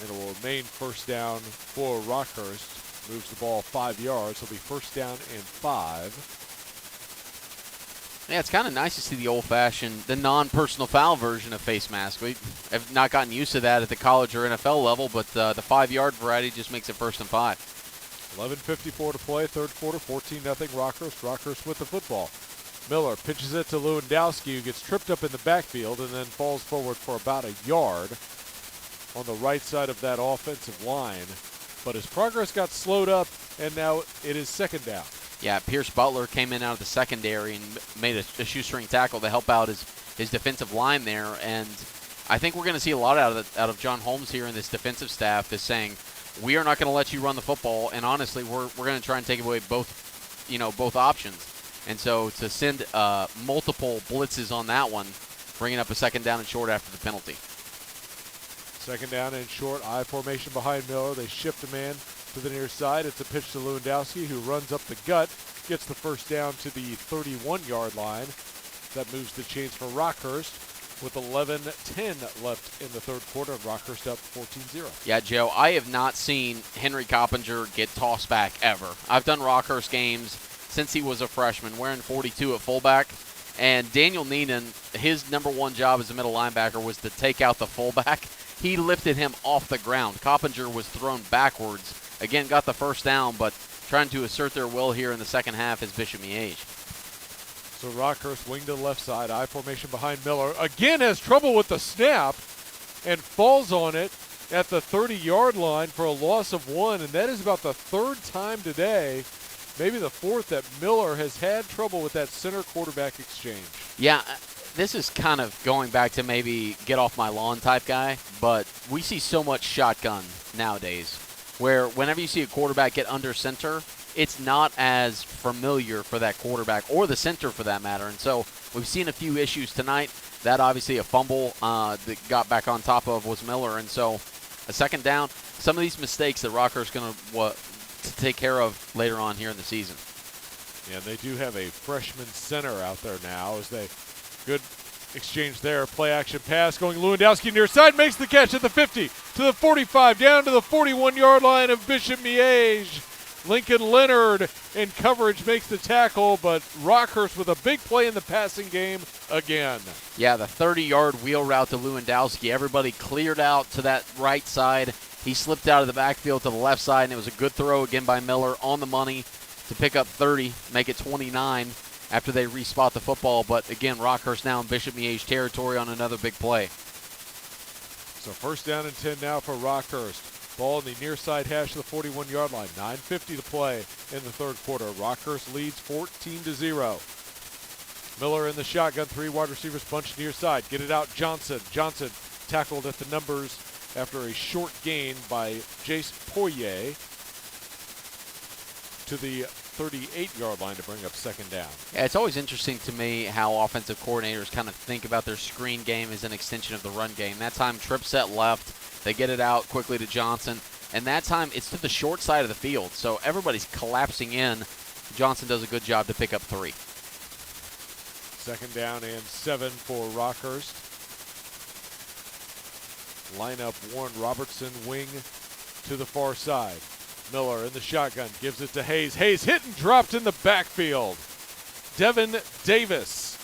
And it will remain first down for Rockhurst. Moves the ball 5 yards. It'll be first down and 5. Yeah, it's kind of nice to see the old-fashioned, the non-personal foul version of face mask. We have not gotten used to that at the college or NFL level, but the 5-yard variety just makes it first and 5. 11:54 to play, third quarter, 14-0 Rockhurst. Rockhurst with the football. Miller pitches it to Lewandowski, who gets tripped up in the backfield and then falls forward for about a yard on the right side of that offensive line. But his progress got slowed up, and now it is second down. Yeah, Pierce Butler came in out of the secondary and made a shoestring tackle to help out his defensive line there. And I think we're going to see a lot out of John Holmes here in this defensive staff is saying, we are not going to let you run the football, and honestly, we're going to try and take away both options. And so to send multiple blitzes on that one, bringing up a second down and short after the penalty. Second down and short, I formation behind Miller. They shift a man to the near side. It's a pitch to Lewandowski, who runs up the gut, gets the first down to the 31-yard line. That moves the chains for Rockhurst with 11:10 left in the third quarter. Rockhurst up 14-0. Yeah, Joe, I have not seen Henry Coppinger get tossed back ever. I've done Rockhurst games since he was a freshman, wearing 42 at fullback. And Daniel Neenan, his number one job as a middle linebacker was to take out the fullback. He lifted him off the ground. Coppinger was thrown backwards. Again, got the first down, but trying to assert their will here in the second half is Bishop Miege. So Rockhurst wing to the left side. I formation behind Miller. Again has trouble with the snap and falls on it at the 30-yard line for a loss of 1. And that is about the third time today, maybe the fourth, that Miller has had trouble with that center quarterback exchange. Yeah, this is kind of going back to maybe get off my lawn type guy, but we see so much shotgun nowadays where whenever you see a quarterback get under center, it's not as familiar for that quarterback or the center for that matter. And so we've seen a few issues tonight. That obviously a fumble that got back on top of was Miller. And so a second down, some of these mistakes that Rockhurst going to take care of later on here in the season. Yeah, they do have a freshman center out there now as they good exchange there. Play action pass going Lewandowski near side, makes the catch at the 50, to the 45, down to the 41-yard line of Bishop Miege. Lincoln Leonard in coverage makes the tackle, but Rockhurst with a big play in the passing game again. Yeah, the 30-yard wheel route to Lewandowski. Everybody cleared out to that right side. He slipped out of the backfield to the left side, and it was a good throw again by Miller on the money to pick up 30, make it 29 after they respot the football. But again, Rockhurst now in Bishop Miege territory on another big play. So first down and 10 now for Rockhurst. Ball in the near side hash of the 41-yard line. 9:50 to play in the third quarter. Rockhurst leads 14-0. Miller in the shotgun. 3 wide receivers bunched near side. Get it out, Johnson. Johnson tackled at the numbers after a short gain by Jace Poirier to the 38-yard line to bring up second down. Yeah, it's always interesting to me how offensive coordinators kind of think about their screen game as an extension of the run game. That time, trip set left. They get it out quickly to Johnson. And that time, it's to the short side of the field. So everybody's collapsing in. Johnson does a good job to pick up 3. Second down and 7 for Rockhurst. Lineup Warren Robertson, wing to the far side. Miller in the shotgun, gives it to Hayes. Hayes hit and dropped in the backfield. Devin Davis,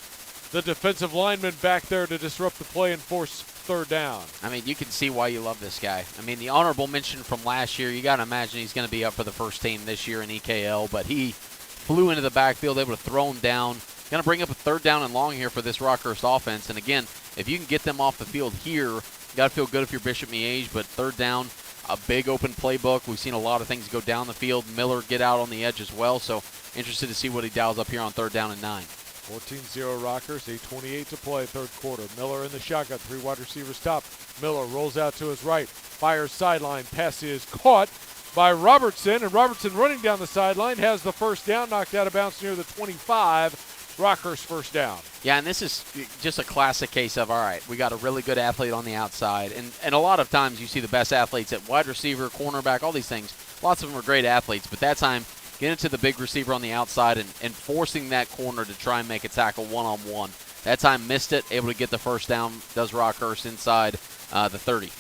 the defensive lineman, back there to disrupt the play and force third down. I mean, you can see why you love this guy. I mean, the honorable mention from last year, you got to imagine he's going to be up for the first team this year in EKL, but he flew into the backfield, able to throw him down. Going to bring up a third down and long here for this Rockhurst offense. And again, if you can get them off the field here, you got to feel good if you're Bishop Miege, but third down, a big open playbook. We've seen a lot of things go down the field. Miller get out on the edge as well, so interested to see what he dials up here on third down and 9. 14-0 Rockhurst, 8:28 to play, third quarter. Miller in the shotgun, 3 wide receivers top. Miller rolls out to his right, fires sideline. Pass is caught by Robertson, and Robertson running down the sideline has the first down, knocked out of bounds near the 25. Rockhurst first down. Yeah, and this is just a classic case of, all right, we got a really good athlete on the outside. And a lot of times you see the best athletes at wide receiver, cornerback, all these things. Lots of them are great athletes, but that time, get into the big receiver on the outside and forcing that corner to try and make a tackle one-on-one. That time missed it, able to get the first down, does Rockhurst inside the 30.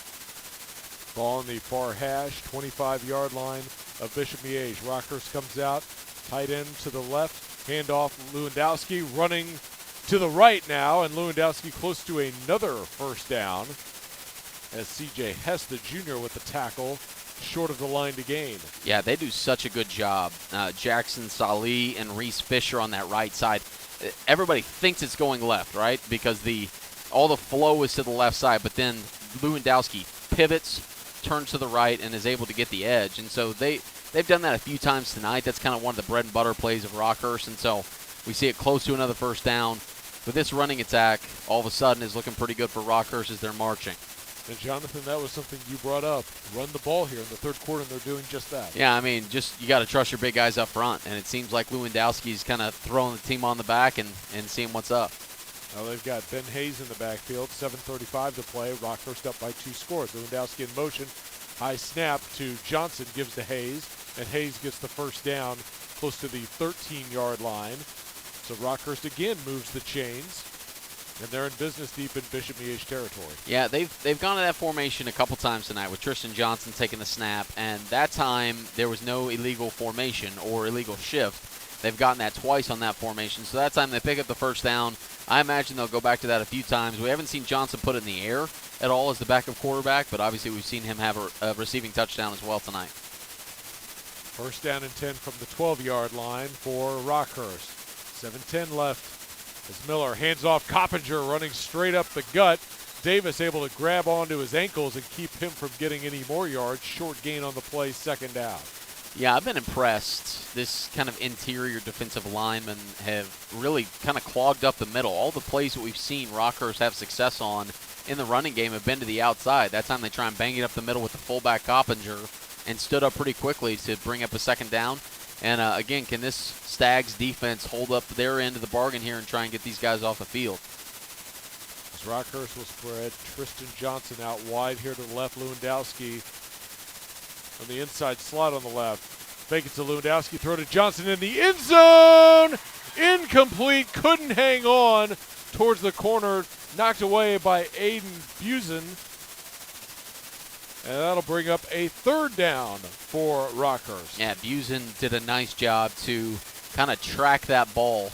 Ball in the far hash, 25-yard line of Bishop Miege. Rockhurst comes out, tight end to the left. Handoff, Lewandowski running to the right now, and Lewandowski close to another first down as C.J. Hess, the junior, with the tackle short of the line to gain. Yeah, they do such a good job. Jackson Salih and Reese Fisher on that right side. Everybody thinks it's going left, right? Because all the flow is to the left side, but then Lewandowski pivots, turns to the right, and is able to get the edge. And so they've done that a few times tonight. That's kind of one of the bread and butter plays of Rockhurst, and so we see it close to another first down. But this running attack, all of a sudden, is looking pretty good for Rockhurst as they're marching. And, Jonathan, that was something you brought up. Run the ball here in the third quarter, and they're doing just that. Yeah, I mean, you got to trust your big guys up front, and it seems like Lewandowski's kind of throwing the team on the back and seeing what's up. Now they've got Ben Hayes in the backfield, 7:35 to play. Rockhurst up by 2 scores. Lewandowski in motion. High snap to Johnson, gives to Hayes, and Hayes gets the first down close to the 13-yard line. So Rockhurst again moves the chains, and they're in business deep in Bishop Miege territory. Yeah, they've gone to that formation a couple times tonight with Tristan Johnson taking the snap, and that time there was no illegal formation or illegal shift. They've gotten that twice on that formation, so that time they pick up the first down. I imagine they'll go back to that a few times. We haven't seen Johnson put it in the air at all as the backup quarterback, but obviously we've seen him have a receiving touchdown as well tonight. First down and 10 from the 12-yard line for Rockhurst. 7:10 left as Miller hands off Coppinger running straight up the gut. Davis able to grab onto his ankles and keep him from getting any more yards. Short gain on the play, second down. Yeah, I've been impressed. This kind of interior defensive linemen have really kind of clogged up the middle. All the plays that we've seen Rockhurst have success on in the running game have been to the outside. That time they try and bang it up the middle with the fullback Coppinger and stood up pretty quickly to bring up a second down. And again, can this Stags defense hold up their end of the bargain here and try and get these guys off the field? As Rockhurst will spread Tristan Johnson out wide here to the left. Lewandowski on the inside slot on the left. Fake it to Lewandowski. Throw to Johnson in the end zone. Incomplete. Couldn't hang on towards the corner knocked away by Aiden Busen. And that'll bring up a third down for Rockhurst. Yeah, Busen did a nice job to kind of track that ball,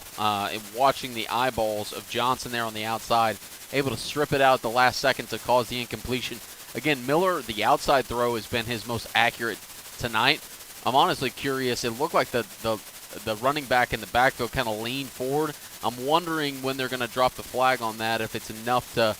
watching the eyeballs of Johnson there on the outside, able to strip it out at the last second to cause the incompletion. Again, Miller, the outside throw has been his most accurate tonight. I'm honestly curious. It looked like the running back in the backfield kind of leaned forward. I'm wondering when they're going to drop the flag on that, if it's enough to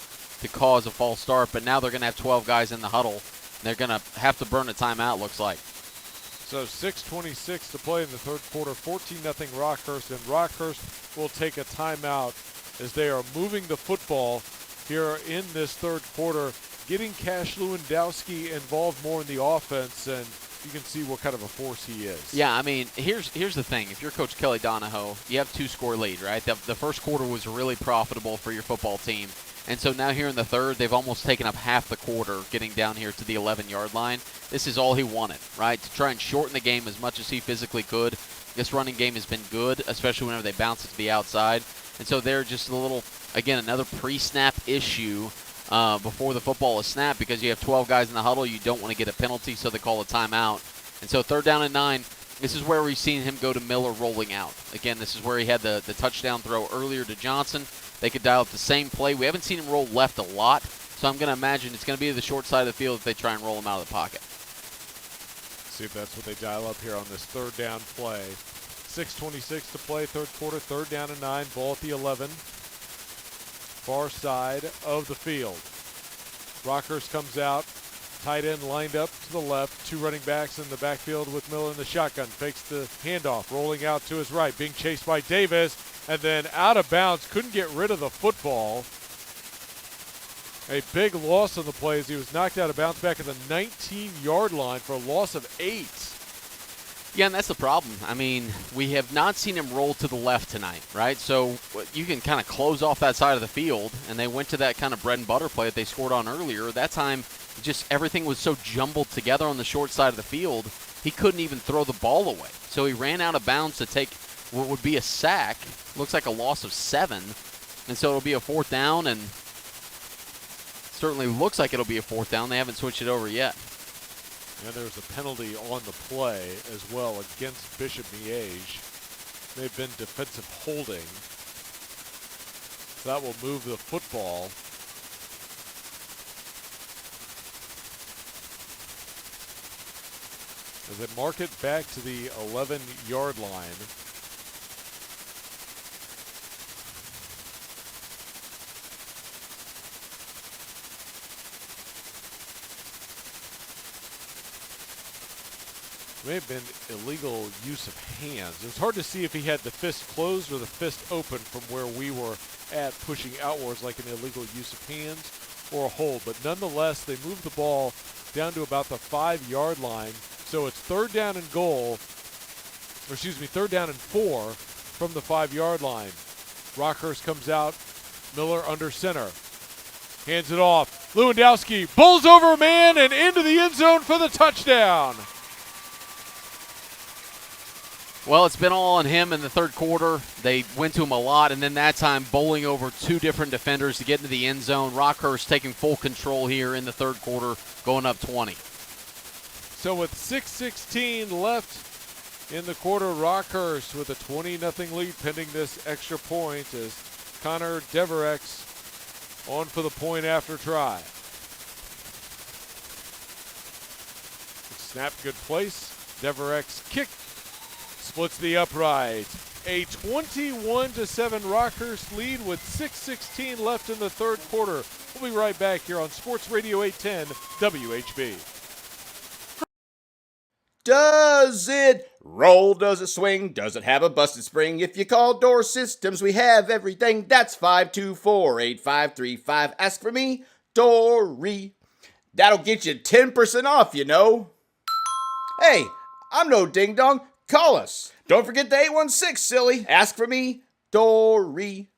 cause a false start. But now they're going to have 12 guys in the huddle. They're going to have to burn a timeout, looks like. So 6:26 to play in the third quarter, 14-0 Rockhurst, and Rockhurst will take a timeout as they are moving the football here in this third quarter, getting Cash Lewandowski involved more in the offense, and you can see what kind of a force he is. Yeah, I mean, here's the thing. If you're Coach Kelly Donahoe, you have 2-score lead, right? The first quarter was really profitable for your football team. And so now here in the third, they've almost taken up half the quarter getting down here to the 11-yard line. This is all he wanted, right, to try and shorten the game as much as he physically could. This running game has been good, especially whenever they bounce it to the outside. And so they're just a little, again, another pre-snap issue before the football is snapped, because you have 12 guys in the huddle. You don't want to get a penalty, so they call a timeout. And so 3rd down and 9, this is where we've seen him go to Miller rolling out. Again, this is where he had the touchdown throw earlier to Johnson. They could dial up the same play. We haven't seen him roll left a lot, so I'm going to imagine it's going to be to the short side of the field if they try and roll him out of the pocket. See if that's what they dial up here on this 3rd down play. 6:26 to play, third quarter, 3rd down and 9, ball at the 11. Far side of the field. Rockhurst comes out, tight end lined up to the left, 2 running backs in the backfield with Miller in the shotgun. Fakes the handoff, rolling out to his right, being chased by Davis, and then out of bounds, couldn't get rid of the football. A big loss on the play as he was knocked out of bounds back at the 19-yard line for a loss of 8. Yeah, and that's the problem. I mean, we have not seen him roll to the left tonight, right? So you can kind of close off that side of the field, and they went to that kind of bread and butter play that they scored on earlier. That time, just everything was so jumbled together on the short side of the field, he couldn't even throw the ball away. So he ran out of bounds to take what would be a sack. Looks like a loss of 7. And so it'll be a 4th down, and certainly looks like it'll be a 4th down. They haven't switched it over yet. And there's a penalty on the play as well against Bishop Miege. They've been defensive holding. So that will move the football. As they mark it back to the 11-yard line. May have been illegal use of hands. It was hard to see if he had the fist closed or the fist open from where we were at, pushing outwards like an illegal use of hands or a hold. But nonetheless, they moved the ball down to about the 5-yard line. So it's 3rd down and 3rd down and 4 from the 5-yard line. Rockhurst comes out, Miller under center. Hands it off. Lewandowski bowls over a man and into the end zone for the touchdown. Well, it's been all on him in the third quarter. They went to him a lot, and then that time bowling over 2 different defenders to get into the end zone. Rockhurst taking full control here in the third quarter, going up 20. So with 6:16 left in the quarter, Rockhurst with a 20-0 lead pending this extra point as Connor Deverex on for the point after try. Snap, good place. Deverex kick. Splits the upright. A 21-7 Rockhurst lead with 6:16 left in the third quarter. We'll be right back here on Sports Radio 810 WHB. Does it roll? Does it swing? Does it have a busted spring? If you call Door Systems, we have everything. That's 524-8535. Ask for me, Dory. That'll get you 10% off, you know. Hey, I'm no ding-dong. Call us. Don't forget the 816, silly. Ask for me, Dory.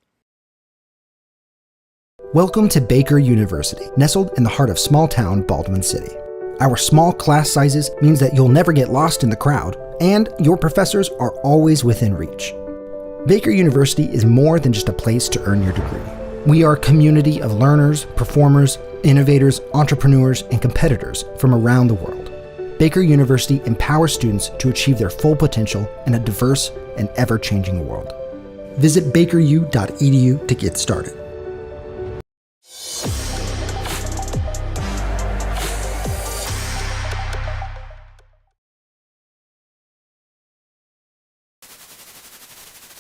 Welcome to Baker University, nestled in the heart of small-town Baldwin City. Our small class sizes means that you'll never get lost in the crowd, and your professors are always within reach. Baker University is more than just a place to earn your degree. We are a community of learners, performers, innovators, entrepreneurs, and competitors from around the world. Baker University empowers students to achieve their full potential in a diverse and ever-changing world. Visit bakeru.edu to get started.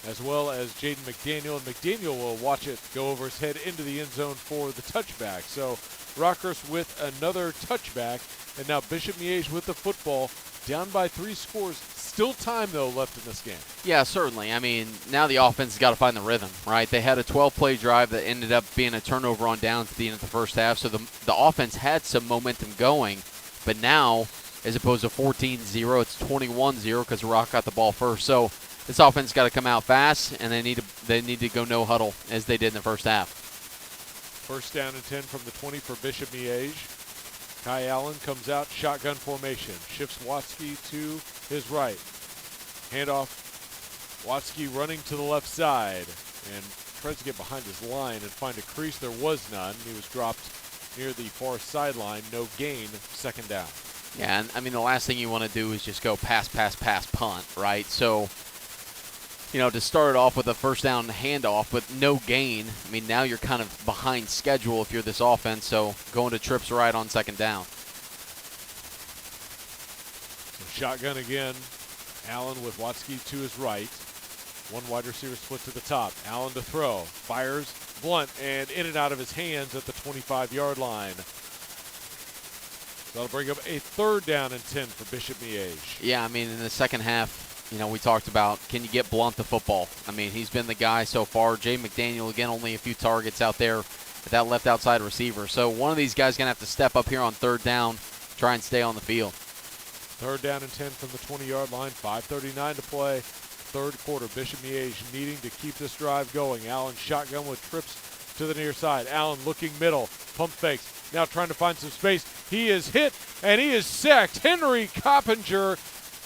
As well as Jaden McDaniel, and McDaniel will watch it go over his head into the end zone for the touchback. So Rockhurst with another touchback, and now Bishop Miege with the football, down by 3 scores. Still time, though, left in this game. Yeah, certainly. I mean, now the offense has got to find the rhythm, right? They had a 12-play drive that ended up being a turnover on downs at the end of the first half, so the offense had some momentum going. But now, as opposed to 14-0, it's 21-0 because Rock got the ball first. So this offense got to come out fast, and they need to go no huddle as they did in the first half. First down and 10 from the 20 for Bishop Miege. Kai Allen comes out, shotgun formation, shifts Watsky to his right. Handoff, Watsky running to the left side and tries to get behind his line and find a crease. There was none. He was dropped near the far sideline. No gain, second down. Yeah, and I mean, the last thing you want to do is just go pass, punt, right? So, you know, to start off with a first down handoff with no gain, I mean, now you're kind of behind schedule if you're this offense, so going to trips right on second down. So shotgun again. Allen with Watsky to his right. One wide receiver split to the top. Allen to throw. Fires, blunt, and in and out of his hands at the 25-yard line. So that'll bring up a third down and 10 for Bishop Miege. Yeah, I mean, in the second half, you know, we talked about, can you get Blunt the football? I mean, he's been the guy so far. Jay McDaniel, again, only a few targets out there at that left outside receiver. So one of these guys going to have to step up here on third down, try and stay on the field. Third down and 10 from the 20-yard line, 5:39 to play. Third quarter, Bishop Miege needing to keep this drive going. Allen shotgun with trips to the near side. Allen looking middle, pump fakes, now trying to find some space. He is hit, and he is sacked. Henry Coppinger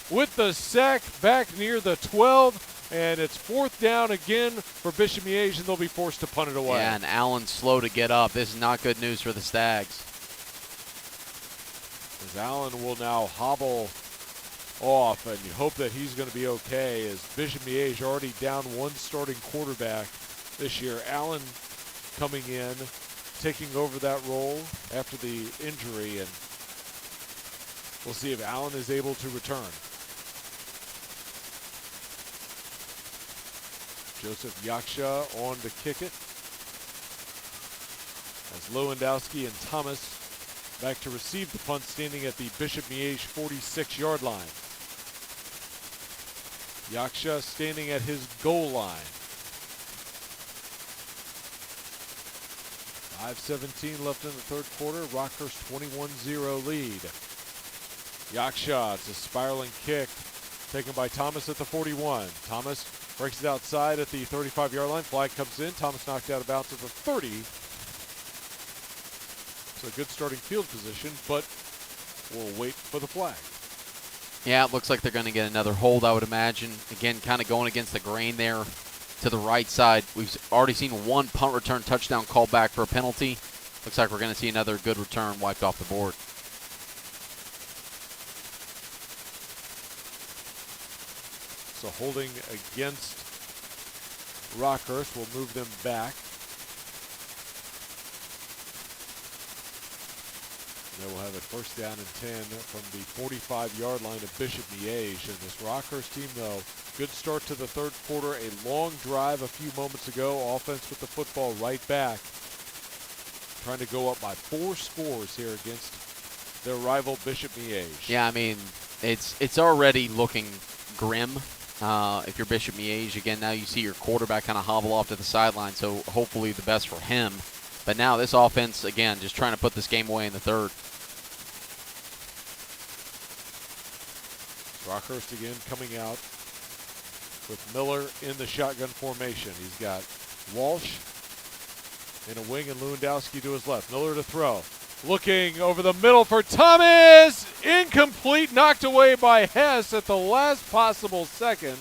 with the sack back near the 12, and it's fourth down again for Bishop Miege, and they'll be forced to punt it away. Yeah, and Allen's slow to get up. This is not good news for the Stags. As Allen will now hobble off, and you hope that he's going to be okay, as Bishop Miege already down one starting quarterback this year. Allen coming in, taking over that role after the injury, and we'll see if Allen is able to return. Joseph Yaksha on to kick it, as Lewandowski and Thomas back to receive the punt, standing at the Bishop Miege 46-yard line. Yaksha standing at his goal line. 5:17 left in the third quarter. Rockhurst 21-0 lead. Yaksha, it's a spiraling kick taken by Thomas at the 41. Thomas breaks it outside at the 35-yard line. Flag comes in. Thomas knocked out of bounds at the 30. So a good starting field position, but we'll wait for the flag. Yeah, it looks like they're going to get another hold, I would imagine. Again, kind of going against the grain there to the right side. We've already seen one punt return touchdown called back for a penalty. Looks like we're going to see another good return wiped off the board. So holding against Rockhurst will move them back. They will have a first down and 10 from the 45-yard line of Bishop Miege. And this Rockhurst team, though, good start to the third quarter. A long drive a few moments ago. Offense with the football right back. Trying to go up by 4 scores here against their rival Bishop Miege. Yeah, I mean, it's already looking grim. If you're Bishop Miege, again, now you see your quarterback kind of hobble off to the sideline, so hopefully the best for him. But now this offense, again, just trying to put this game away in the third. Rockhurst again coming out with Miller in the shotgun formation. He's got Walsh in a wing and Lewandowski to his left. Miller to throw. Looking over the middle for Thomas. Incomplete, knocked away by Hess at the last possible second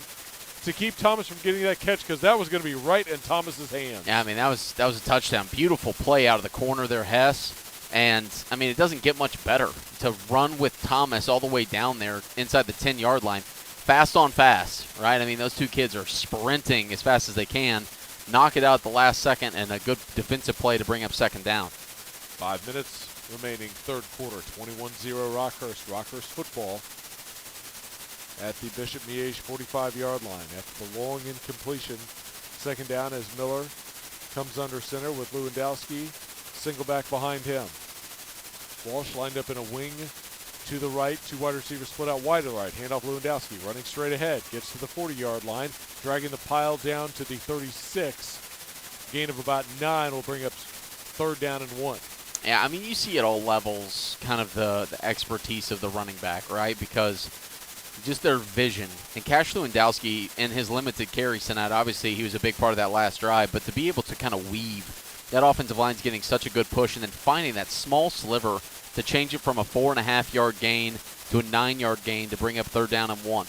to keep Thomas from getting that catch because that was going to be right in Thomas's hands. Yeah, I mean, that was a touchdown. Beautiful play out of the corner there, Hess. And, I mean, it doesn't get much better to run with Thomas all the way down there inside the 10-yard line. Fast on fast, right? I mean, those two kids are sprinting as fast as they can, knock it out at the last second, and a good defensive play to bring up second down. 5 minutes remaining, third quarter, 21-0 Rockhurst. Rockhurst football at the Bishop Miege 45-yard line. After the long incompletion, second down as Miller comes under center with Lewandowski. Single back behind him. Walsh lined up in a wing to the right. Two wide receivers split out wide to the right. Handoff Lewandowski running straight ahead. Gets to the 40-yard line. Dragging the pile down to the 36. Gain of about 9 will bring up third down and 1. Yeah, I mean, you see at all levels kind of the expertise of the running back, right? Because just their vision. And Cash Lewandowski, in his limited carries tonight, obviously he was a big part of that last drive, but to be able to kind of weave, that offensive line's getting such a good push, and then finding that small sliver to change it from a 4.5-yard gain to a 9-yard gain to bring up third down and 1.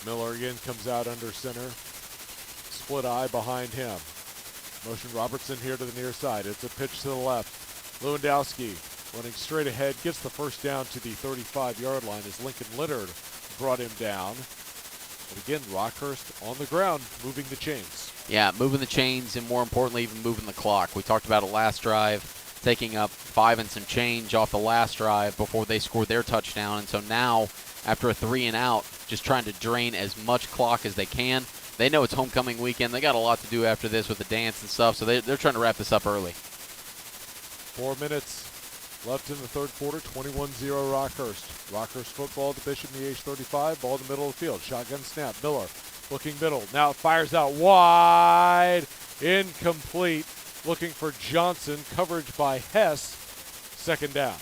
Miller again comes out under center. Split eye behind him. Motion Robertson here to the near side. It's a pitch to the left. Lewandowski running straight ahead, gets the first down to the 35-yard line as Lincoln Leonard brought him down. But again, Rockhurst on the ground, moving the chains. Yeah, moving the chains, and more importantly, even moving the clock. We talked about it last drive, taking up 5 and some change off the last drive before they scored their touchdown. And so now, after a 3 and out, just trying to drain as much clock as they can. They know it's homecoming weekend. They got a lot to do after this with the dance and stuff, so they're trying to wrap this up early. 4 minutes left in the third quarter, 21-0 Rockhurst. Rockhurst football to Bishop Miege 35, ball in the middle of the field. Shotgun snap, Miller looking middle. Now it fires out wide, incomplete. Looking for Johnson, coverage by Hess, second down.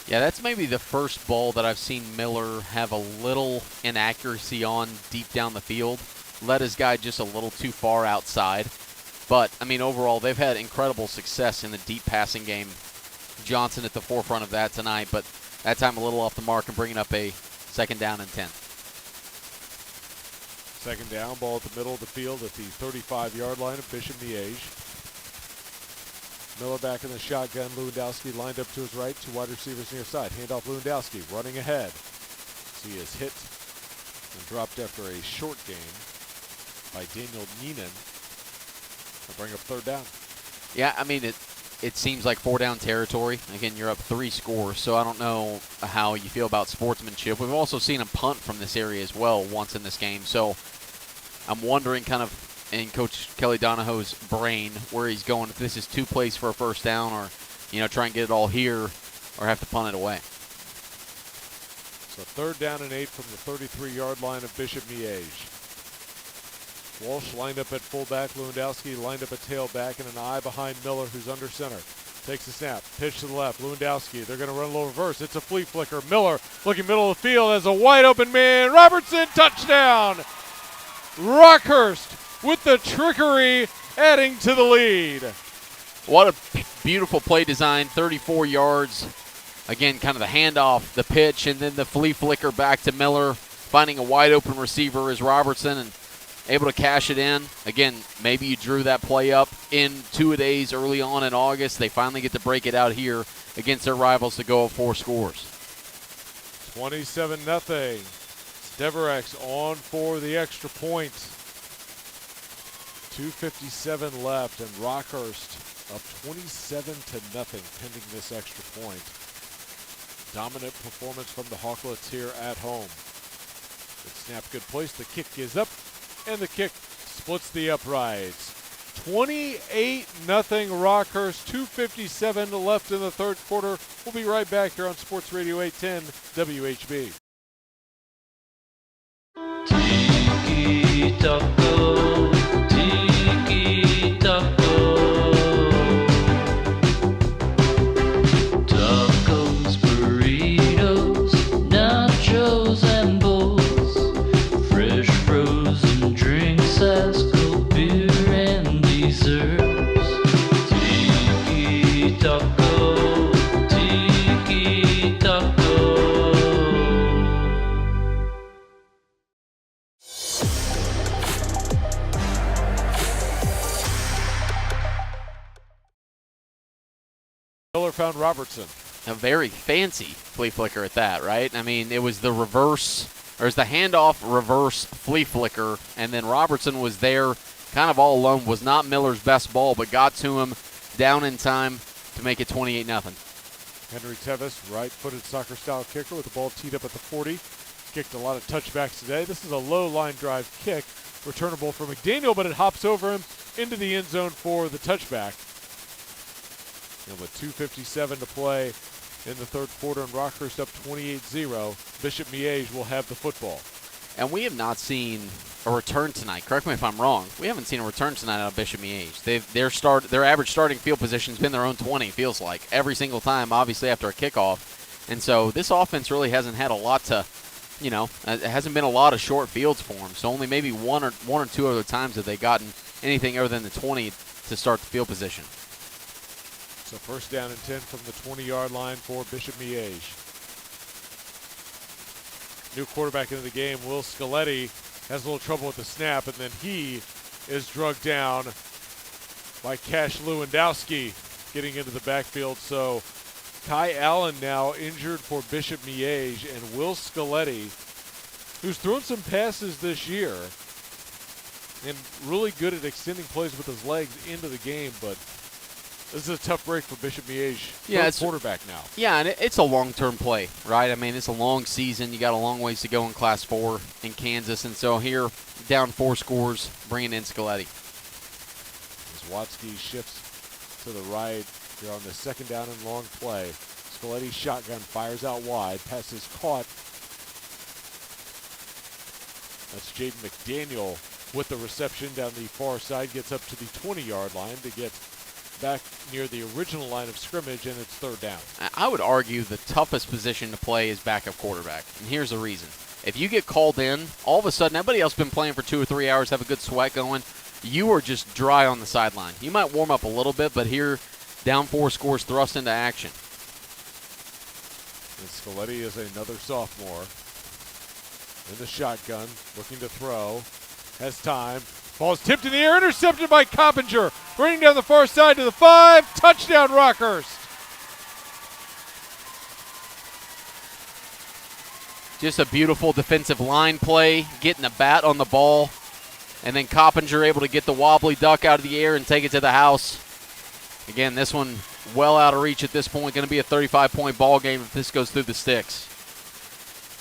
Yeah, that's maybe the first ball that I've seen Miller have a little inaccuracy on deep down the field. Led his guy just a little too far outside. But, I mean, overall, they've had incredible success in the deep passing game. Johnson at the forefront of that tonight, but that time a little off the mark and bringing up a second down and 10. Second down, ball at the middle of the field at the 35-yard line of Bishop Miege. Miller back in the shotgun. Lewandowski lined up to his right. Two wide receivers near side. Handoff Lewandowski running ahead. He is hit and dropped after a short gain by Daniel Neenan. They'll bring up third down. Yeah, I mean, it seems like 4-down territory. Again, you're up 3 scores, so I don't know how you feel about sportsmanship. We've also seen him punt from this area as well once in this game, so I'm wondering kind of in Coach Kelly Donahoe's brain where he's going, if this is 2 plays for a first down or, you know, try and get it all here or have to punt it away. So third down and 8 from the 33-yard line of Bishop Miege. Walsh lined up at fullback. Lewandowski lined up at tailback and an eye behind Miller, who's under center. Takes the snap. Pitch to the left. Lewandowski. They're going to run a little reverse. It's a flea flicker. Miller looking middle of the field as a wide open man. Robertson, touchdown. Rockhurst with the trickery, adding to the lead. What a beautiful play design. 34 yards. Again, kind of the handoff, the pitch, and then the flea flicker back to Miller. Finding a wide open receiver is Robertson and able to cash it in. Again, maybe you drew that play up in 2-a-days early on in August. They finally get to break it out here against their rivals to go up 4 scores. 27-0. Deverex on for the extra point. 2:57 left, and Rockhurst up 27-0 pending this extra point. Dominant performance from the Hawklets here at home. Good snap, good place. The kick is up, and the kick splits the uprights. 28-0 Rockhurst, 2:57 left in the third quarter. We'll be right back here on Sports Radio 810 WHB. Tiki Taco, Tiki Taco. Tacos, burritos, nachos, and bowls. Fresh frozen drinks, ice cold beer, and desserts. Tiki Taco, Tiki Taco. Miller found Robertson. A very fancy flea flicker at that, right? I mean, it was the reverse, or it was the handoff reverse flea flicker, and then Robertson was there kind of all alone. Was not Miller's best ball, but got to him down in time to make it 28-0. Henry Tevis, right-footed soccer-style kicker with the ball teed up at the 40. Kicked a lot of touchbacks today. This is a low line drive kick, returnable for McDaniel, but it hops over him into the end zone for the touchback. And with 2:57 to play in the third quarter, and Rockhurst up 28-0, Bishop Miege will have the football. And we have not seen a return tonight. Correct me if I'm wrong. We haven't seen a return tonight out of Bishop Miege. Their average starting field position has been their own 20, feels like, every single time, obviously after a kickoff. And so this offense really hasn't had a lot to, it hasn't been a lot of short fields for them. So only maybe one or two other times have they gotten anything other than the 20 to start the field position. So first down and 10 from the 20-yard line for Bishop Miege. New quarterback into the game, Will Scaletti, has a little trouble with the snap, and then he is drugged down by Cash Lewandowski getting into the backfield. So Kai Allen now injured for Bishop Miege, and Will Scaletti, who's thrown some passes this year and really good at extending plays with his legs into the game, but this is a tough break for Bishop Miege. Yeah, it's quarterback now. Yeah, and it's a long-term play, right? I mean, it's a long season. You got a long ways to go in Class 4 in Kansas, and so here, down 4 scores, bringing in Scaletti. As Watsky shifts to the right here on the second down and long play. Scaletti shotgun fires out wide. Pass is caught. That's Jaden McDaniel with the reception down the far side. Gets up to the 20-yard line to get back near the original line of scrimmage, and it's third down. I would argue the toughest position to play is backup quarterback, and here's the reason. If you get called in, all of a sudden, everybody else has been playing for 2 or 3 hours, have a good sweat going, you are just dry on the sideline. You might warm up a little bit, but here, down 4 scores, thrust into action. And Scaletti is another sophomore in the shotgun, looking to throw, has time. Ball's tipped in the air, intercepted by Coppinger. Running down the far side to the 5. Touchdown, Rockhurst. Just a beautiful defensive line play, getting the bat on the ball, and then Coppinger able to get the wobbly duck out of the air and take it to the house. Again, this one well out of reach at this point. Going to be a 35-point ball game if this goes through the sticks.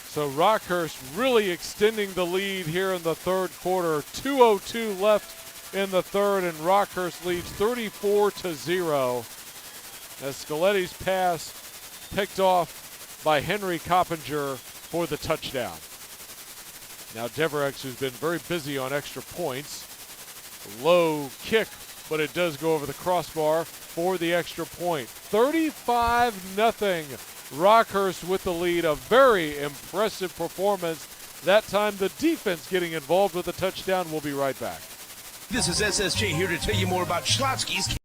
So Rockhurst really extending the lead here in the third quarter. 2:02 left in the third, and Rockhurst leads 34-0 as Scaletti's pass picked off by Henry Coppinger for the touchdown. Now Deverex, who's been very busy on extra points. Low kick, but it does go over the crossbar for the extra point. 35-0. Rockhurst with the lead. A very impressive performance. That time the defense getting involved with the touchdown. We'll be right back. This is SSJ here to tell you more about Schlotzsky's.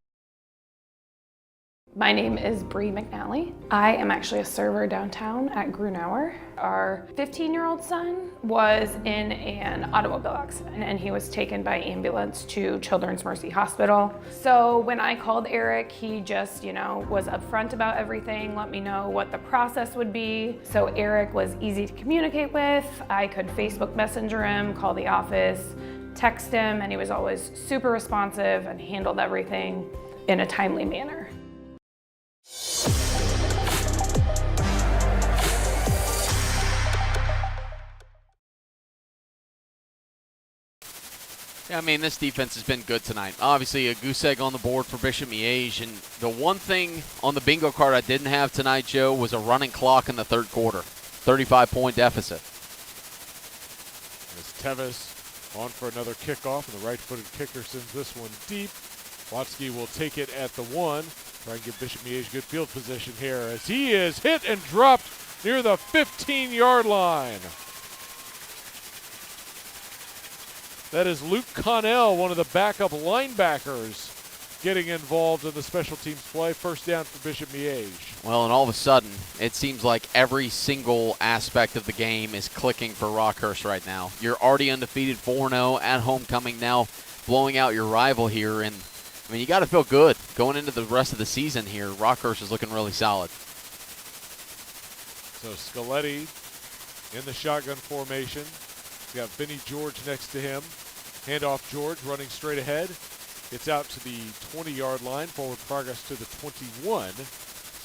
My name is Bree McNally. I am actually a server downtown at Grunauer. Our 15-year-old son was in an automobile accident and he was taken by ambulance to Children's Mercy Hospital. So when I called Eric, he just, was upfront about everything, let me know what the process would be. So Eric was easy to communicate with. I could Facebook Messenger him, call the office, text him, and he was always super responsive and handled everything in a timely manner. Yeah, I mean, this defense has been good tonight. Obviously, a goose egg on the board for Bishop Miege. And the one thing on the bingo card I didn't have tonight, Joe, was a running clock in the third quarter. 35-point deficit. As Tevis on for another kickoff, and the right-footed kicker sends this one deep. Watsky will take it at the 1. Try and give Bishop Miege good field position here as he is hit and dropped near the 15-yard line. That is Luke Connell, one of the backup linebackers, getting involved in the special teams play. First down for Bishop Miege. Well, and all of a sudden, it seems like every single aspect of the game is clicking for Rockhurst right now. You're already undefeated 4-0 at homecoming now, blowing out your rival here. And I mean, you got to feel good going into the rest of the season here. Rockhurst is looking really solid. So Scaletti in the shotgun formation. He's got Vinny George next to him. Handoff George running straight ahead. Gets out to the 20-yard line. Forward progress to the 21.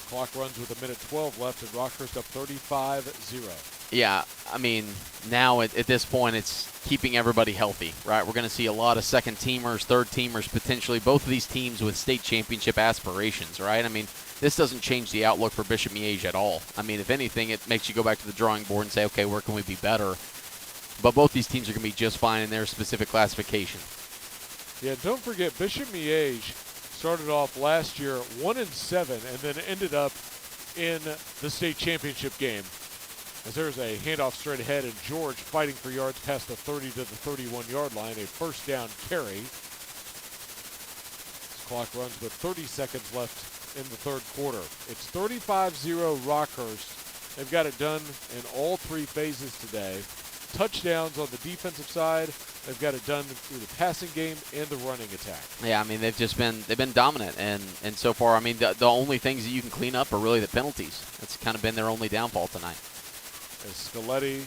Clock runs with 1:12 left, and Rockhurst up 35-0. Yeah, I mean, now at this point, it's keeping everybody healthy, right? We're going to see a lot of second-teamers, third-teamers, potentially. Both of these teams with state championship aspirations, right? I mean, this doesn't change the outlook for Bishop Miege at all. I mean, if anything, it makes you go back to the drawing board and say, okay, where can we be better? But both these teams are going to be just fine in their specific classification. Yeah, don't forget, Bishop Miege started off last year 1-7 and then ended up in the state championship game. As there's a handoff straight ahead, and George fighting for yards past the 30 to the 31-yard line, a first down carry. This clock runs with 30 seconds left in the third quarter. It's 35-0 Rockhurst. They've got it done in all three phases today. Touchdowns on the defensive side. They've got it done through the passing game and the running attack. Yeah, I mean, they've been dominant, and so far, I mean, the only things that you can clean up are really the penalties. That's kind of been their only downfall tonight. As Scaletti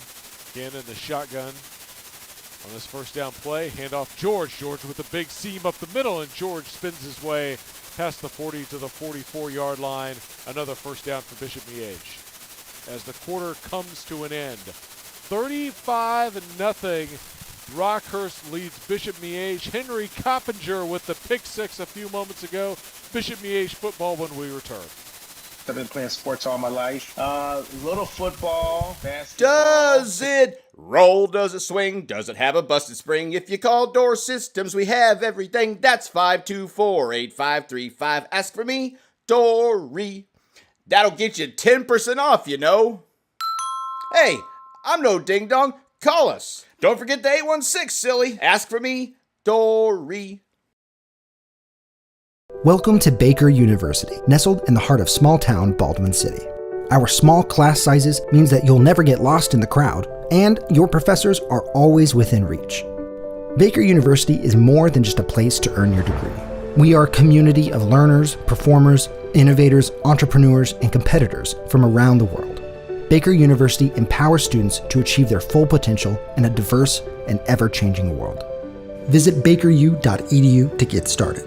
again in the shotgun on this first down play, handoff George. George with a big seam up the middle, and George spins his way past the 40 to the 44-yard line. Another first down for Bishop Miege. As the quarter comes to an end, 35-0. Rockhurst leads Bishop Miege. Henry Coppinger with the pick six a few moments ago. Bishop Miege football when we return. I've been playing sports all my life. Little football, basketball. Does it roll? Does it swing? Does it have a busted spring? If you call Door Systems, we have everything. That's 524-8535. Ask for me, Dory. That'll get you 10% off, you know. Hey, I'm no ding-dong. Call us. Don't forget the 816, silly. Ask for me, Dory. Welcome to Baker University, nestled in the heart of small-town Baldwin City. Our small class sizes means that you'll never get lost in the crowd, and your professors are always within reach. Baker University is more than just a place to earn your degree. We are a community of learners, performers, innovators, entrepreneurs, and competitors from around the world. Baker University empowers students to achieve their full potential in a diverse and ever-changing world. Visit bakeru.edu to get started.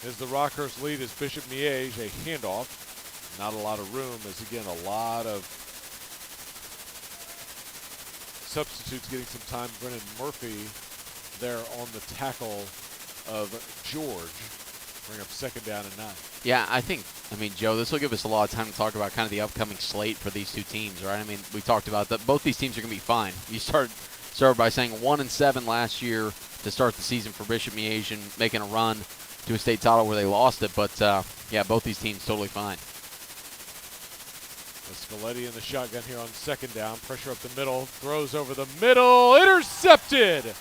As the Rockhurst lead is Bishop Miege, a handoff. Not a lot of room, as again a lot of substitutes getting some time. Brennan Murphy there on the tackle of George. Bring up second down and 9. Yeah, I mean, Joe, this will give us a lot of time to talk about kind of the upcoming slate for these two teams, right? I mean, we talked about that. Both these teams are going to be fine. You started by saying 1-7 last year to start the season for Bishop Miege and making a run to a state title where they lost it. But, yeah, both these teams totally fine. Scaletti in the shotgun here on second down. Pressure up the middle. Throws over the middle. Intercepted!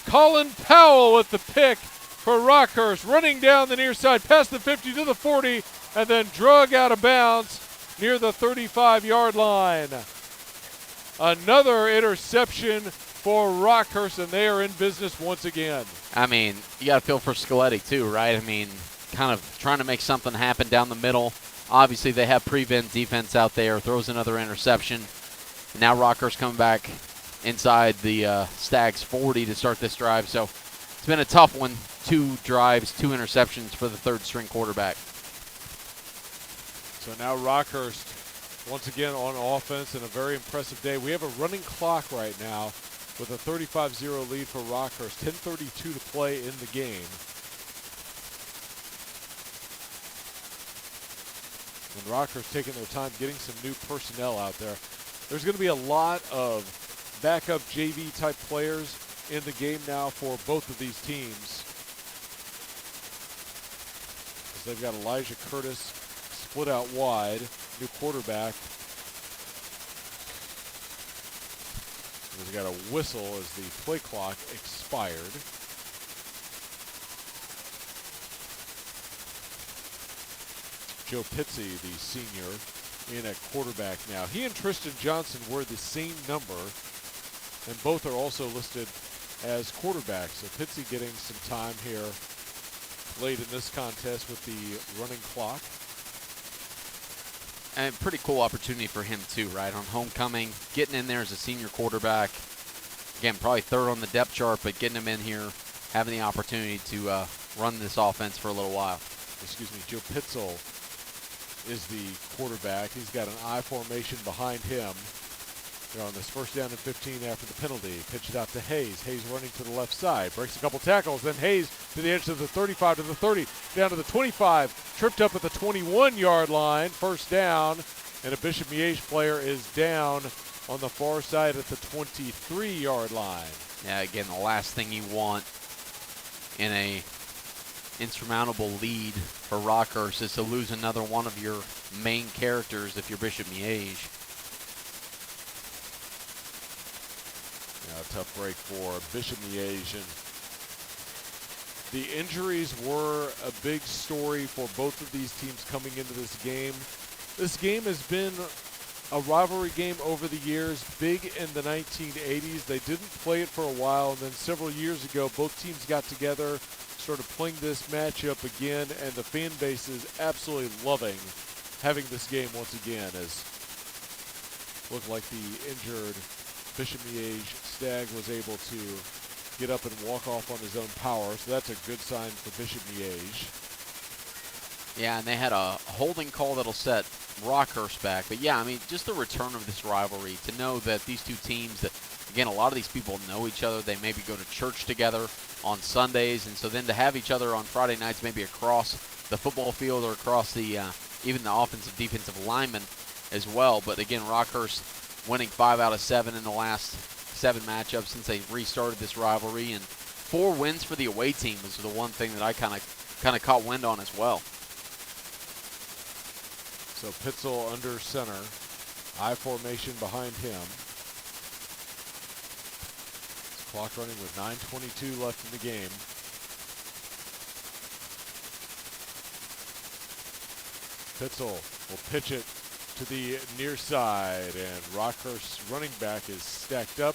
Colin Powell with the pick for Rockhurst. Running down the near side past the 50 to the 40 and then drug out of bounds near the 35-yard line. Another interception for Rockhurst, and they are in business once again. I mean, you got to feel for Scaletti too, right? I mean, kind of trying to make something happen down the middle. Obviously, they have prevent defense out there. Throws another interception. And now Rockhurst coming back inside the Stags 40 to start this drive. So it's been a tough one. 2 drives, 2 interceptions for the third-string quarterback. So now Rockhurst once again on offense and a very impressive day. We have a running clock right now with a 35-0 lead for Rockhurst. 10:32 to play in the game. And Rockhurst taking their time getting some new personnel out there. There's going to be a lot of backup JV-type players in the game now for both of these teams. As they've got Elijah Curtis split out wide, new quarterback. He's got a whistle as the play clock expired. Joe Pizzi, the senior, in at quarterback now. He and Tristan Johnson wear the same number, and both are also listed as quarterbacks. So Pizzi getting some time here late in this contest with the running clock. And pretty cool opportunity for him too, right? On homecoming, getting in there as a senior quarterback. Again, probably third on the depth chart, but getting him in here, having the opportunity to run this offense for a little while. Excuse me, Joe Pitzel is the quarterback. He's got an I formation behind him. They're on this first down and 15 after the penalty. Pitched out to Hayes. Hayes running to the left side. Breaks a couple tackles. Then Hayes to the edge of the 35 to the 30. Down to the 25. Tripped up at the 21-yard line. First down. And a Bishop Miege player is down on the far side at the 23-yard line. Yeah, again, the last thing you want in a insurmountable lead for Rockhurst is to lose another one of your main characters if you're Bishop Miege. Tough break for Bishop Miege. And the injuries were a big story for both of these teams coming into this game. This game has been a rivalry game over the years, big in the 1980s. They didn't play it for a while, and then several years ago, both teams got together, started playing this matchup again, and the fan base is absolutely loving having this game once again, as looked like the injured Bishop Miege Stagg was able to get up and walk off on his own power, so that's a good sign for Bishop Miege. Yeah, and they had a holding call that'll set Rockhurst back. But yeah, I mean, just the return of this rivalry, to know that these two teams, that again, a lot of these people know each other. They maybe go to church together on Sundays, and so then to have each other on Friday nights, maybe across the football field or across the even the offensive, defensive linemen as well. But again, Rockhurst winning 5 out of 7 in the last 7 matchups since they restarted this rivalry, and 4 wins for the away team was the one thing that I kind of caught wind on as well. So Pitzel under center, I formation behind him. Clock running with 9:22 left in the game. Pitzel will pitch it to the near side, and Rockhurst's running back is stacked up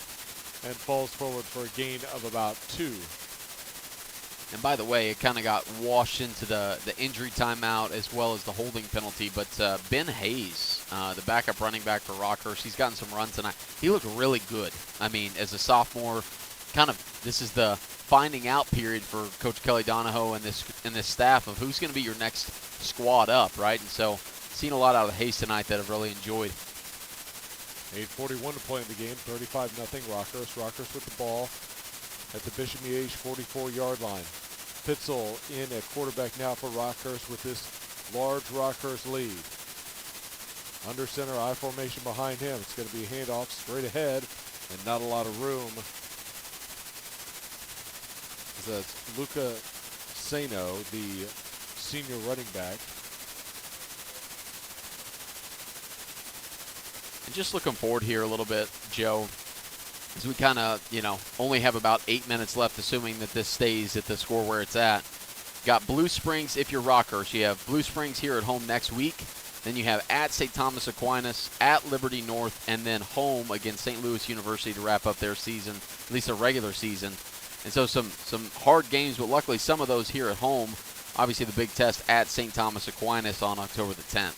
and falls forward for a gain of about 2. And by the way, it kind of got washed into the injury timeout as well as the holding penalty. But Ben Hayes, the backup running back for Rockhurst, he's gotten some runs tonight. He looked really good. I mean, as a sophomore, this is the finding out period for Coach Kelly Donahoe and this staff of who's going to be your next squad up, right? And so, seen a lot out of Hayes tonight that I've really enjoyed. 8:41 to play in the game, 35-0 Rockhurst. Rockhurst with the ball at the Bishop Miege 44-yard line. Pitzel in at quarterback now for Rockhurst with this large Rockhurst lead. Under center, I formation behind him. It's going to be a handoff straight ahead and not a lot of room. That's Luca Sano, the senior running back. And just looking forward here a little bit, Joe, as we kind of, only have about 8 minutes left, assuming that this stays at the score where it's at. Got Blue Springs, if you're Rockhurst, you have Blue Springs here at home next week. Then you have at St. Thomas Aquinas, at Liberty North, and then home against St. Louis University to wrap up their season, at least their regular season. And so some hard games, but luckily some of those here at home. Obviously the big test at St. Thomas Aquinas on October the 10th.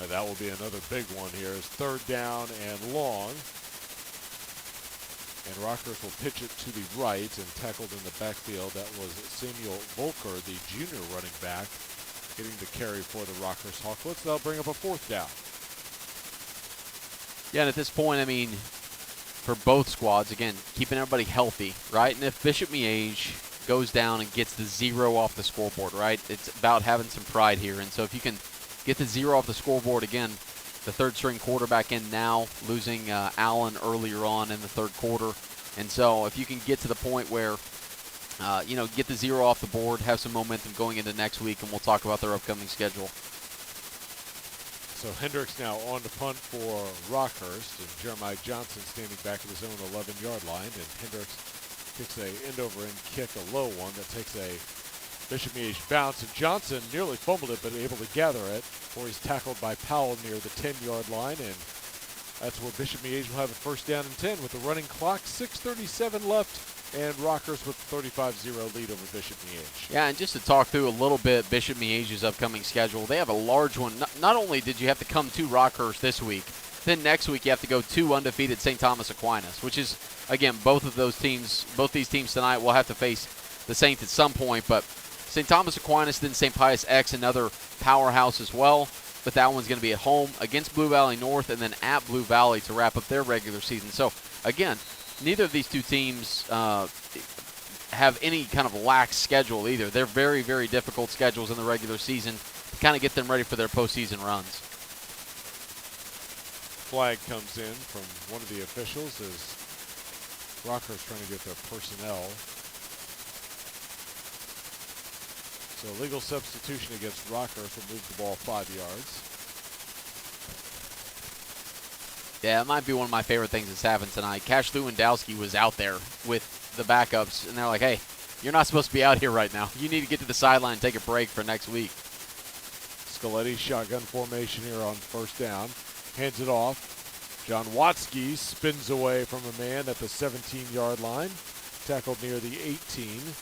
Now that will be another big one here. It's 3rd down and long. And Rockhurst will pitch it to the right, and tackled in the backfield. That was Samuel Volker, the junior running back, getting the carry for the Rockhurst Hawklets. That'll bring up a 4th down. Yeah, and at this point, I mean, for both squads, again, keeping everybody healthy, right? And if Bishop Miege goes down and gets the 0 off the scoreboard, right, it's about having some pride here. And so if you can get the 0 off the scoreboard again, the 3rd-string quarterback in now, losing Allen earlier on in the 3rd quarter. And so if you can get to the point where, get the 0 off the board, have some momentum going into next week, and we'll talk about their upcoming schedule. So Hendricks now on the punt for Rockhurst, and Jeremiah Johnson standing back at his own 11-yard line. And Hendricks kicks a end-over-end kick, a low one that takes a Bishop Miege bounce, and Johnson nearly fumbled it, but able to gather it, before he's tackled by Powell near the 10-yard line, and that's where Bishop Miege will have a first down and 10 with the running clock, 6:37 left, and Rockhurst with a 35-0 lead over Bishop Miege. Yeah, and just to talk through a little bit Bishop Miege's upcoming schedule, they have a large one. Not only did you have to come to Rockhurst this week, then next week you have to go to undefeated St. Thomas Aquinas, which is, again, both these teams tonight will have to face the Saints at some point, but St. Thomas Aquinas, then St. Pius X, another powerhouse as well. But that one's going to be at home against Blue Valley North and then at Blue Valley to wrap up their regular season. So, again, neither of these two teams have any kind of lax schedule either. They're very, very difficult schedules in the regular season to kind of get them ready for their postseason runs. Flag comes in from one of the officials as Rockhurst trying to get their personnel. So legal substitution against Rockhurst will move the ball 5 yards. Yeah, it might be one of my favorite things that's happened tonight. Cash Lewandowski was out there with the backups, and they're like, hey, you're not supposed to be out here right now. You need to get to the sideline and take a break for next week. Scaletti shotgun formation here on first down. Hands it off. John Watsky spins away from a man at the 17-yard line. Tackled near the 18.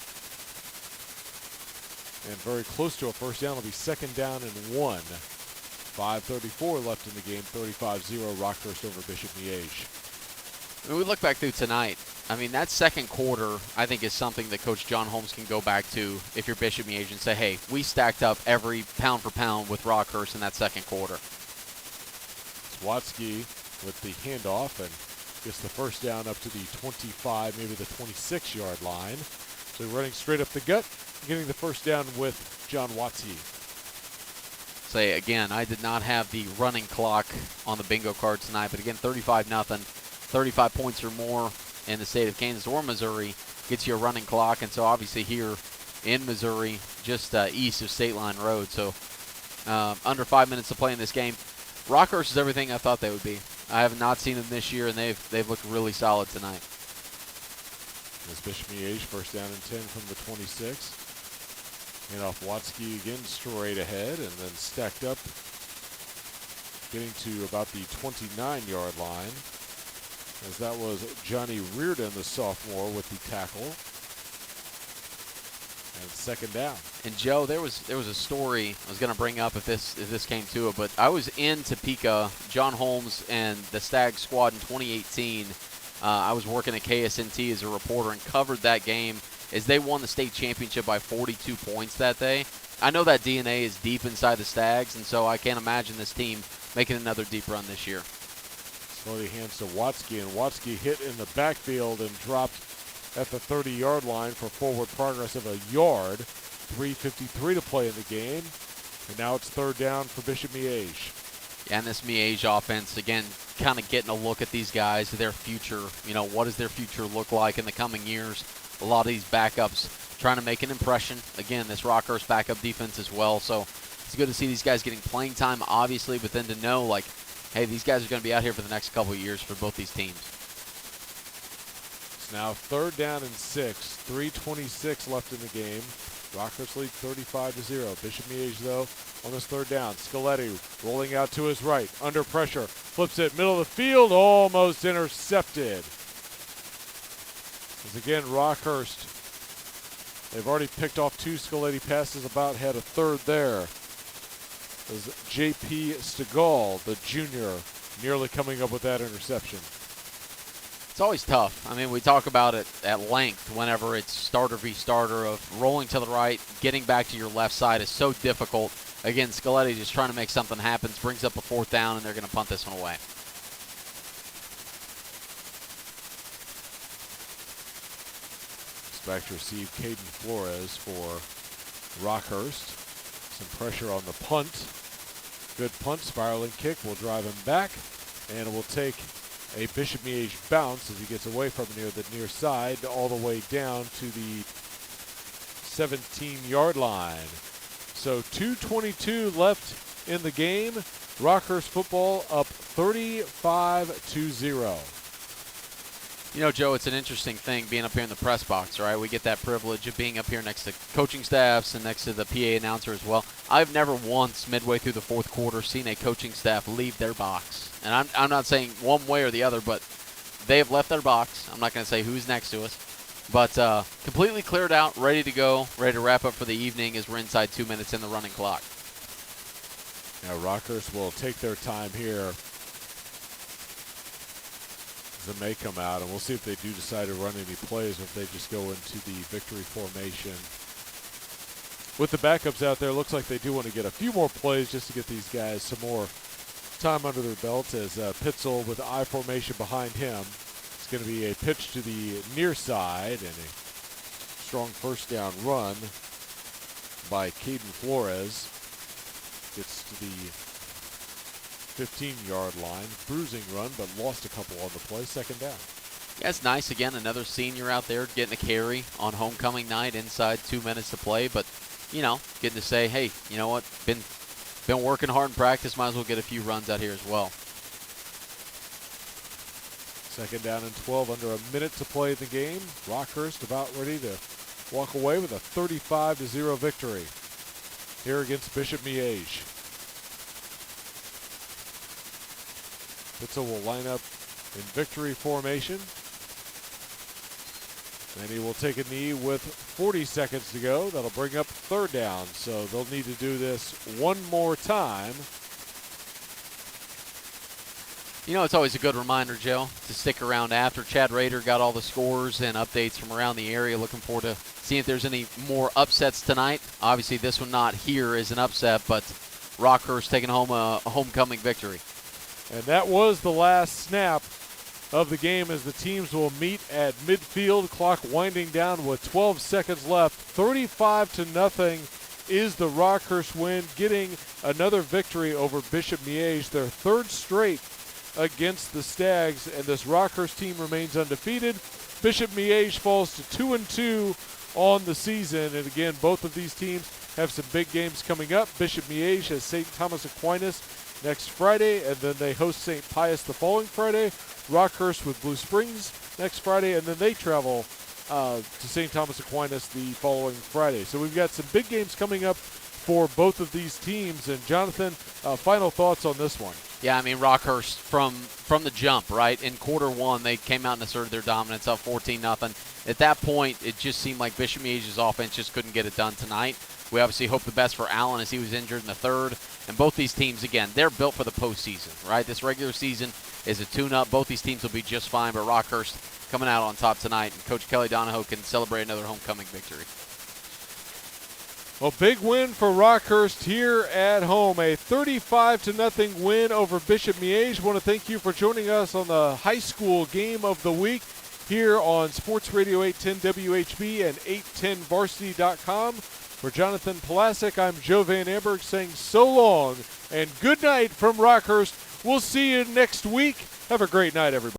And very close to a first down. It'll be second down and 1. 5:34 left in the game. 35-0 Rockhurst over Bishop Miege. When we look back through tonight, I mean, that second quarter, I think, is something that Coach John Holmes can go back to if you're Bishop Miege and say, hey, we stacked up every pound for pound with Rockhurst in that second quarter. Watsky with the handoff and gets the first down up to the 25, maybe the 26-yard line. So running straight up the gut, getting the first down with John Watsky. Say again, I did not have the running clock on the bingo card tonight, but again, 35-0, 35 points or more in the state of Kansas or Missouri gets you a running clock, and so obviously here in Missouri, just east of State Line Road, so under 5 minutes to play in this game. Rockhurst is everything I thought they would be. I have not seen them this year, and they've looked really solid tonight. As Bishop Miege, first down and 10 from the 26. And off Watsky again, straight ahead, and then stacked up, getting to about the 29-yard line. As that was Johnny Reardon, the sophomore, with the tackle. And second down. And Joe, there was a story I was going to bring up if this came to it, but I was in Topeka, John Holmes and the Stag squad in 2018. I was working at KSNT as a reporter and covered that game as they won the state championship by 42 points that day. I know that DNA is deep inside the Stags, and so I can't imagine this team making another deep run this year. Slowly hands to Watsky, and Watsky hit in the backfield and dropped at the 30-yard line for forward progress of a yard. 3:53 to play in the game, and now it's third down for Bishop Miege. Yeah, and this Miege offense, again, kind of getting a look at these guys, their future. You know, what does their future look like in the coming years? A lot of these backups trying to make an impression. Again, this Rockhurst backup defense as well, so it's good to see these guys getting playing time, obviously, but then to know, like, hey, these guys are going to be out here for the next couple of years for both these teams. It's now third down and 6, 3:26 left in the game. Rockhurst lead 35-0. Bishop Miege, though, on this third down. Scaletti rolling out to his right, under pressure, flips it, middle of the field, almost intercepted. As again, Rockhurst, they've already picked off 2 Scaletti passes, about had a third there. As J.P. Stegall, the junior, nearly coming up with that interception. It's always tough. I mean, we talk about it at length whenever it's starter v. starter of rolling to the right, getting back to your left side is so difficult. Again, Scaletti just trying to make something happen, brings up a fourth down, and they're going to punt this one away. It's back to receive Caden Flores for Rockhurst. Some pressure on the punt. Good punt, spiraling kick will drive him back, and it will take a Bishop Miege bounce as he gets away from near the near side all the way down to the 17-yard line. So 2:22 left in the game. Rockhurst football up 35-0. You know, Joe, it's an interesting thing being up here in the press box, right? We get that privilege of being up here next to coaching staffs and next to the PA announcer as well. I've never once, midway through the fourth quarter, seen a coaching staff leave their box. And I'm not saying one way or the other, but they have left their box. I'm not going to say who's next to us. But completely cleared out, ready to go, ready to wrap up for the evening as we're inside 2 minutes in the running clock. Now, Rockhurst will take their time here. They may come out, and we'll see if they do decide to run any plays or if they just go into the victory formation. With the backups out there, looks like they do want to get a few more plays just to get these guys some more time under their belt as Pitzel with the I formation behind him. It's going to be a pitch to the near side and a strong first down run by Caden Flores. Gets to the 15-yard line. Bruising run, but lost a couple on the play. Second down. Yeah, it's nice. Again, another senior out there getting a carry on homecoming night inside 2 minutes to play. But, you know, getting to say, hey, you know what, been working hard in practice. Might as well get a few runs out here as well. Second down and 12, under a minute to play in the game. Rockhurst about ready to walk away with a 35-0 victory here against Bishop Miege. Pitzel will line up in victory formation. And he will take a knee with 40 seconds to go. That'll bring up third down. So they'll need to do this one more time. You know, it's always a good reminder, Joe, to stick around after. Chad Rader got all the scores and updates from around the area. Looking forward to seeing if there's any more upsets tonight. Obviously, this one not here is an upset, but Rockhurst taking home a homecoming victory. And that was the last snap of the game as the teams will meet at midfield. Clock winding down with 12 seconds left. 35-0 is the Rockhurst win, getting another victory over Bishop Miege, their third straight against the Stags, and this Rockhurst team remains undefeated. Bishop Miege falls to 2-2 on the season, and again, both of these teams have some big games coming up. Bishop Miege has St. Thomas Aquinas next Friday, and then they host St. Pius the following Friday. Rockhurst with Blue Springs next Friday, and then they travel to St. Thomas Aquinas the following Friday. So we've got some big games coming up for both of these teams. And Jonathan, final thoughts on this one? Yeah, I mean, Rockhurst from the jump, right? In quarter one, they came out and asserted their dominance, up 14-0. At that point, it just seemed like Bishop Miege's offense just couldn't get it done tonight. We obviously hope the best for Allen as he was injured in the third. And both these teams, again, they're built for the postseason, right? This regular season is a tune-up. Both these teams will be just fine, but Rockhurst coming out on top tonight, and Coach Kelly Donahoe can celebrate another homecoming victory. Well, big win for Rockhurst here at home. A 35-0 win over Bishop Miege. Want to thank you for joining us on the high school game of the week here on Sports Radio 810 WHB and 810varsity.com. For Jonathan Pulasic, I'm Joe Van Amberg saying so long and good night from Rockhurst. We'll see you next week. Have a great night, everybody.